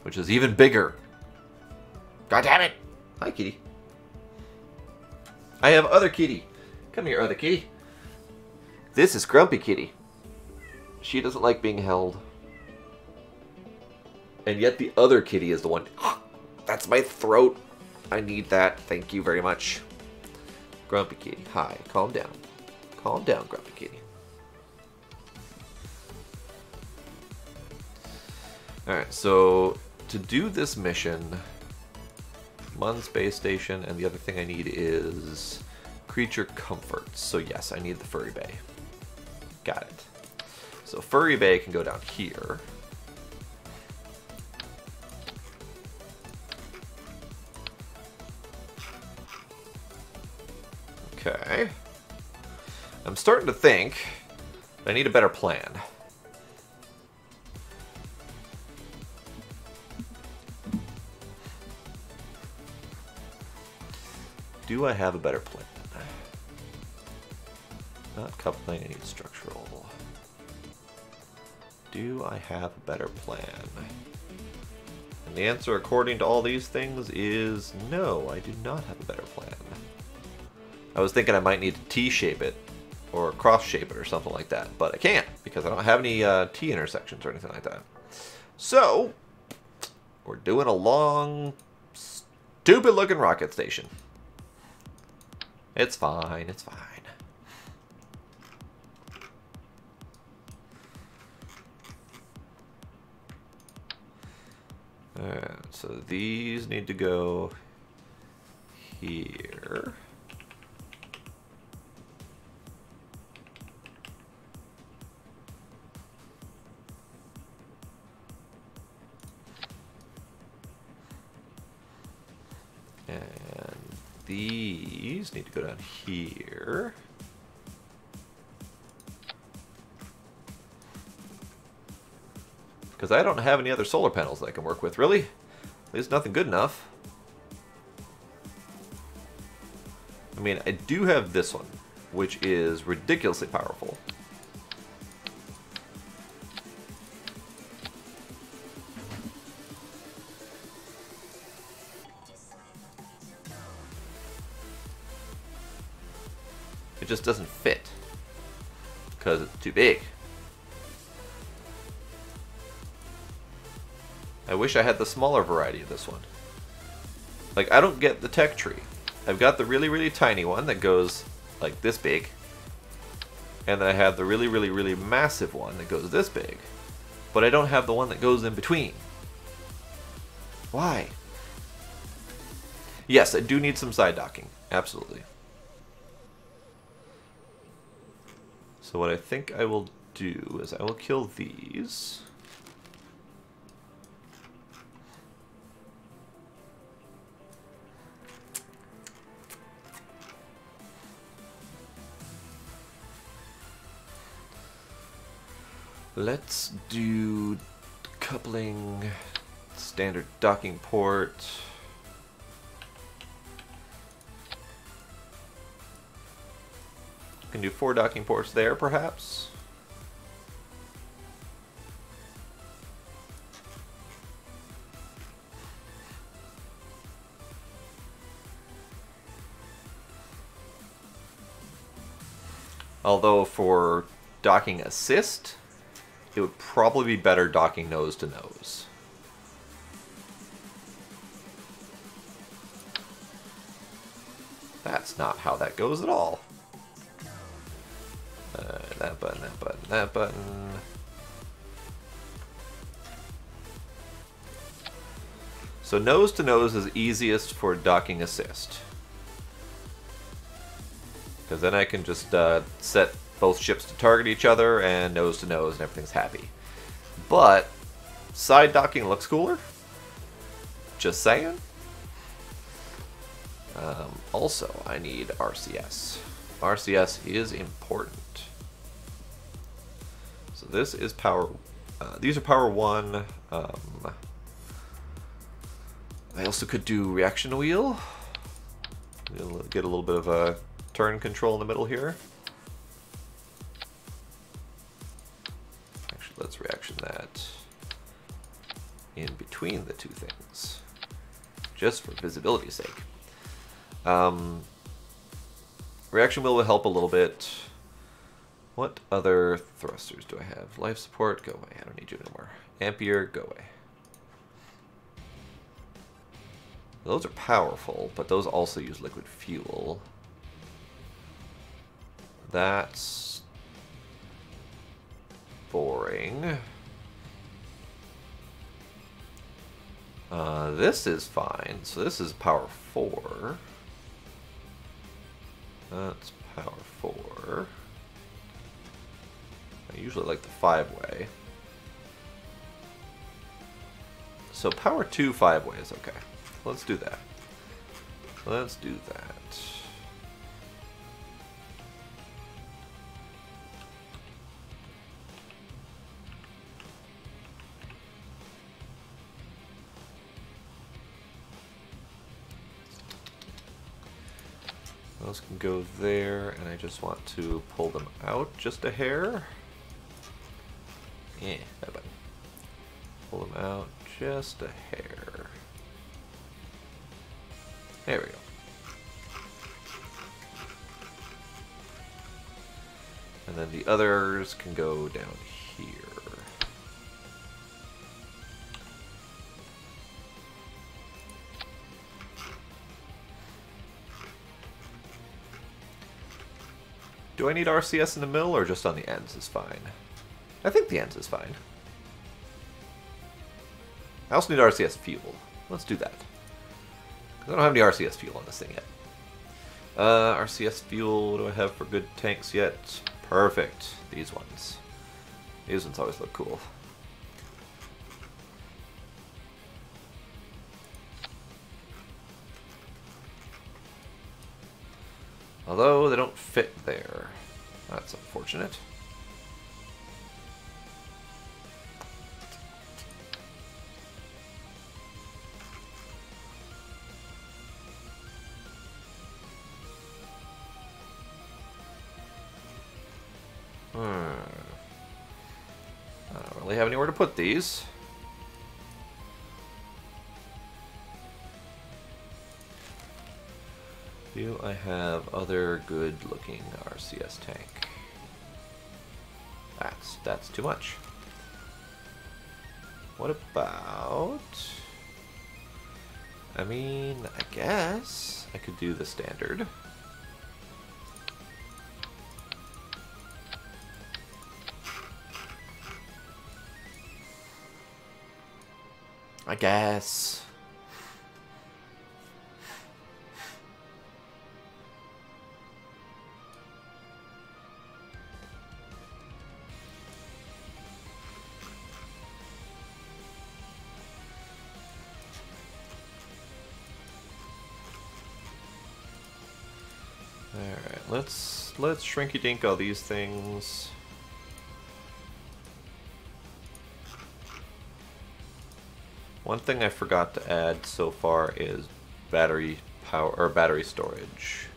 [SPEAKER 1] Which is even bigger. God damn it! Hi, kitty. I have other kitty. Come here, other kitty. This is Grumpy Kitty. She doesn't like being held. And yet the other kitty is the one... That's my throat. I need that. Thank you very much. Grumpy Kitty. Hi. Calm down. Calm down, Grumpy Kitty. Alright, so to do this mission, Mun Space Station, and the other thing I need is creature comforts. So yes, I need the Furry Bay. Got it. So Furry Bay can go down here. Okay. I'm starting to think I need a better plan. Do I have a better plan? Not coupling, I need structural. Do I have a better plan? And the answer, according to all these things, is no, I do not have a better plan. I was thinking I might need to T-shape it, or cross-shape it, or something like that, but I can't, because I don't have any T-intersections or anything like that. So, we're doing a long, stupid-looking rocket station. It's fine, it's fine. Alright, so these need to go here. And these need to go down here. Because I don't have any other solar panels that I can work with, really. At least nothing good enough. I mean, I do have this one, which is ridiculously powerful. It just doesn't fit. Because it's too big. I wish I had the smaller variety of this one. Like, I don't get the tech tree. I've got the really, really tiny one that goes like this big. And then I have the really, really, really massive one that goes this big. But I don't have the one that goes in between. Why? Yes, I do need some side docking. Absolutely. So what I think I will do is I will kill these. Let's do coupling, standard docking port. Can do 4 docking ports there, perhaps. Although for docking assist, it would probably be better docking nose to nose. That's not how that goes at all. That button, that button, that button. So nose to nose is easiest for docking assist. Because then I can just set both ships to target each other and nose to nose and everything's happy. But side docking looks cooler. Just saying. Also, I need RCS. RCS is important. So this is power These are power 1. I also could do reaction wheel. We'll get a little bit of a turn control in the middle here. Actually, let's reaction that in between the two things, just for visibility's sake. Reaction wheel will help a little bit. What other thrusters do I have? Life support, go away. I don't need you anymore. Ampere, go away. Those are powerful, but those also use liquid fuel. That's boring. This is fine. So this is power 4. That's power 4. I usually like the 5-way. So power 2 5-way is okay. Let's do that. Let's do that. Those can go there, and I just want to pull them out just a hair. Yeah, that button. Pull them out just a hair. There we go. And then the others can go down here. Do I need RCS in the middle or just on the ends is fine? I think the ends is fine. I also need RCS fuel. Let's do that. I don't have any RCS fuel on this thing yet. RCS fuel, what do I have for good tanks yet? Perfect. These ones. These ones always look cool. Although they don't fit there. That's unfortunate. I don't really have anywhere to put these. Do I have other good-looking RCS tank? That's too much. What about... I mean, I guess I could do the standard. I guess. Alright, let's shrinky dink all these things. One thing I forgot to add so far is battery power or battery storage.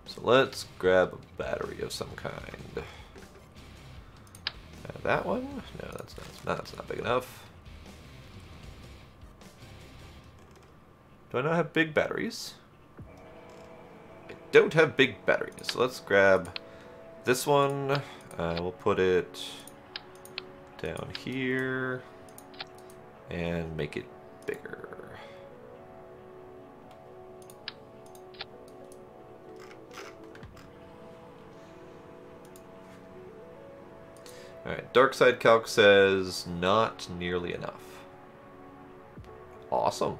[SPEAKER 1] So let's grab a battery of some kind. That one? No, that's not big enough. Do I not have big batteries? I don't have big batteries. So let's grab this one. We'll put it down here and make it bigger. Alright, Dark Side Calc says not nearly enough. Awesome.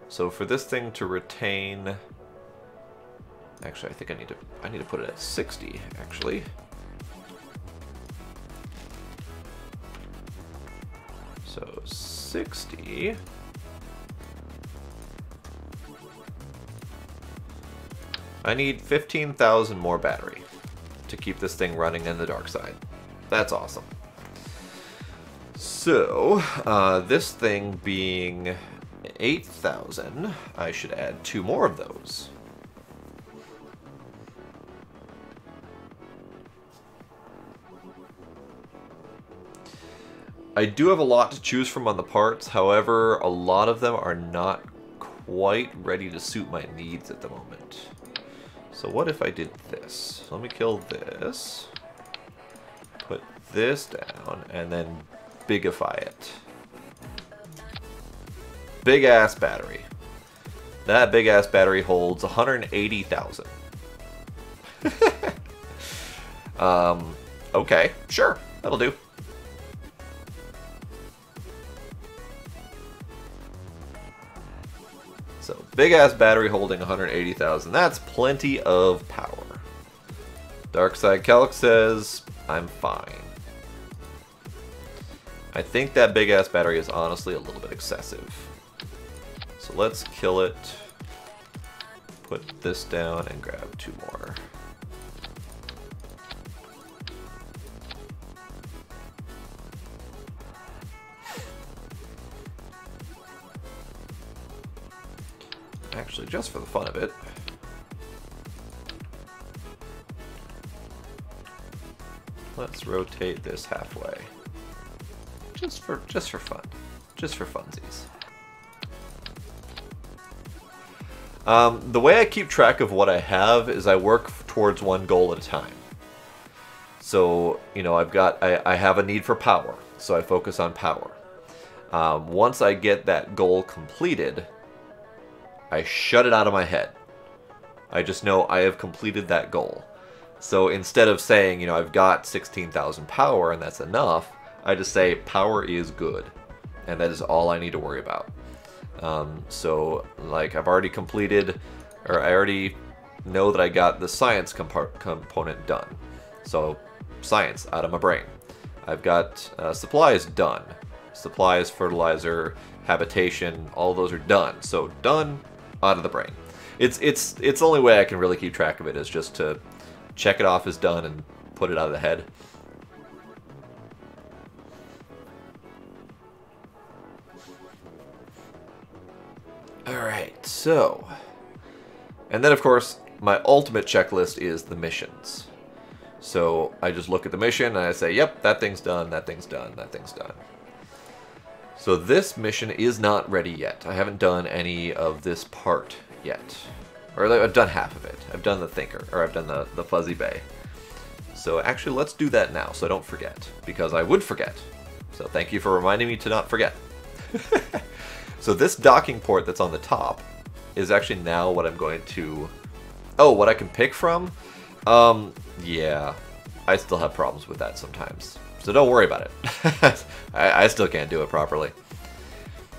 [SPEAKER 1] So for this thing to retain, actually I think I need to put it at 60 actually. So 60. I need 15,000 more battery to keep this thing running in the dark side. That's awesome. So, this thing being 8,000, I should add 2 more of those. I do have a lot to choose from on the parts, however, a lot of them are not quite ready to suit my needs at the moment. So what if I did this? Let me kill this, put this down, and then bigify it. Big ass battery. That big ass battery holds 180,000. Okay, sure, that'll do. So, big-ass battery holding 180,000. That's plenty of power. Darkside Calc says, I'm fine. I think that big-ass battery is honestly a little bit excessive. So let's kill it. Put this down and grab 2 more. Actually, just for the fun of it, let's rotate this halfway. Just for fun. Just for funsies. The way I keep track of what I have is I work towards one goal at a time. So, you know, I have a need for power, so I focus on power. Once I get that goal completed, I shut it out of my head. I just know I have completed that goal. So instead of saying, you know, I've got 16,000 power and that's enough, I just say power is good. And that is all I need to worry about. So, like, I've already completed, or I already know that I got the science component done. So, science out of my brain. I've got supplies done. Supplies, fertilizer, habitation, all those are done. So, done, out of the brain. It's the only way I can really keep track of it is just to check it off as done and put it out of the head. Alright, so... And then, of course, my ultimate checklist is the missions. So I just look at the mission and I say, yep, that thing's done, that thing's done, that thing's done. So this mission is not ready yet. I haven't done any of this part yet. Or I've done half of it. I've done the thinker, or I've done the fuzzy bay. So actually, let's do that now so I don't forget, because I would forget. So thank you for reminding me to not forget. So this docking port that's on the top is actually now what I'm going to... Oh, what I can pick from? Yeah, I still have problems with that sometimes. So don't worry about it. I still can't do it properly.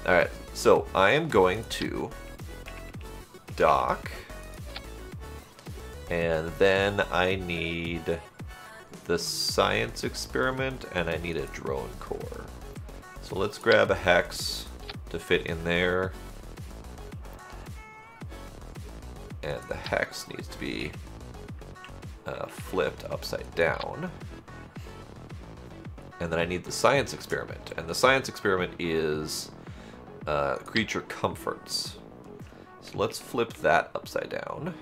[SPEAKER 1] Alright, so I am going to dock. And then I need the science experiment and I need a drone core. So let's grab a hex to fit in there. And the hex needs to be flipped upside down. And then I need the science experiment. And the science experiment is creature comforts. So let's flip that upside down.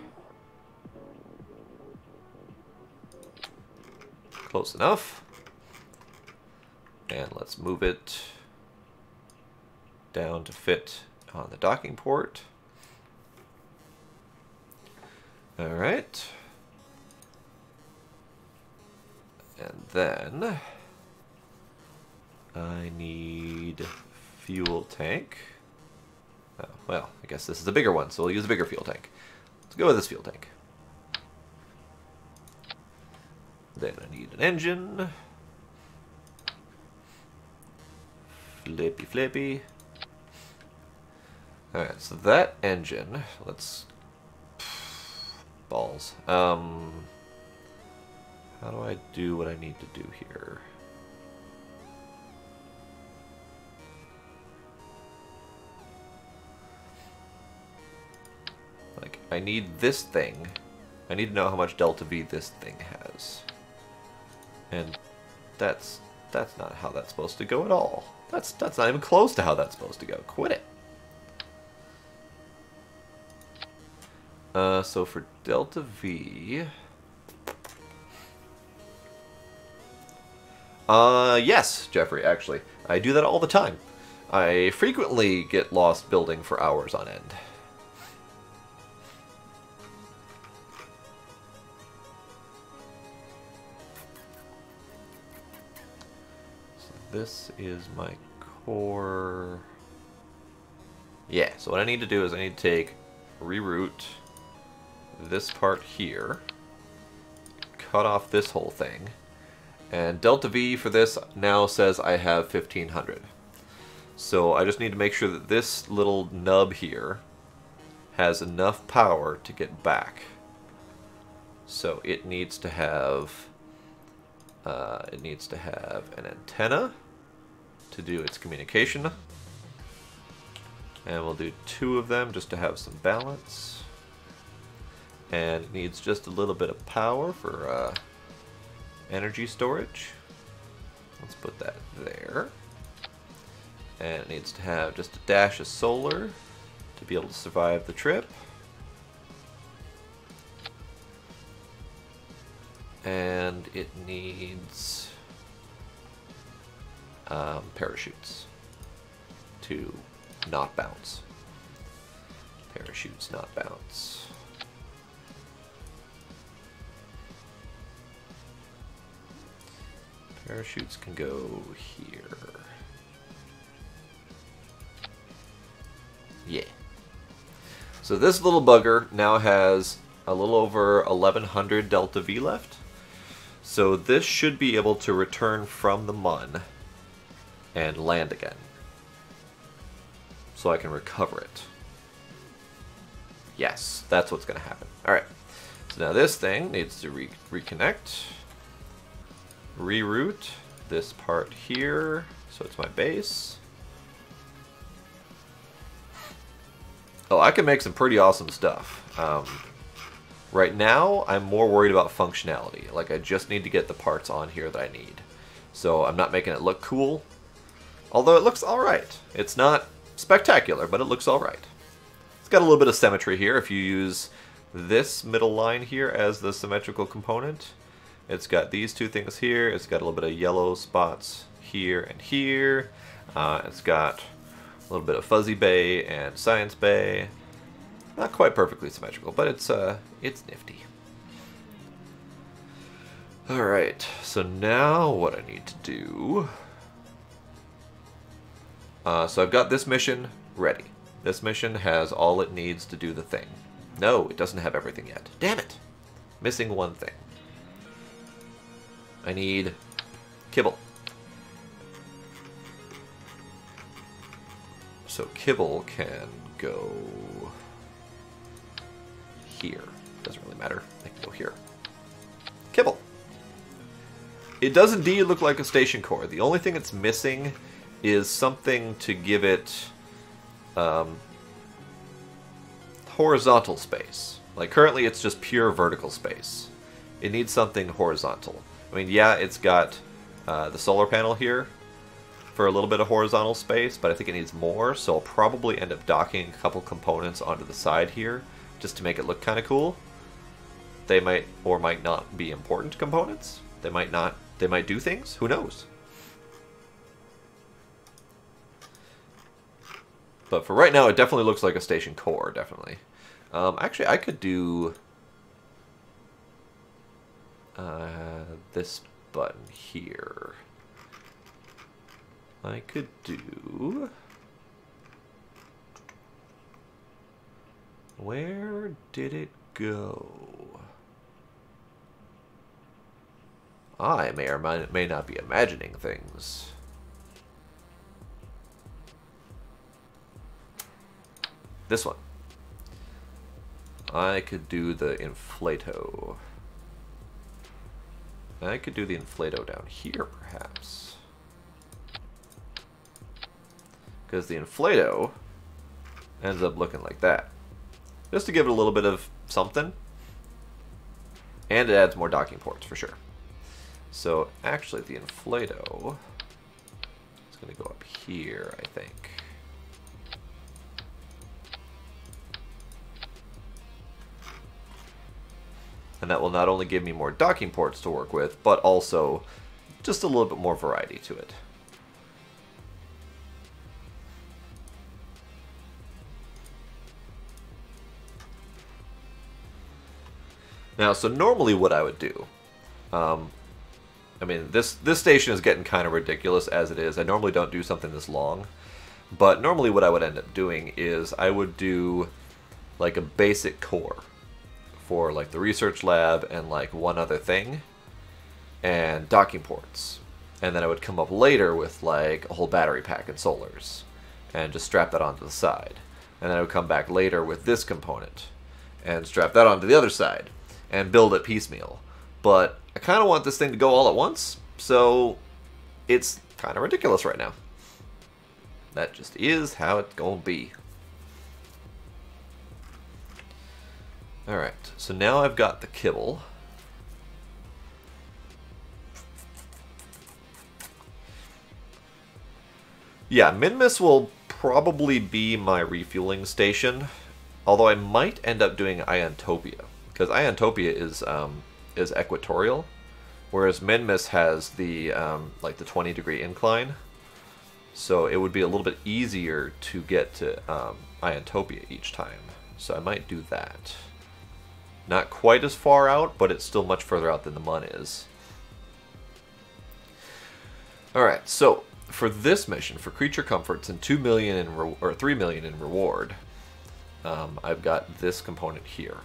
[SPEAKER 1] Close enough. And let's move it down to fit on the docking port. Alright. And then I need fuel tank. Oh, well, I guess this is a bigger one, so we'll use a bigger fuel tank. Let's go with this fuel tank. Then I need an engine. Flippy flippy. Alright, so that engine, let's... Balls. How do I do what I need to do here? Like, I need this thing. I need to know how much delta V this thing has. And that's That's not how that's supposed to go at all. That's not even close to how that's supposed to go. Quit it. So for delta V... yes, Jeffrey, actually. I do that all the time. I frequently get lost building for hours on end. So this is my core... Yeah, so what I need to do is I need to take, reroute this part here, cut off this whole thing, and delta V for this now says I have 1500. So I just need to make sure that this little nub here has enough power to get back. So it needs to have an antenna to do its communication. And we'll do 2 of them just to have some balance. And it needs just a little bit of power for energy storage. Let's put that there. And it needs to have just a dash of solar to be able to survive the trip. And it needs parachutes to not bounce. Parachutes not bounce. Parachutes can go here. Yeah. So this little bugger now has a little over 1100 delta V left. So this should be able to return from the mun and land again. So I can recover it. Yes, that's what's going to happen. Alright. So now this thing needs to reconnect. Reroute this part here. So it's my base. Oh, I can make some pretty awesome stuff. Right now, I'm more worried about functionality. Like, I just need to get the parts on here that I need. So I'm not making it look cool. Although it looks alright. It's not spectacular, but it looks alright. It's got a little bit of symmetry here. If you use this middle line here as the symmetrical component, it's got these 2 things here. It's got a little bit of yellow spots here and here. It's got a little bit of fuzzy bay and science bay. Not quite perfectly symmetrical, but it's nifty. Alright, so now what I need to do... so I've got this mission ready. This mission has all it needs to do the thing. No, it doesn't have everything yet. Damn it! Missing one thing. I need kibble. So kibble can go here. Doesn't really matter. They can go here. Kibble. It does indeed look like a station core. The only thing it's missing is something to give it horizontal space. Like currently it's just pure vertical space. It needs something horizontal. I mean, yeah, it's got the solar panel here for a little bit of horizontal space, but I think it needs more, so I'll probably end up docking a couple components onto the side here just to make it look kind of cool. They might or might not be important components. They might not. They might do things. Who knows? But for right now, it definitely looks like a station core, definitely. Actually, I could do this button here. I could do... Where did it go? I may or may not be imagining things. This one. I could do the inflato. I could do the inflato down here, perhaps. Because the inflato ends up looking like that. Just to give it a little bit of something. And it adds more docking ports, for sure. So actually the Inflato is going to go up here, I think. And that will not only give me more docking ports to work with, but also just a little bit more variety to it. Now, so normally what I would do, I mean, this station is getting kind of ridiculous as it is. I normally don't do something this long, but normally what I would end up doing is I would do like a basic core for like the research lab and like one other thing, and docking ports. And then I would come up later with like a whole battery pack and solars, and just strap that onto the side. And then I would come back later with this component, and strap that onto the other side, and build it piecemeal. But I kind of want this thing to go all at once, so it's kind of ridiculous right now. That just is how it's gonna be. Alright, so now I've got the kibble. Yeah, Minmus will probably be my refueling station, although I might end up doing Iontopia, because Iontopia is equatorial, whereas Minmus has the like the 20-degree incline, so it would be a little bit easier to get to Iontopia each time. So I might do that. Not quite as far out, but it's still much further out than the Mun is. Alright, so for this mission, for creature comforts and 2 million in or 3 million in reward, I've got this component here,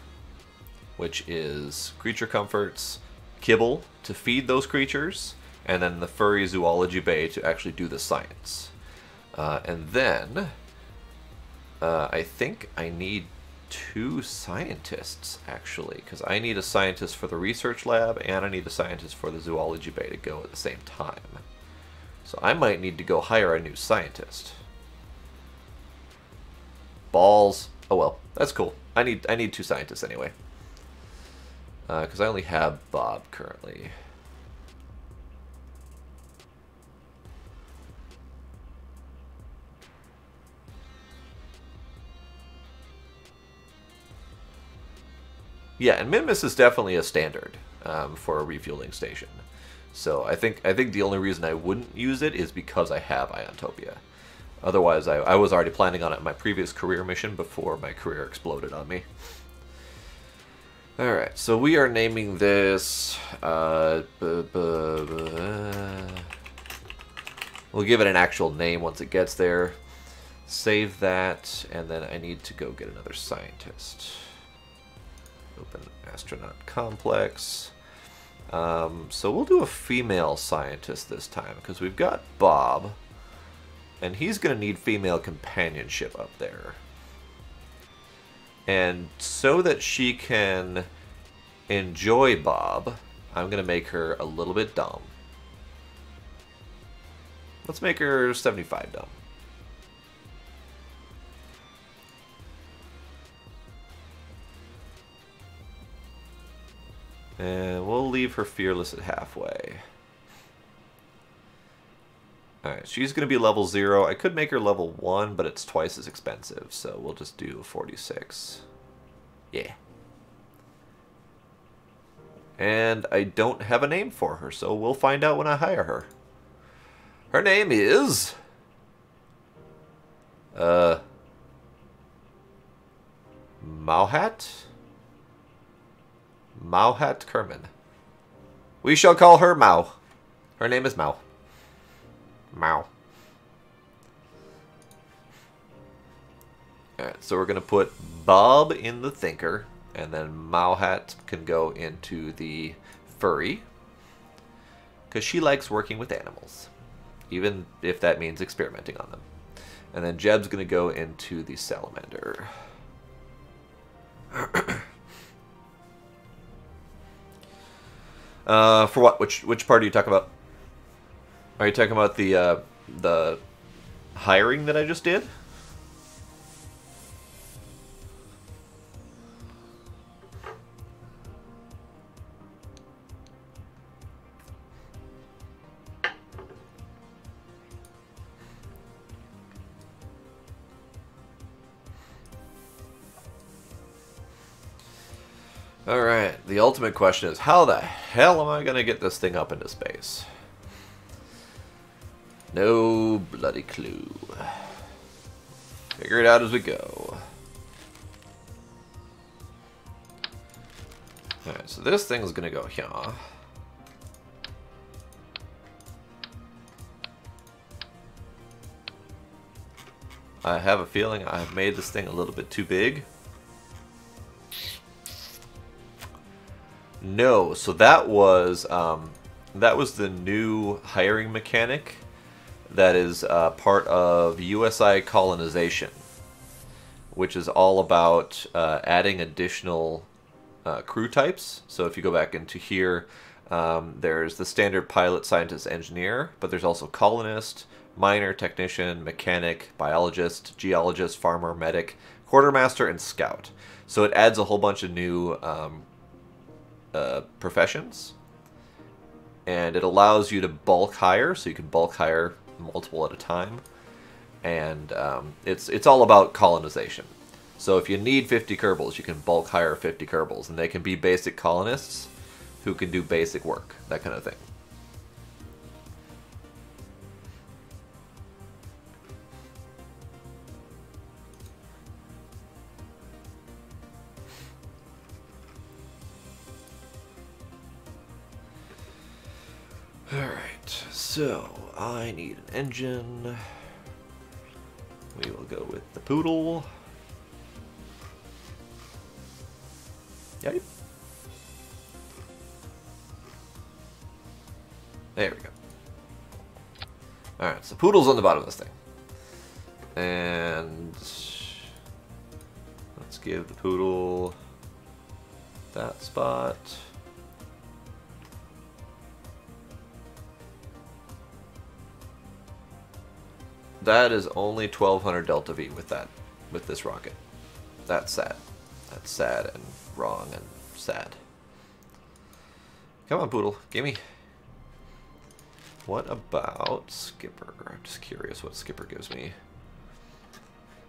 [SPEAKER 1] which is creature comforts, kibble to feed those creatures, and then the furry zoology bay to actually do the science. And then I think I need 2 scientists, actually, because I need a scientist for the research lab and I need a scientist for the zoology bay to go at the same time. So I might need to go hire a new scientist. Balls. Oh well, that's cool. I need 2 scientists anyway. Because I only have Bob currently. Yeah, and Minmus is definitely a standard for a refueling station. So I think the only reason I wouldn't use it is because I have Iontopia. Otherwise, I was already planning on it in my previous career mission before my career exploded on me. Alright, so we are naming this... we'll give it an actual name once it gets there. Save that, and then I need to go get another scientist. Open astronaut complex. So we'll do a female scientist this time, because we've got Bob, and he's going to need female companionship up there. And so that she can enjoy Bob, I'm going to make her a little bit dumb. Let's make her 75 dumb. And we'll leave her fearless at halfway. Alright, she's going to be level 0. I could make her level 1, but it's twice as expensive, so we'll just do 46. Yeah. And I don't have a name for her, so we'll find out when I hire her. Her name is... Mauhat? Mauhat Kerman. We shall call her Mau. Her name is Mau. Mau. Alright, so we're going to put Bob in the Thinker, and then Mauhat can go into the Furry, because she likes working with animals, even if that means experimenting on them. And then Jeb's going to go into the Salamander. For what? Which part are you talking about? Are you talking about the hiring that I just did? Alright, the ultimate question is, how the hell am I going to get this thing up into space? No bloody clue. Figure it out as we go. Alright, so this thing is going to go here. I have a feeling I have made this thing a little bit too big. No, so that was the new hiring mechanic that is part of USI colonization, which is all about adding additional crew types. So if you go back into here, there's the standard pilot, scientist, engineer, but there's also colonist, miner, technician, mechanic, biologist, geologist, farmer, medic, quartermaster, and scout. So it adds a whole bunch of new professions, and it allows you to bulk hire, so you can bulk hire multiple at a time, and it's all about colonization. So if you need 50 Kerbals, you can bulk hire 50 Kerbals, and they can be basic colonists who can do basic work, that kind of thing. Alright, so I need an engine. We will go with the Poodle. Yep. There we go. Alright, so Poodle's on the bottom of this thing. And let's give the Poodle that spot. That is only 1200 Delta V with this rocket. That's sad. That's sad and wrong and sad. Come on, Poodle, gimme. What about Skipper? I'm just curious what Skipper gives me.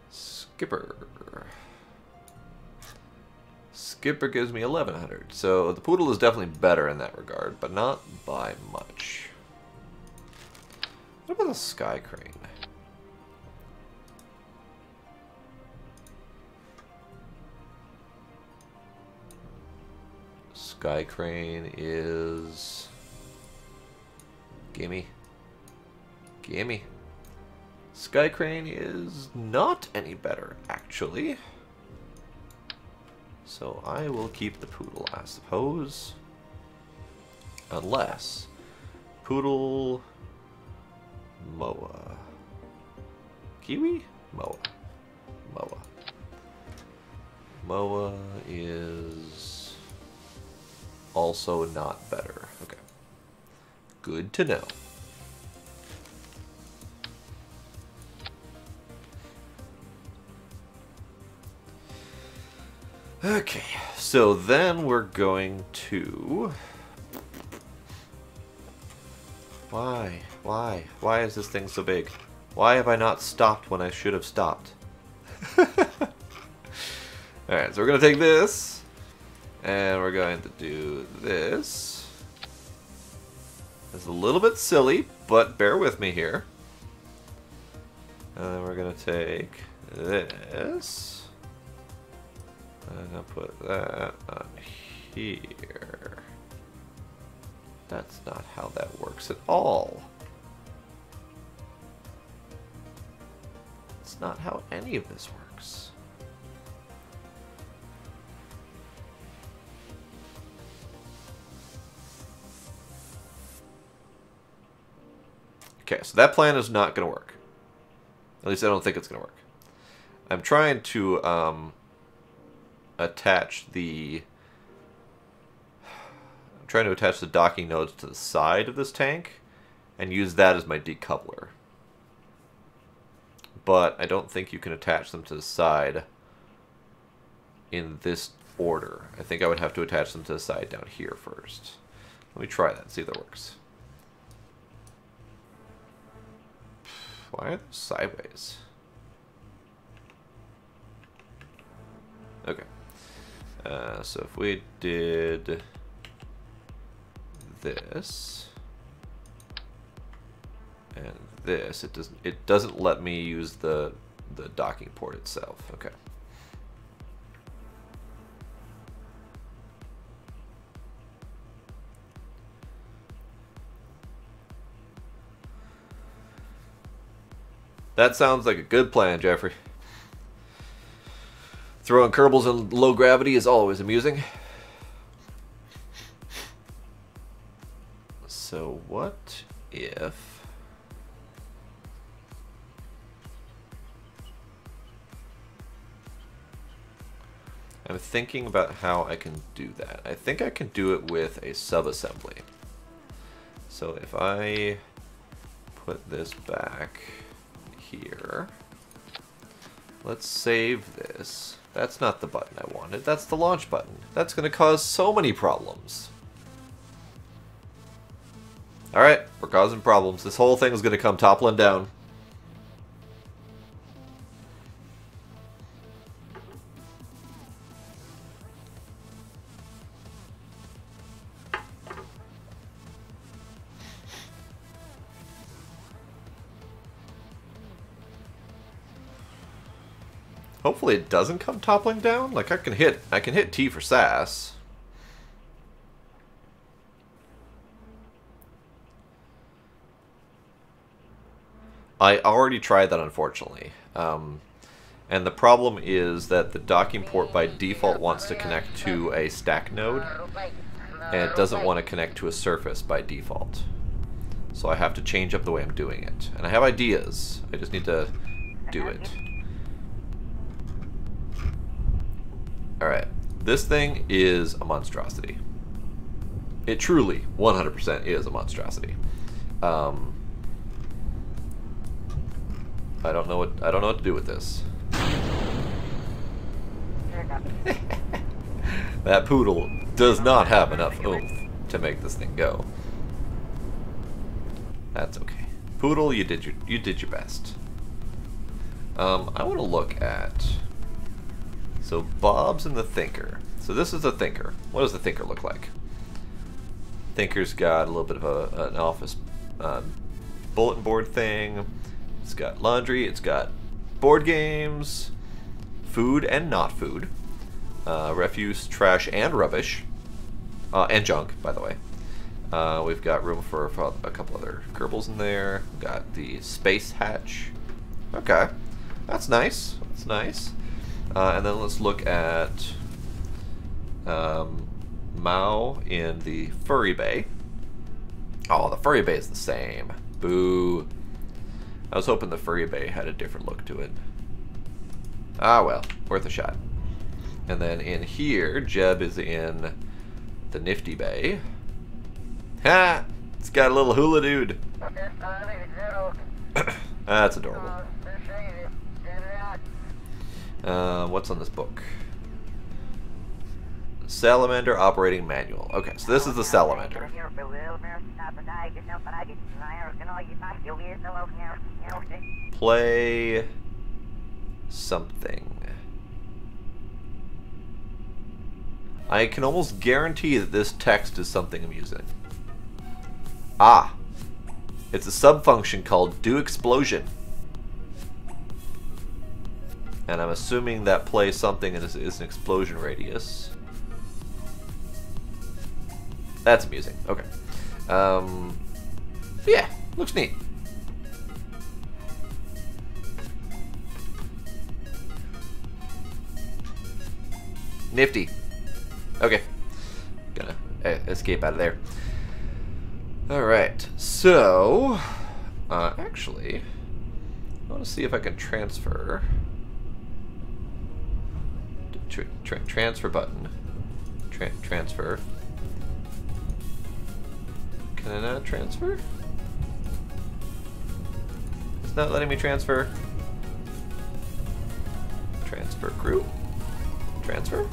[SPEAKER 1] Skipper. Skipper gives me 1100. So the Poodle is definitely better in that regard, but not by much. What about the Sky Crane? Sky Crane is... Gimme. Gimme. Sky Crane is not any better, actually. So I will keep the Poodle, I suppose. Unless... Poodle... Moa. Kiwi? Moa. Moa. Moa is... also not better. Okay. Good to know. Okay, so then we're going to... Why? Why? Why is this thing so big? Why have I not stopped when I should have stopped? Alright, so we're going to take this. And we're going to do this. It's a little bit silly, but bear with me here. And then we're going to take this. I'm going to put that on here. That's not how that works at all. It's not how any of this works. Okay, so that plan is not going to work. At least I don't think it's going to work. I'm trying to attach the docking nodes to the side of this tank and use that as my decoupler. But I don't think you can attach them to the side in this order. I think I would have to attach them to the side down here first. Let me try that and see if that works. Why are those sideways? Okay. So if we did this and this, it doesn't let me use the docking port itself. Okay. That sounds like a good plan, Jeffrey. Throwing Kerbals in low gravity is always amusing. So what if... I'm thinking about how I can do that. I think I can do it with a subassembly. So if I put this back here, let's save this. That's not the button I wanted. That's the launch button. That's going to cause so many problems. Alright, we're causing problems. This whole thing is going to come toppling down. Hopefully it doesn't come toppling down. Like I can hit T for sass. I already tried that, unfortunately. And the problem is that the docking port by default wants to connect to a stack node, and it doesn't want to connect to a surface by default. So I have to change up the way I'm doing it. And I have ideas. I just need to do it. Alright, this thing is a monstrosity. It truly, 100% is a monstrosity. I don't know what to do with this. That poodle does not have enough oomph to make this thing go. That's okay. Poodle, you did your best. I want to look at... So Bob's in the Thinker. So this is the Thinker. What does the Thinker look like? Thinker's got a little bit of an office bulletin board thing. It's got laundry. It's got board games, food and not food, refuse, trash, and rubbish, and junk, by the way. We've got room for a couple other Kerbals in there. We've got the space hatch. Okay, that's nice. That's nice. And then let's look at Mao in the Furry Bay. Oh, the Furry Bay is the same. Boo. I was hoping the Furry Bay had a different look to it. Ah, well, worth a shot. And then in here, Jeb is in the Nifty Bay. Ha! It's got a little hula dude. That's adorable. What's on this book? Salamander Operating Manual. Okay, so this is the Salamander. Play something. I can almost guarantee that this text is something amusing. Ah! It's a sub-function called Do Explosion. And I'm assuming that play something is an explosion radius. That's amusing. Okay. Yeah, looks neat. Nifty. Okay. Gonna escape out of there. Alright, so... actually, I want to see if I can transfer... transfer button. Transfer. Can I not transfer? It's not letting me transfer. Transfer crew. Transfer?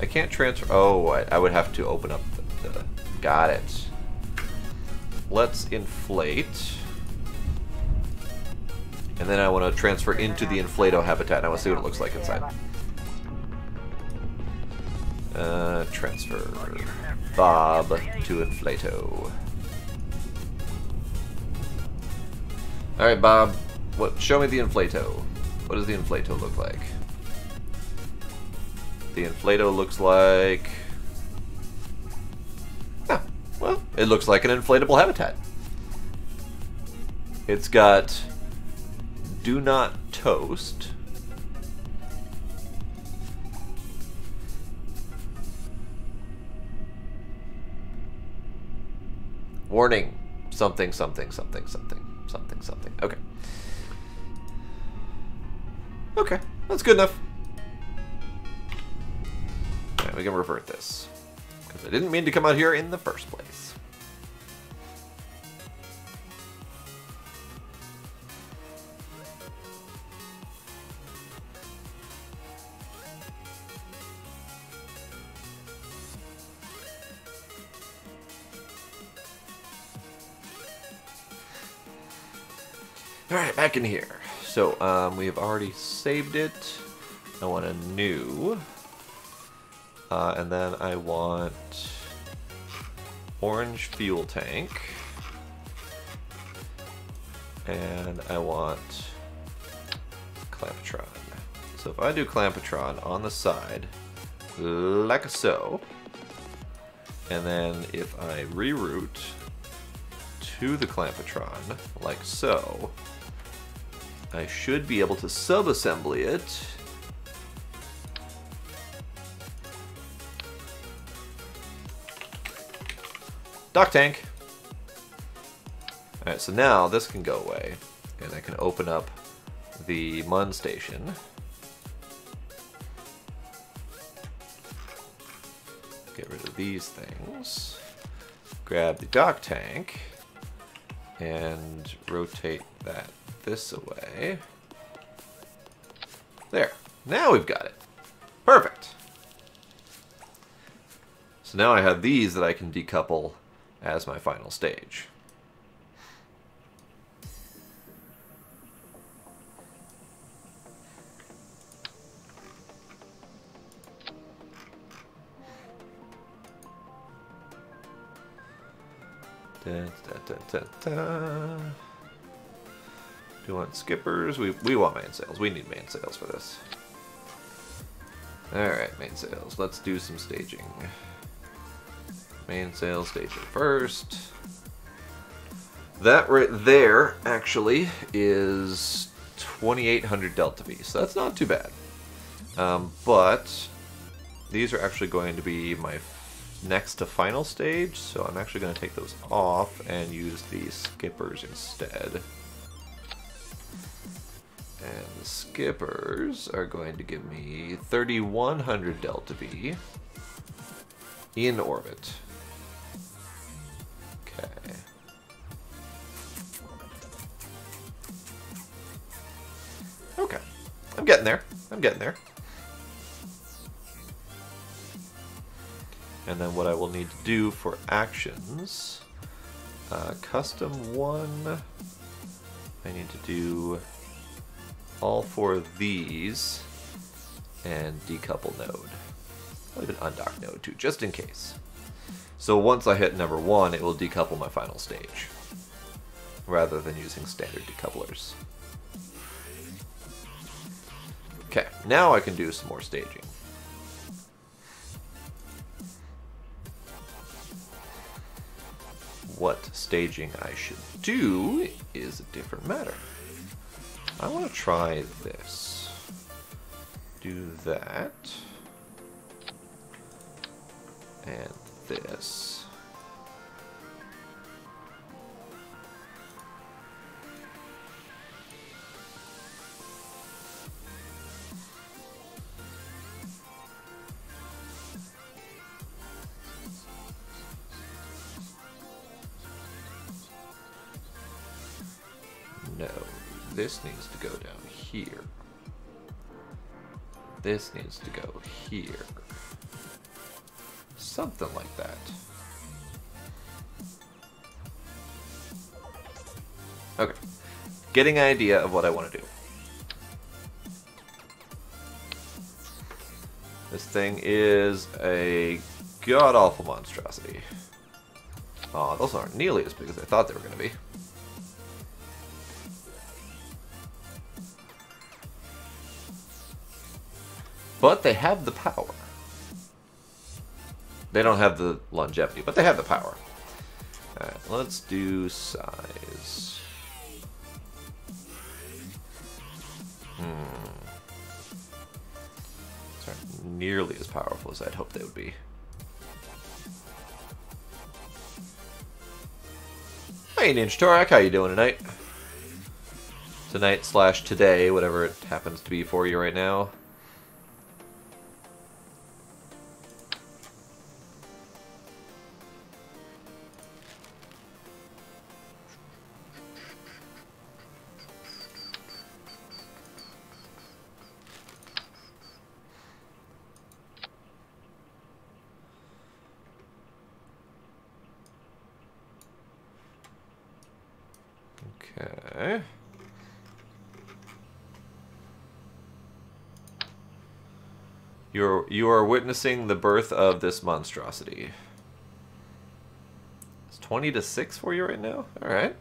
[SPEAKER 1] I can't transfer. Oh, I would have to open up the got it. Let's inflate. And then I want to transfer into the inflato habitat. I want to see what it looks like inside. Transfer Bob to Inflato. Alright, Bob. Show me the Inflato. What does the Inflato look like? The Inflato looks like... Ah, well, it looks like an inflatable habitat. It's got do not toast. Warning. Something, something, something, something, something, something. Okay. Okay, that's good enough. Alright, we can revert this. Because I didn't mean to come out here in the first place. Alright, back in here. So, we have already saved it. I want a new. And then I want orange fuel tank. And I want Clampatron. So if I do Clampatron on the side, like so, and then if I reroute to the Clampatron, like so, I should be able to sub-assembly it. Dock tank. Alright, so now this can go away, and I can open up the MUN station. Get rid of these things. Grab the dock tank, and rotate that this away. There. Now we've got it. Perfect. So now I have these that I can decouple as my final stage. Da, da, da, da, da. Do you want skippers? We want mainsails. We need mainsails for this. Alright, mainsails. Let's do some staging. Mainsail staging first. That right there, actually, is 2,800 Delta V, so that's not too bad. But these are actually going to be my next to final stage, so I'm actually going to take those off and use the skippers instead. And the skippers are going to give me 3,100 Delta V in orbit. Okay. Okay. I'm getting there. I'm getting there. And then what I will need to do for actions, custom one, I need to do all four of these and decouple node. I'll even undock node too, just in case. So once I hit number 1, it will decouple my final stage, rather than using standard decouplers. Okay, now I can do some more staging. What staging I should do is a different matter. I want to try this. Do that. And this. No, this needs to go down here. This needs to go here. Something like that. Okay. Getting an idea of what I want to do. This thing is a god-awful monstrosity. Aw, those aren't nearly as big as I thought they were going to be. But they have the power. They don't have the longevity, but they have the power. Alright, let's do size. These aren't nearly as powerful as I'd hoped they would be. Hey Ninja Torak, how you doing tonight? Tonight / today, whatever it happens to be for you right now. Okay. You are witnessing the birth of this monstrosity. It's 20 to 6 for you right now? Alright.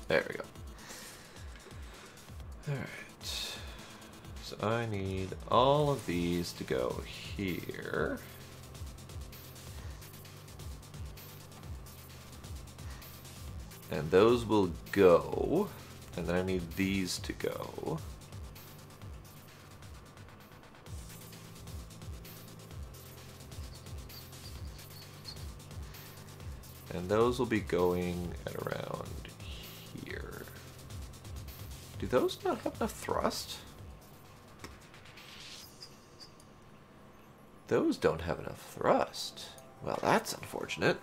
[SPEAKER 1] There we go. Alright. So I need all of these to go here. And those will go. And then I need these to go. And those will be going at around here. Do those not have enough thrust? Those don't have enough thrust. Well, that's unfortunate.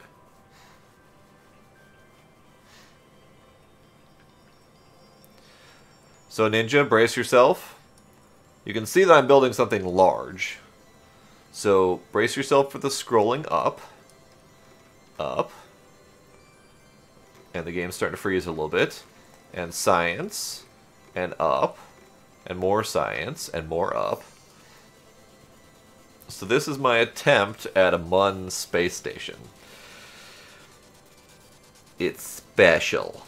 [SPEAKER 1] So Ninja, brace yourself. You can see that I'm building something large. So brace yourself for the scrolling up. Up. And the game's starting to freeze a little bit. And science. And up. And more science. And more up. So this is my attempt at a Mun space station. It's special.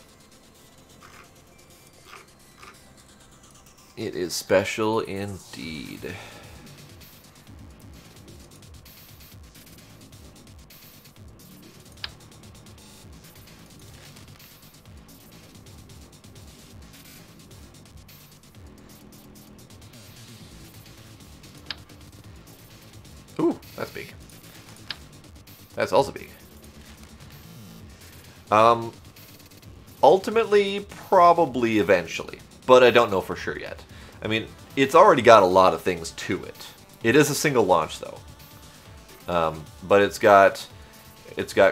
[SPEAKER 1] It is special indeed. Ooh, that's big. That's also big. Ultimately, probably eventually, but I don't know for sure yet. I mean, it's already got a lot of things to it. It is a single launch though. But it's got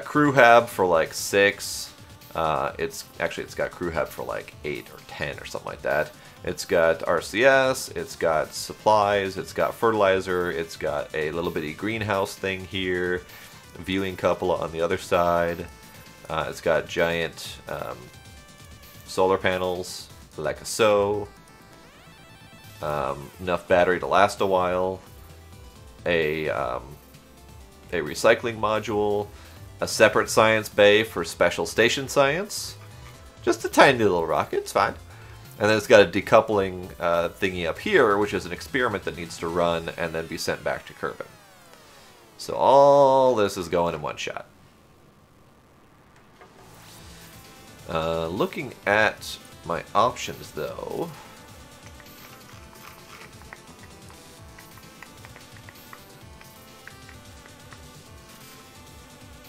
[SPEAKER 1] crew hab for like 6. It's got crew hab for like 8 or 10 or something like that. It's got RCS, it's got supplies, it's got fertilizer, it's got a little bitty greenhouse thing here, a viewing cupola on the other side. It's got giant solar panels, like so. Enough battery to last a while. A recycling module, a separate science bay for special station science. Just a tiny little rocket, it's fine. And then it's got a decoupling thingy up here, which is an experiment that needs to run and then be sent back to Kerbin. So all this is going in one shot. Looking at my options, though...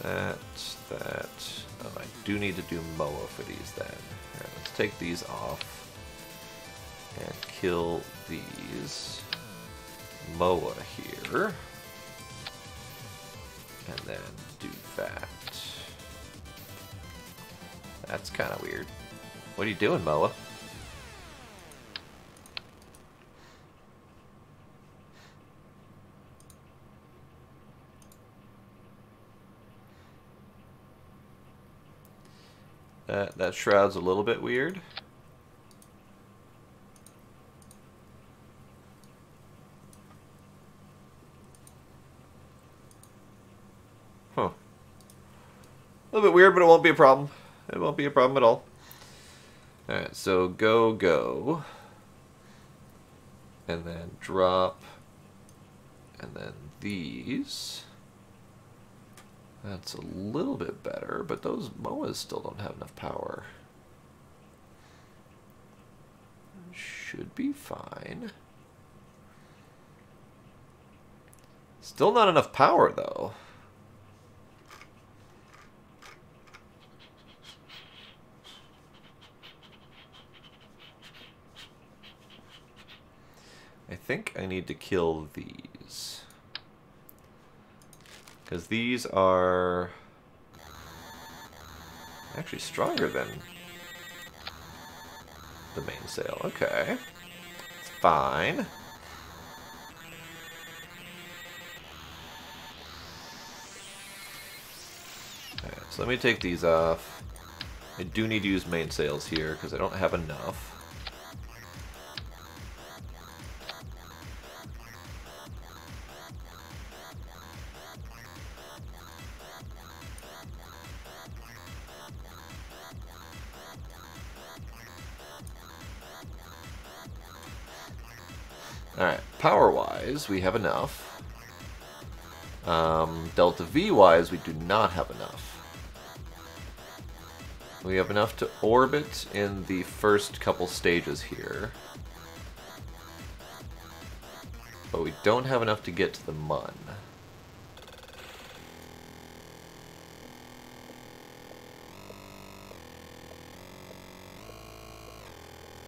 [SPEAKER 1] That. Oh, I do need to do Moa for these then. Alright, let's take these off. And kill these. Moa here. And then do that. That's kind of weird. What are you doing, Moa? That shroud's a little bit weird. Huh. A little bit weird, but it won't be a problem. It won't be a problem at all. Alright, so go, go. And then drop. And then these. That's a little bit better, but those MOAs still don't have enough power. Should be fine. Still not enough power, though. I think I need to kill these. Because these are actually stronger than the mainsail. Okay. It's fine. Alright, so let me take these off. I do need to use mainsails here because I don't have enough. Alright, power-wise, we have enough. Delta V-wise, we do not have enough. We have enough to orbit in the first couple stages here. But we don't have enough to get to the Mun.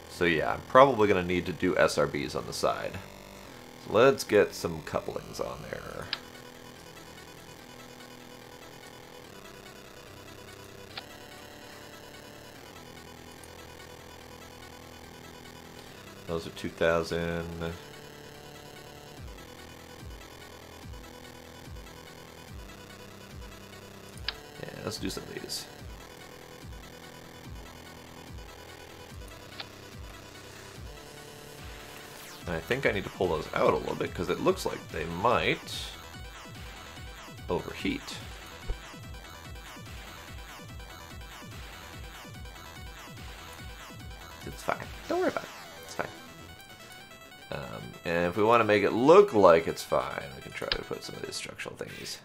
[SPEAKER 1] So yeah, I'm probably going to need to do SRBs on the side. So let's get some couplings on there. Those are 2,000. Yeah, let's do some of these. And I think I need to pull those out a little bit because it looks like they might overheat. It's fine. Don't worry about it. It's fine. And if we want to make it look like it's fine, we can try to put some of these structural thingies.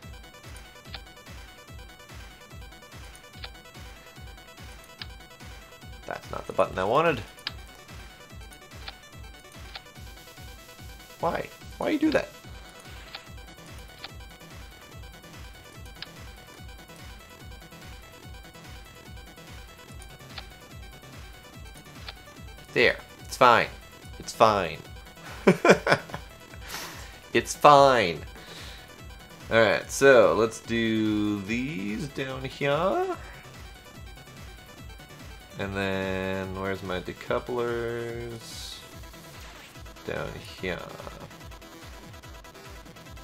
[SPEAKER 1] That's not the button I wanted. Why? Why you do that? There. It's fine. It's fine. It's fine. Alright, so let's do these down here. And then, where's my decouplers? Down here.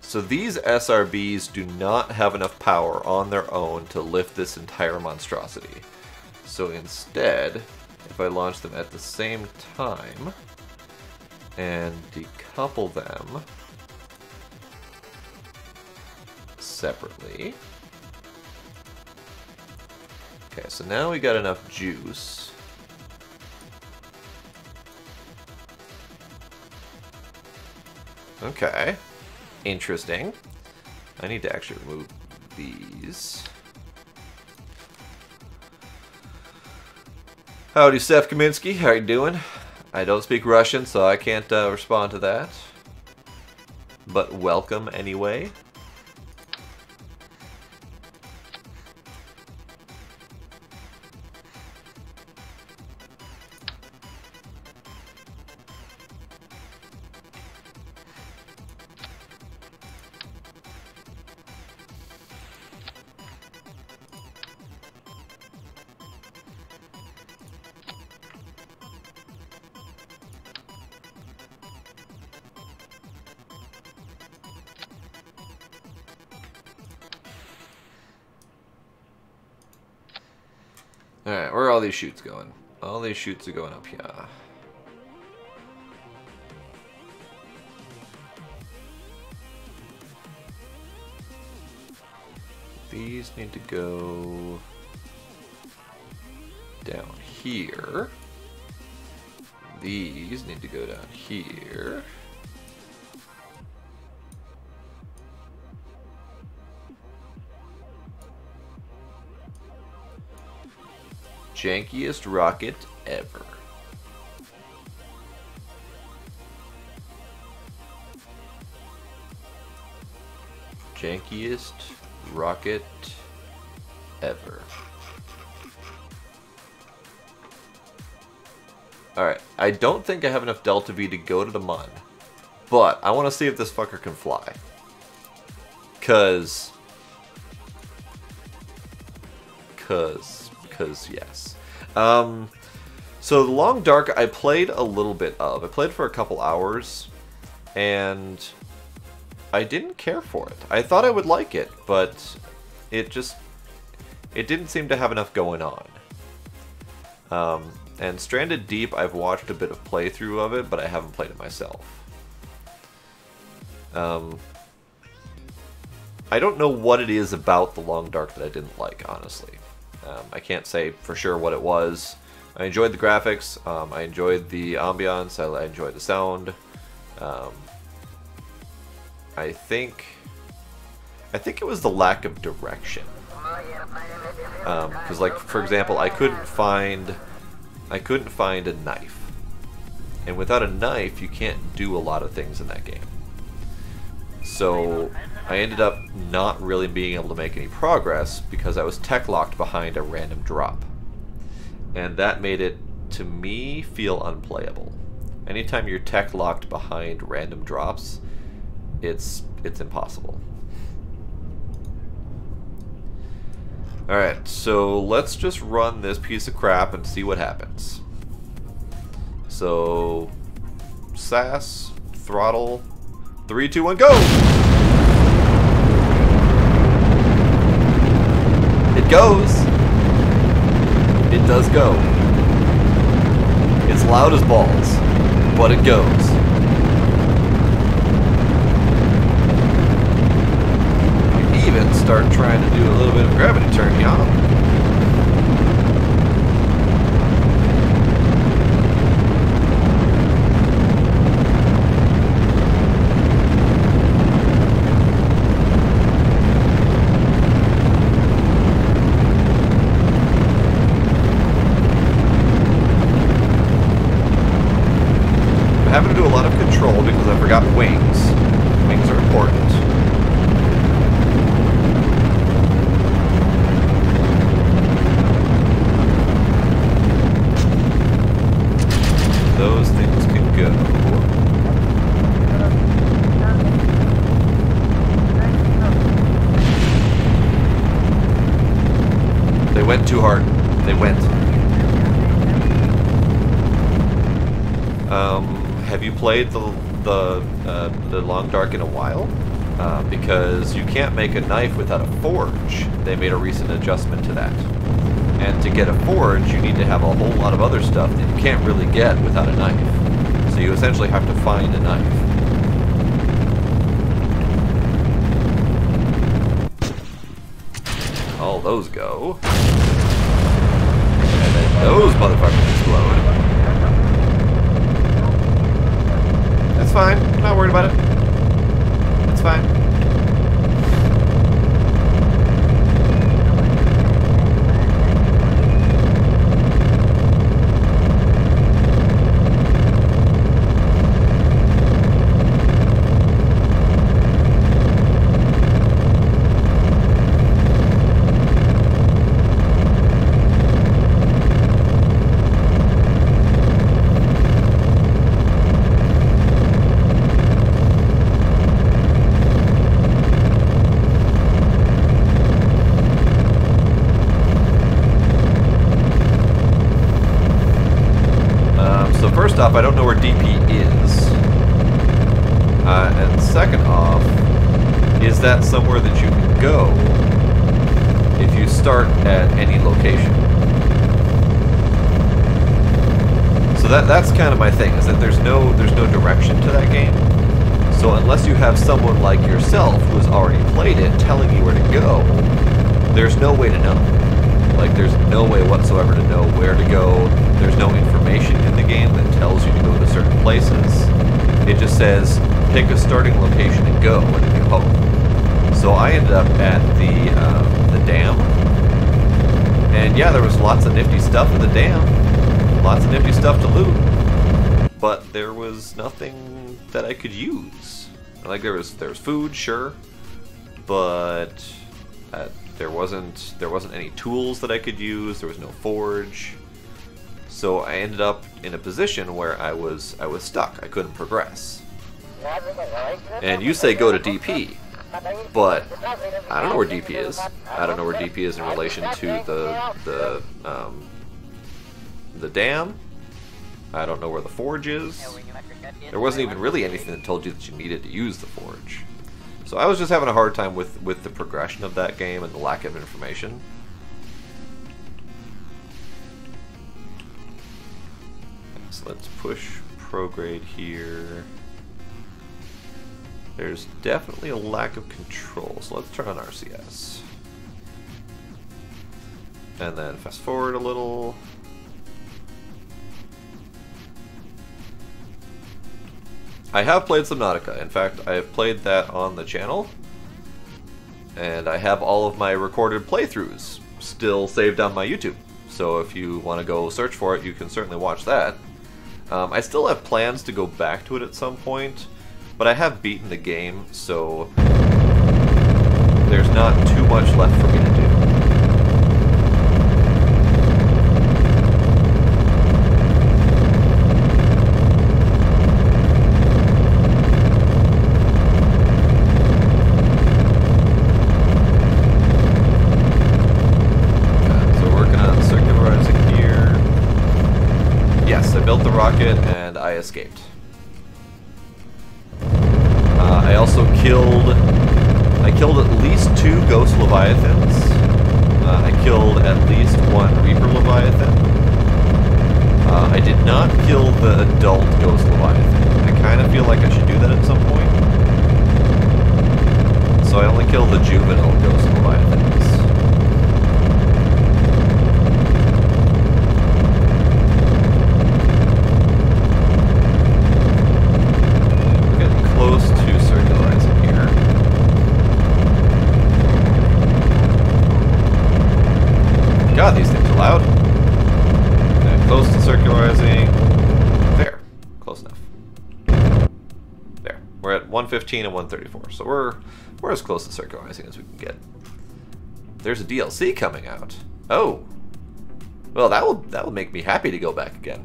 [SPEAKER 1] So these SRBs do not have enough power on their own to lift this entire monstrosity. So instead, if I launch them at the same time and decouple them separately. Okay, so now we got enough juice. Okay, interesting. I need to actually remove these. Howdy, Steph Kaminsky. How you doing? I don't speak Russian, so I can't respond to that. But welcome anyway. Alright, where are all these chutes going? All these chutes are going up here. These need to go down here. These need to go down here. Jankiest rocket ever. Jankiest rocket ever. Alright, I don't think I have enough Delta V to go to the Mun, but I want to see if this fucker can fly. Cause yes. So the Long Dark I played a little bit of. I played for a couple hours, and I didn't care for it. I thought I would like it, but it didn't seem to have enough going on. And Stranded Deep, I've watched a bit of playthrough of it, but I haven't played it myself. I don't know what it is about the Long Dark that I didn't like, honestly. I can't say for sure what it was. I enjoyed the graphics, I enjoyed the ambiance, I enjoyed the sound. I think it was the lack of direction. Because, like, for example, I couldn't find a knife. And without a knife, you can't do a lot of things in that game. So I ended up not really being able to make any progress because I was tech locked behind a random drop. And that made it, to me, feel unplayable. Anytime you're tech locked behind random drops, it's impossible. Alright, so let's just run this piece of crap and see what happens. So, SAS, throttle, 3, 2, 1, go! It goes! It does go. It's loud as balls, but it goes. Even start trying to do a little bit of gravity turning on them. I'm having to do a lot of control because I forgot wings. Wings are important. Those things can go. They went too hard. They went. Have you played the Long Dark in a while? Because you can't make a knife without a forge. They made a recent adjustment to that. And to get a forge, you need to have a whole lot of other stuff that you can't really get without a knife. So you essentially have to find a knife. All those go. And then those motherfuckers explode. That's fine. I'm not worried about it. It's fine. First off, I don't know where DP is. And second off, is that somewhere that you can go if you start at any location? So that's kind of my thing, is that there's no direction to that game. So unless you have someone like yourself who has already played it telling you where to go, there's no way to know. Like, there's no way whatsoever to know where to go. There's no information in the game that tells you to go to certain places. It just says, pick a starting location and go, and you hope. So I ended up at the dam. And yeah, there was lots of nifty stuff at the dam. Lots of nifty stuff to loot. But there was nothing that I could use. Like, there was food, sure. But there wasn't any tools that I could use. There was no forge. So I ended up in a position where I was stuck. I couldn't progress. And you say go to DP, but I don't know where DP is. I don't know where DP is in relation to the dam. I don't know where the forge is. There wasn't even really anything that told you that you needed to use the forge. So I was just having a hard time with the progression of that game and the lack of information. So let's push prograde here. There's definitely a lack of control, so let's turn on RCS. And then fast forward a little. I have played Subnautica. In fact, I have played that on the channel. And I have all of my recorded playthroughs still saved on my YouTube. So if you want to go search for it, you can certainly watch that. I still have plans to go back to it at some point, but I have beaten the game, so there's not too much left for me to do. And I escaped. I also killed at least 2 ghost leviathans. I killed at least 1 reaper leviathan. I did not kill the adult ghost leviathan. I kind of feel like I should do that at some point. So I only killed the juvenile ghost leviathans. God, these things are loud. Okay, close to circularizing. There. Close enough. There. We're at 115 and 134. So we're as close to circularizing as we can get. There's a DLC coming out. Oh. Well, that will make me happy to go back again.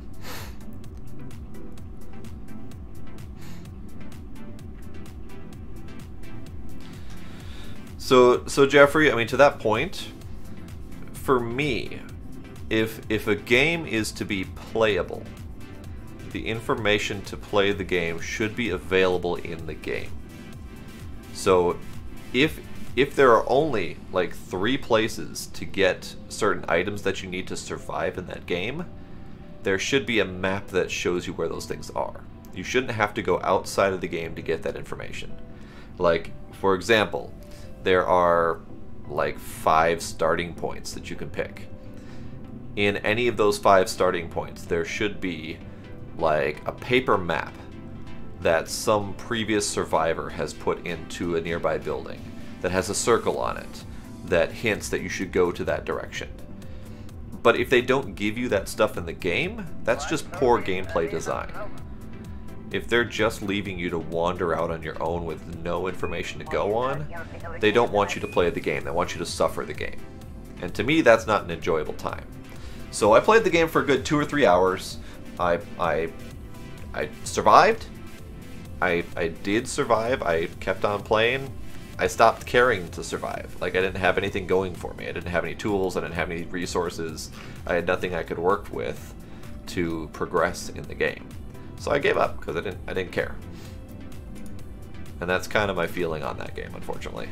[SPEAKER 1] So Jeffrey, I mean, to that point, for me, if a game is to be playable, the information to play the game should be available in the game. So if there are only like 3 places to get certain items that you need to survive in that game, there should be a map that shows you where those things are. You shouldn't have to go outside of the game to get that information. Like, for example, there are like 5 starting points that you can pick. In any of those 5 starting points, there should be like a paper map that some previous survivor has put into a nearby building that has a circle on it that hints that you should go to that direction. But if they don't give you that stuff in the game, that's just poor gameplay design. If they're just leaving you to wander out on your own with no information to go on, they don't want you to play the game. They want you to suffer the game. And to me, that's not an enjoyable time. So I played the game for a good 2 or 3 hours. I survived. I did survive. I kept on playing. I stopped caring to survive. Like, I didn't have anything going for me. I didn't have any tools. I didn't have any resources. I had nothing I could work with to progress in the game. So I gave up because I didn't care. And that's kind of my feeling on that game, unfortunately.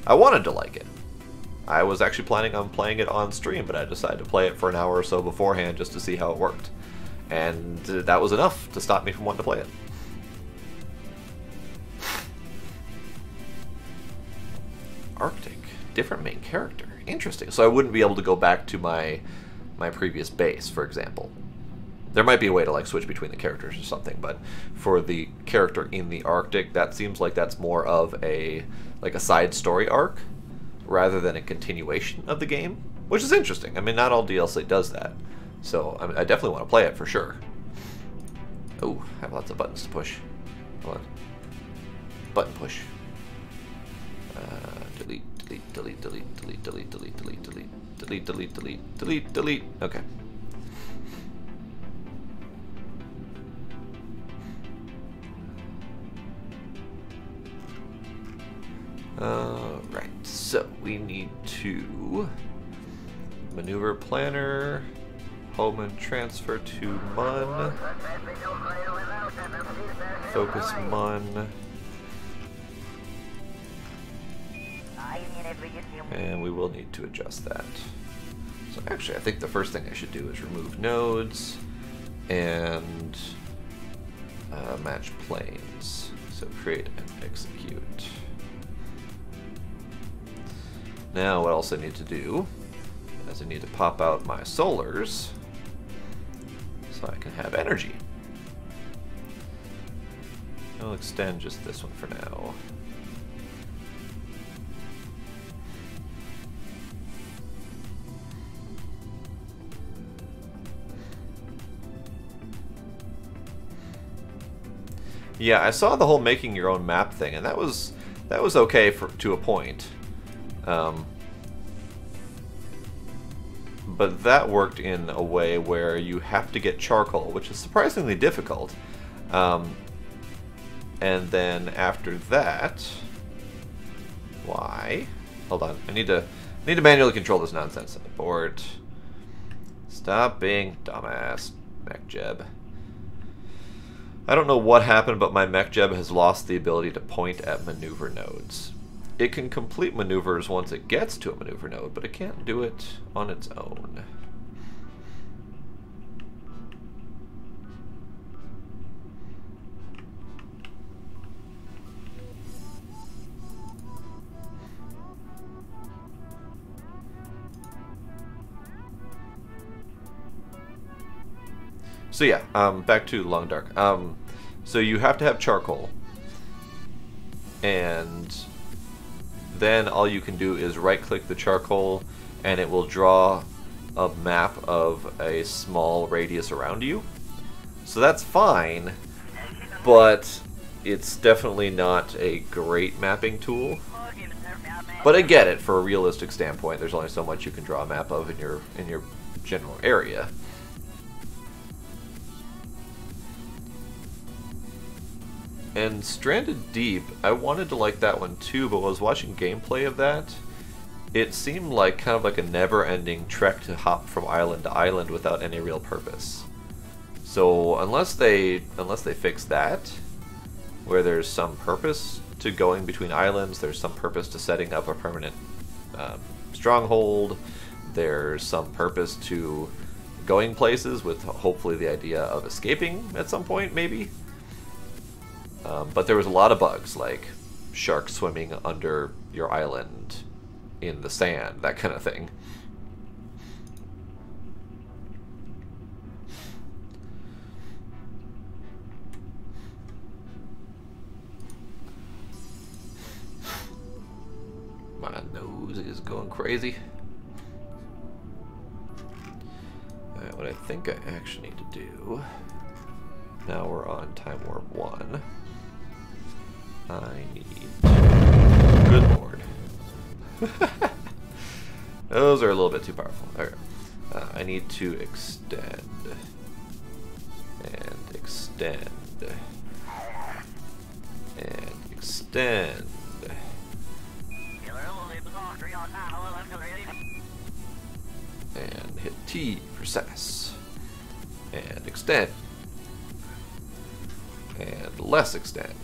[SPEAKER 1] I wanted to like it. I was actually planning on playing it on stream, but I decided to play it for an hour or so beforehand just to see how it worked. And that was enough to stop me from wanting to play it. Arctic. Different main character. Interesting. So I wouldn't be able to go back to my previous base, for example. There might be a way to like switch between the characters or something, but for the character in the Arctic, that seems like that's more of a side story arc rather than a continuation of the game, which is interesting. I mean, not all DLC does that, so I definitely want to play it for sure. Oh, I have lots of buttons to push. Hold on. Button push. Delete, delete, delete, delete, delete, delete, delete, delete, delete, delete, delete, delete, delete, delete. Okay. Right, so we need to maneuver planner, home and transfer to Mun, focus Mun, and we will need to adjust that. So actually I think the first thing I should do is remove nodes and match planes. So create and execute. Now what else I need to do is I need to pop out my solars so I can have energy. I'll extend just this one for now. Yeah, I saw the whole making your own map thing, and that was okay to a point. But that worked in a way where you have to get charcoal, which is surprisingly difficult. And then after that, why? Hold on, I need to manually control this nonsense. Abort. Stop being dumbass, MechJeb. I don't know what happened, but my MechJeb has lost the ability to point at maneuver nodes. It can complete maneuvers once it gets to a maneuver node, but it can't do it on its own. So yeah, back to Long Dark. So you have to have charcoal, and then all you can do is right-click the charcoal, and it will draw a map of a small radius around you. So that's fine, but it's definitely not a great mapping tool. But I get it, for a realistic standpoint, there's only so much you can draw a map of in your general area. And Stranded Deep, I wanted to like that one too, but when I was watching gameplay of that, it seemed like kind of like a never-ending trek to hop from island to island without any real purpose. So unless they fix that, where there's some purpose to going between islands, there's some purpose to setting up a permanent stronghold, there's some purpose to going places with hopefully the idea of escaping at some point, maybe. But there was a lot of bugs, like sharks swimming under your island in the sand, that kind of thing. My nose is going crazy. Alright, what I think I actually need to do, now we're on Time Warp 1. I need... Good lord. Those are a little bit too powerful. Okay. I need to extend. And extend. And extend. And hit T for SAS. And extend. And less extend.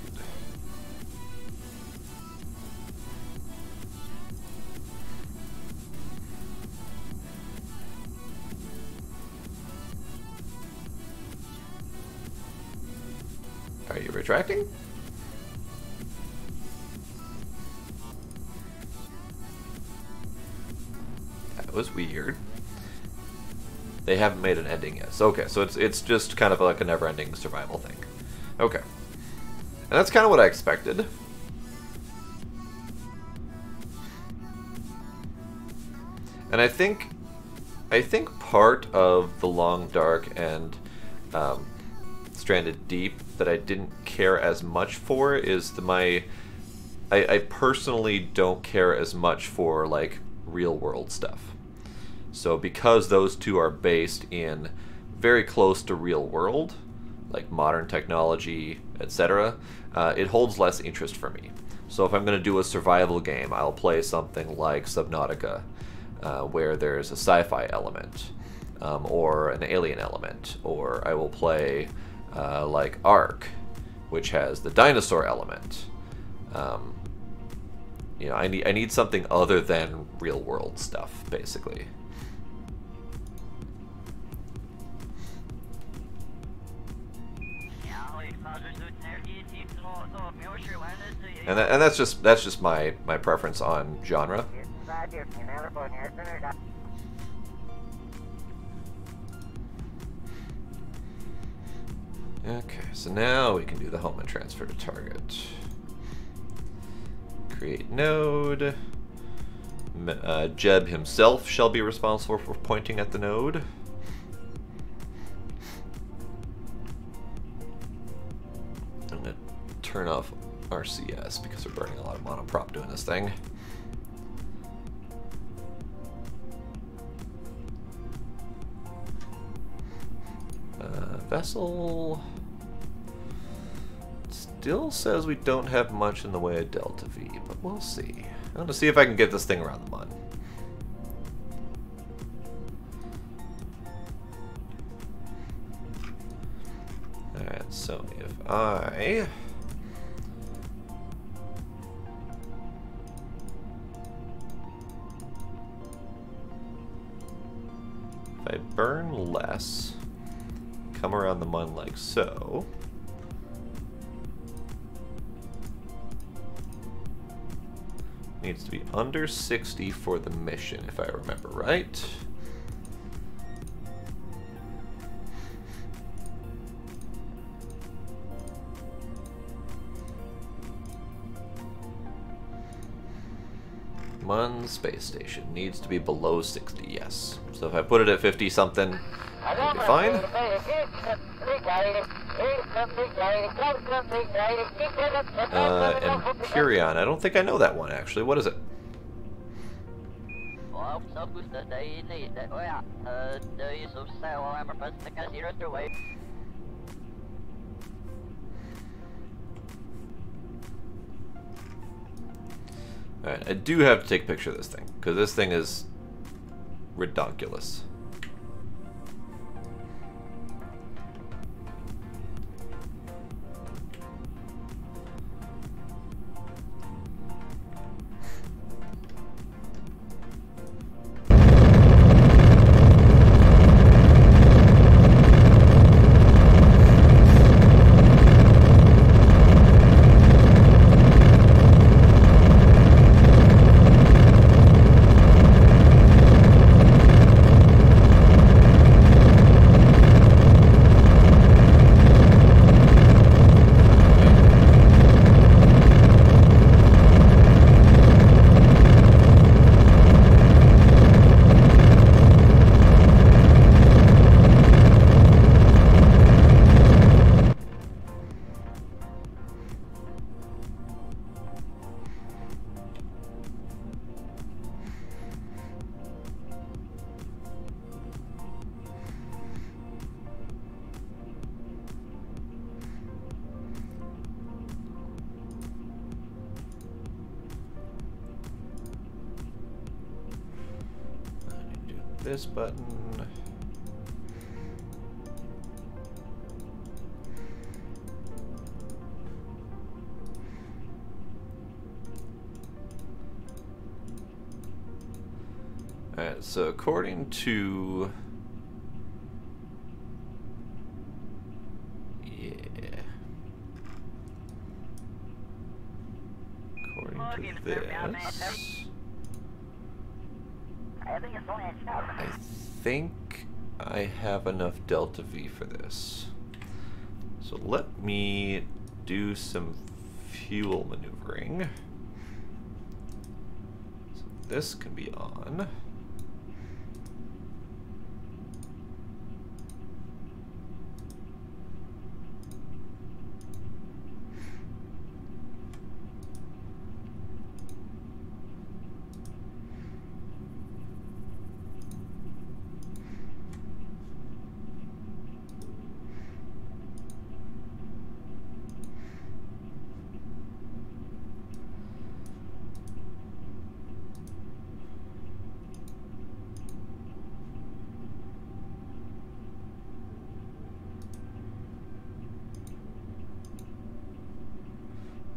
[SPEAKER 1] Are you retracting? That was weird. They haven't made an ending yet. So, okay, so it's just kind of like a never-ending survival thing. Okay. And that's kind of what I expected. And I think part of the Long Dark and Stranded Deep that I didn't care as much for is I personally don't care as much for like real world stuff. So because those two are based in very close to real world, like modern technology, etc., it holds less interest for me. So if I'm going to do a survival game, I'll play something like Subnautica, where there's a sci-fi element, or an alien element, or I will play like Ark, which has the dinosaur element. You know, I need something other than real world stuff, basically. And that's just my preference on genre. Okay, so now we can do the home and transfer to target. Create node. Jeb himself shall be responsible for pointing at the node. I'm going to turn off RCS because we're burning a lot of monoprop doing this thing. Vessel still says we don't have much in the way of Delta V, but we'll see. I'm going to see if I can get this thing around the mud. Alright, so if I burn less, come around the mun like so, needs to be under 60 for the mission, if I remember right. Mun space station needs to be below 60, yes. So if I put it at 50 something, it'll be fine. And Curion, I don't think I know that one actually. What is it? Alright, I do have to take a picture of this thing, because this thing is redonkulous. This button. Alright, so according to... Yeah. to this, I think I have enough delta V for this. So let me do some fuel maneuvering. So this can be on.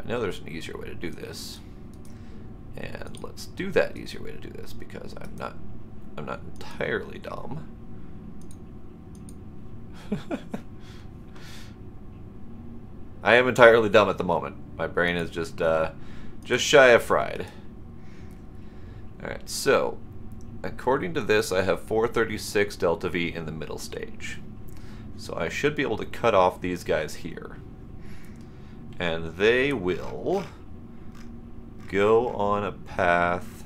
[SPEAKER 1] I know there's an easier way to do this, and let's do that easier way to do this because I'm not entirely dumb. I am entirely dumb at the moment. My brain is just shy of fried. All right, so according to this, I have 436 delta V in the middle stage, so I should be able to cut off these guys here. And they will go on a path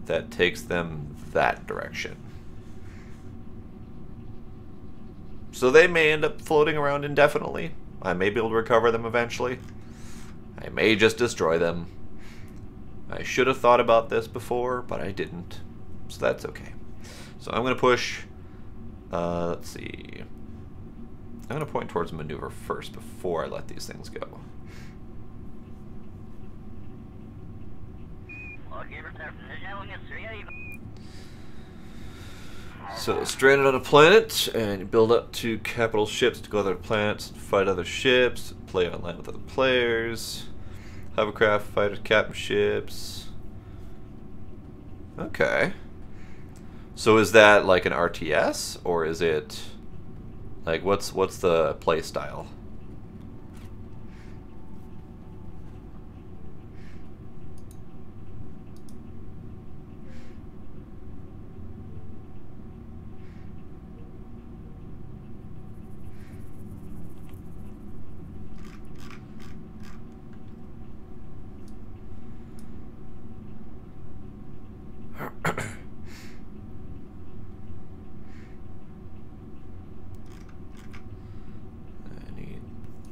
[SPEAKER 1] that takes them that direction. So they may end up floating around indefinitely. I may be able to recover them eventually. I may just destroy them. I should have thought about this before, but I didn't. So that's okay. So I'm going to push, let's see. I'm going to point towards maneuver first before I let these things go. So, stranded on a planet, and you build up to capital ships to go to other planets, fight other ships, play online with other players, hovercraft, fighter, captain ships. Okay. So is that like an RTS, or is it... like, what's the play style?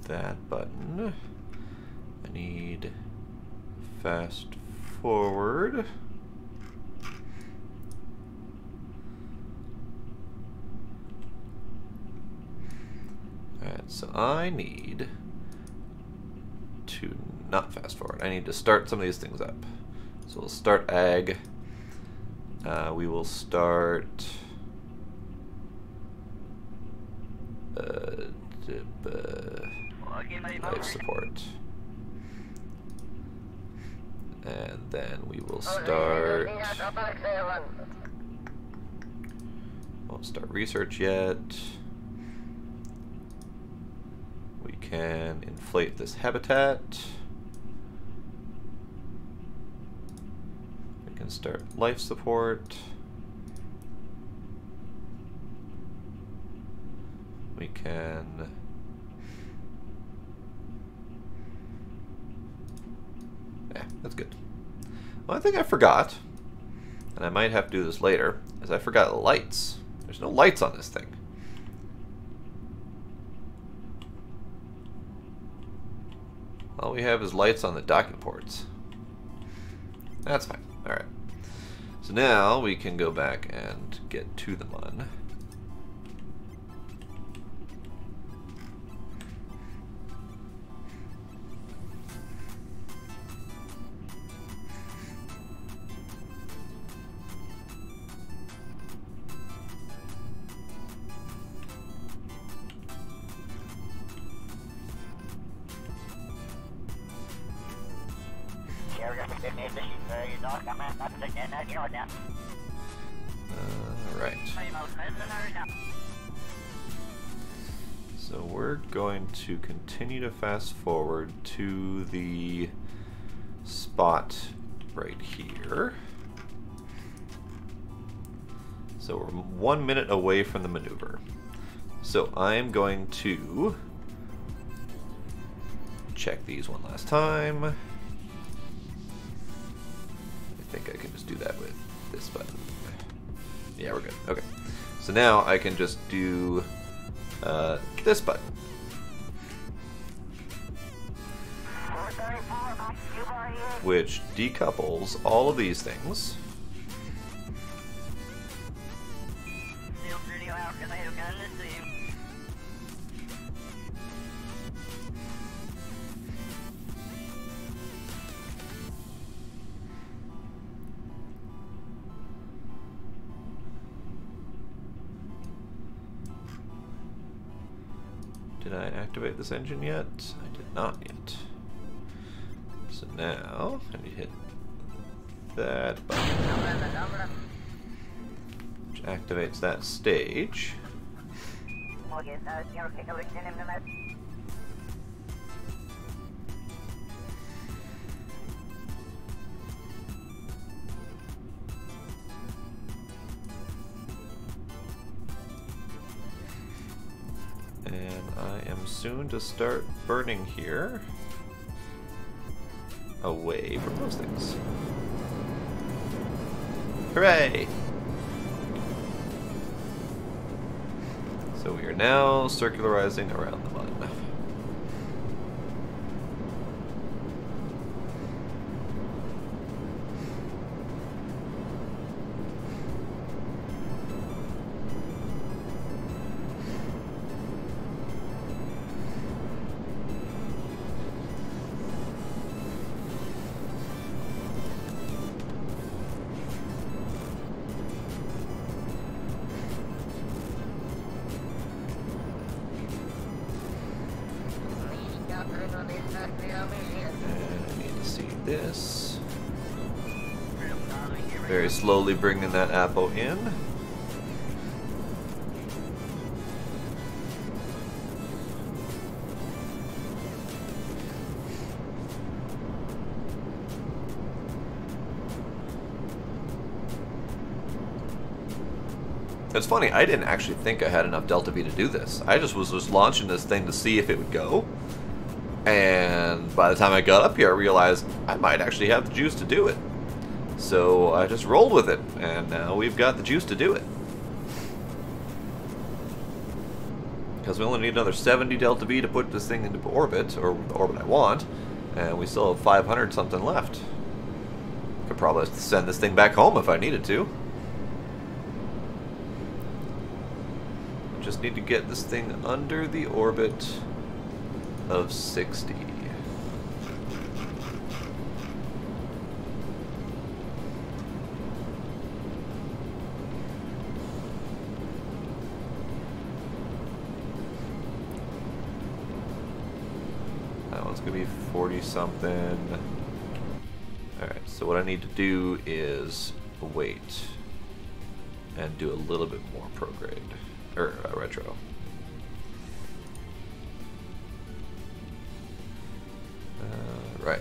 [SPEAKER 1] That button. I need fast forward. Alright, so I need to not fast forward. I need to start some of these things up. So we'll start ag. We will start life support. And then we will start... won't start research yet. We can inflate this habitat. We can start life support. We can... yeah, that's good. Well, I think I forgot, and I might have to do this later, is I forgot the lights. There's no lights on this thing. All we have is lights on the docking ports. That's fine. Alright. So now we can go back and get to the mun. Alright. So we're going to continue to fast forward to the spot right here. So we're 1 minute away from the maneuver. So I'm going to check these one last time. I think I can just do that with this button. Yeah, we're good. Okay. So now I can just do this button. Which decouples all of these things. Did I activate this engine yet? I did not yet. So now, I need to hit that button, which activates that stage. And I am soon to start burning here, away from those things. Hooray! So we are now circularizing around the button. This. Very slowly bringing that Apo in. It's funny, I didn't actually think I had enough Delta V to do this. I just was launching this thing to see if it would go. And by the time I got up here, I realized I might actually have the juice to do it. So I just rolled with it, and now we've got the juice to do it. Because we only need another 70 Delta V to put this thing into orbit, or the orbit I want, and we still have 500 something left. Could probably send this thing back home if I needed to. Just need to get this thing under the orbit of 60. That one's gonna be 40 something. Alright, so what I need to do is wait and do a little bit more prograde, or retro. Right,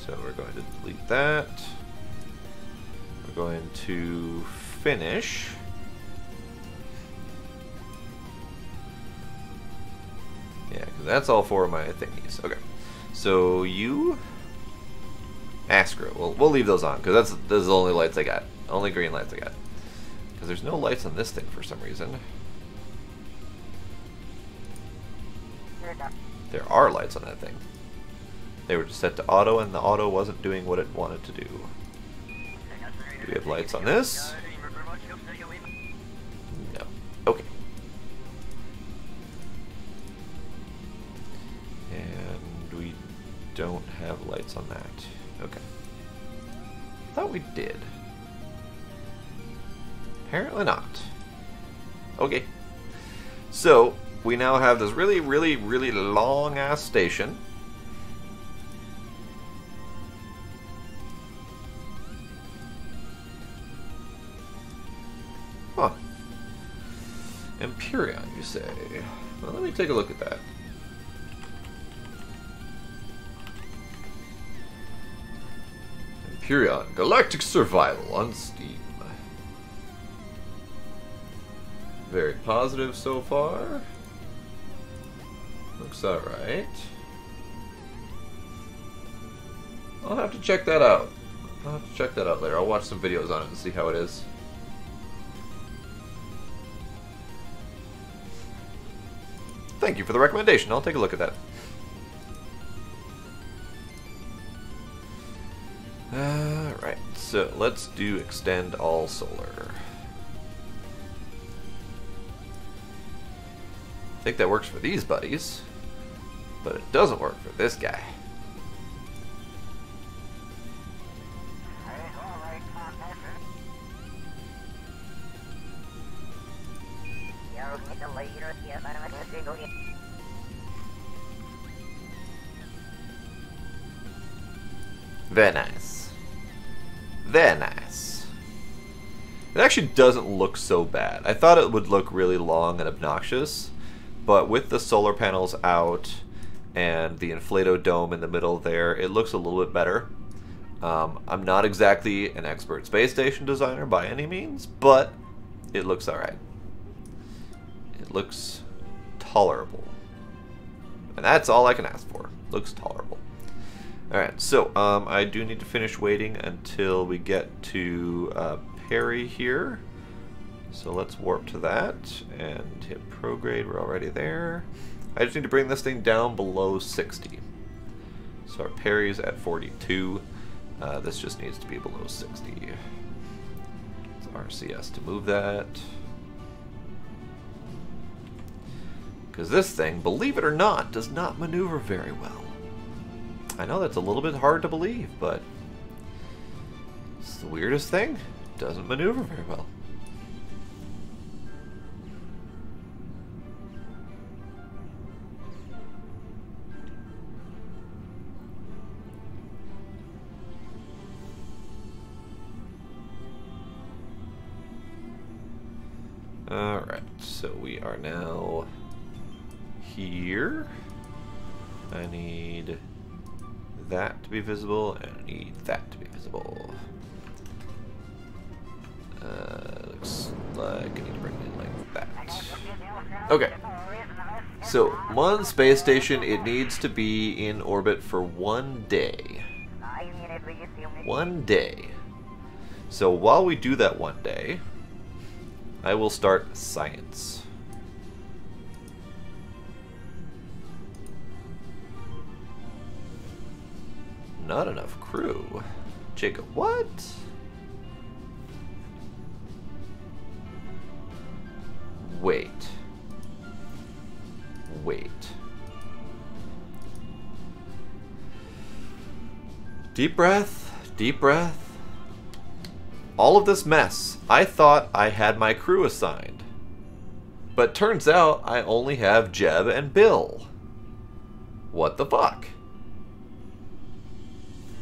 [SPEAKER 1] so we're going to delete that. We're going to finish. Yeah, because that's all four of my thingies. Okay, so you, Astro. We'll leave those on because those are the only lights I got. Only green lights I got. Because there's no lights on this thing for some reason. There are lights on that thing. They were just set to auto, and the auto wasn't doing what it wanted to do. Do we have lights on this? No. Okay. And we don't have lights on that. Okay. Thought we did. Apparently not. Okay. So, we now have this really, really, really long-ass station. Huh. Empyrean, you say? Well, let me take a look at that. Hyperion Galactic Survival on Steam. Very positive so far. Looks alright. I'll have to check that out. I'll have to check that out later. I'll watch some videos on it and see how it is. Thank you for the recommendation. I'll take a look at that. Alright, so let's do extend all solar. I think that works for these buddies, but it doesn't work for this guy. Very nice. Very nice. It actually doesn't look so bad. I thought it would look really long and obnoxious, but with the solar panels out and the inflato dome in the middle there, it looks a little bit better. I'm not exactly an expert space station designer by any means, but it looks alright. It looks tolerable. And that's all I can ask for. Looks tolerable. Alright, so I do need to finish waiting until we get to Perry here. So let's warp to that and hit prograde. We're already there. I just need to bring this thing down below 60. So our Perry's at 42. This just needs to be below 60. It's RCS to move that. Because this thing, believe it or not, does not maneuver very well. I know that's a little bit hard to believe, but it's the weirdest thing. It doesn't maneuver very well. Alright, so we are now here. I need that to be visible, and I need that to be visible. Looks like I need to bring it in like that. Okay. So, one space station, it needs to be in orbit for 1 day. 1 day. So while we do that 1 day, I will start science. Not enough crew. Jacob, what? Wait. Wait. Deep breath. Deep breath. All of this mess, I thought I had my crew assigned. But turns out I only have Jeb and Bill. What the fuck?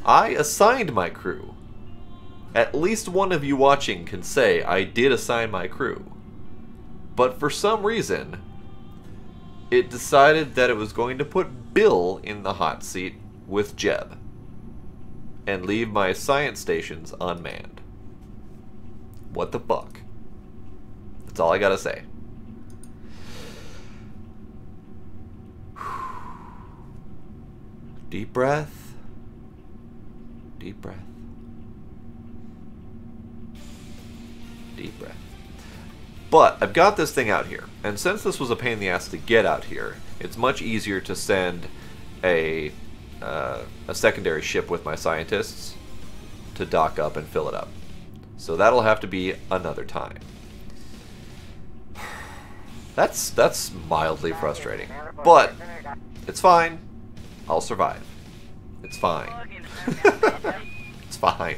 [SPEAKER 1] I assigned my crew. At least one of you watching can say I did assign my crew. But for some reason, it decided that it was going to put Bill in the hot seat with Jeb. And leave my science stations unmanned. What the fuck? That's all I gotta say. Deep breath. Deep breath. Deep breath. But I've got this thing out here, and since this was a pain in the ass to get out here, it's much easier to send a secondary ship with my scientists to dock up and fill it up. So that'll have to be another time. That's mildly frustrating, but it's fine. I'll survive. It's fine. It's fine.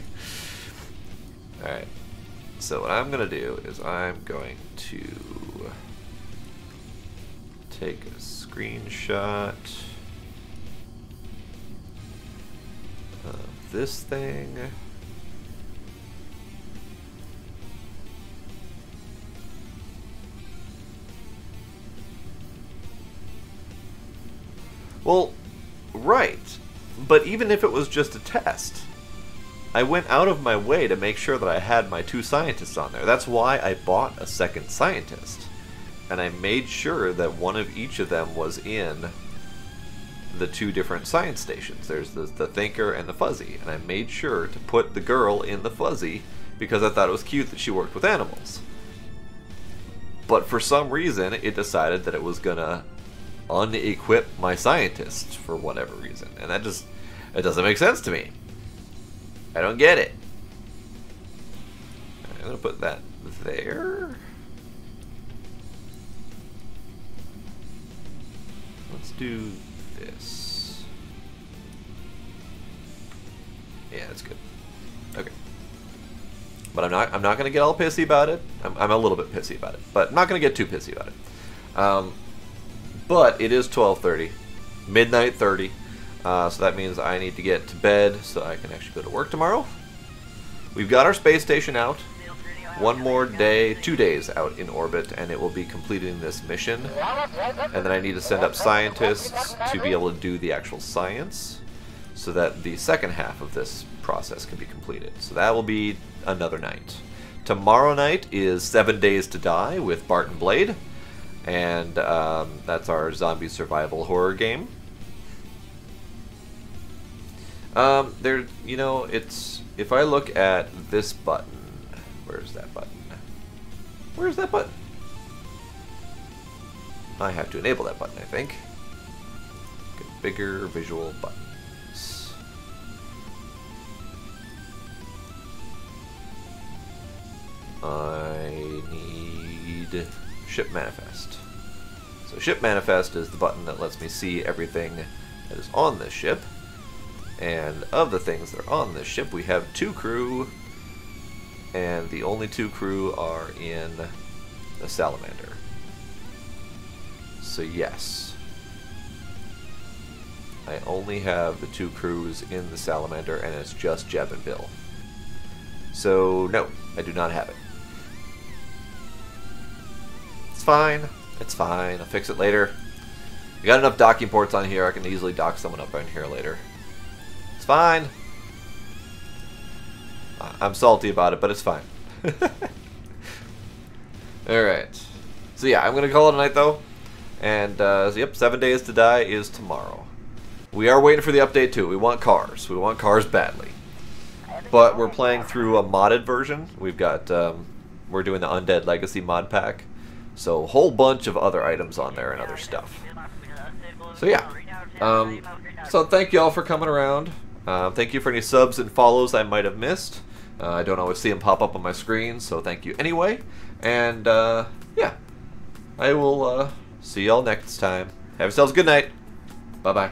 [SPEAKER 1] Alright. So what I'm going to do is I'm going to take a screenshot of this thing. Well, right. But even if it was just a test, I went out of my way to make sure that I had my 2 scientists on there. That's why I bought a second scientist. And I made sure that one of each of them was in the 2 different science stations. There's the Thinker and the Fuzzy. And I made sure to put the girl in the Fuzzy because I thought it was cute that she worked with animals. But for some reason, it decided that it was gonna unequip my scientists for whatever reason. And that just, it doesn't make sense to me. I don't get it. I'm gonna put that there. Let's do this. Yeah, that's good. Okay. But I'm not gonna get all pissy about it. I'm a little bit pissy about it, but I'm not gonna get too pissy about it. But it is 12:30, midnight 30. So that means I need to get to bed so I can actually go to work tomorrow. We've got our space station out. One more day, 2 days out in orbit, and it will be completing this mission. And then I need to send up scientists to be able to do the actual science so that the second half of this process can be completed. So that will be another night. Tomorrow night is 7 Days to Die with Bart and Blade. And that's our zombie survival horror game. There, you know, it's, if I look at this button, where's that button? Where's that button? I have to enable that button, I think. Get bigger visual buttons. I need Ship Manifest. So Ship Manifest is the button that lets me see everything that is on this ship. And of the things that are on this ship, we have 2 crew, and the only 2 crew are in the Salamander. So yes, I only have the 2 crews in the Salamander, and it's just Jeb and Bill. So no, I do not have it. It's fine. It's fine. I'll fix it later. I got enough docking ports on here. I can easily dock someone up on here later. It's fine. I'm salty about it, but it's fine. Alright. So yeah, I'm going to call it a night though. And so yep, 7 Days to Die is tomorrow. We are waiting for the update too. We want cars. We want cars badly. But we're playing through a modded version. We've got, we're doing the Undead Legacy mod pack. So a whole bunch of other items on there and other stuff. So yeah. So thank you all for coming around. Thank you for any subs and follows I might have missed. I don't always see them pop up on my screen, so thank you anyway. And yeah, I will see y'all next time. Have yourselves a good night. Bye-bye.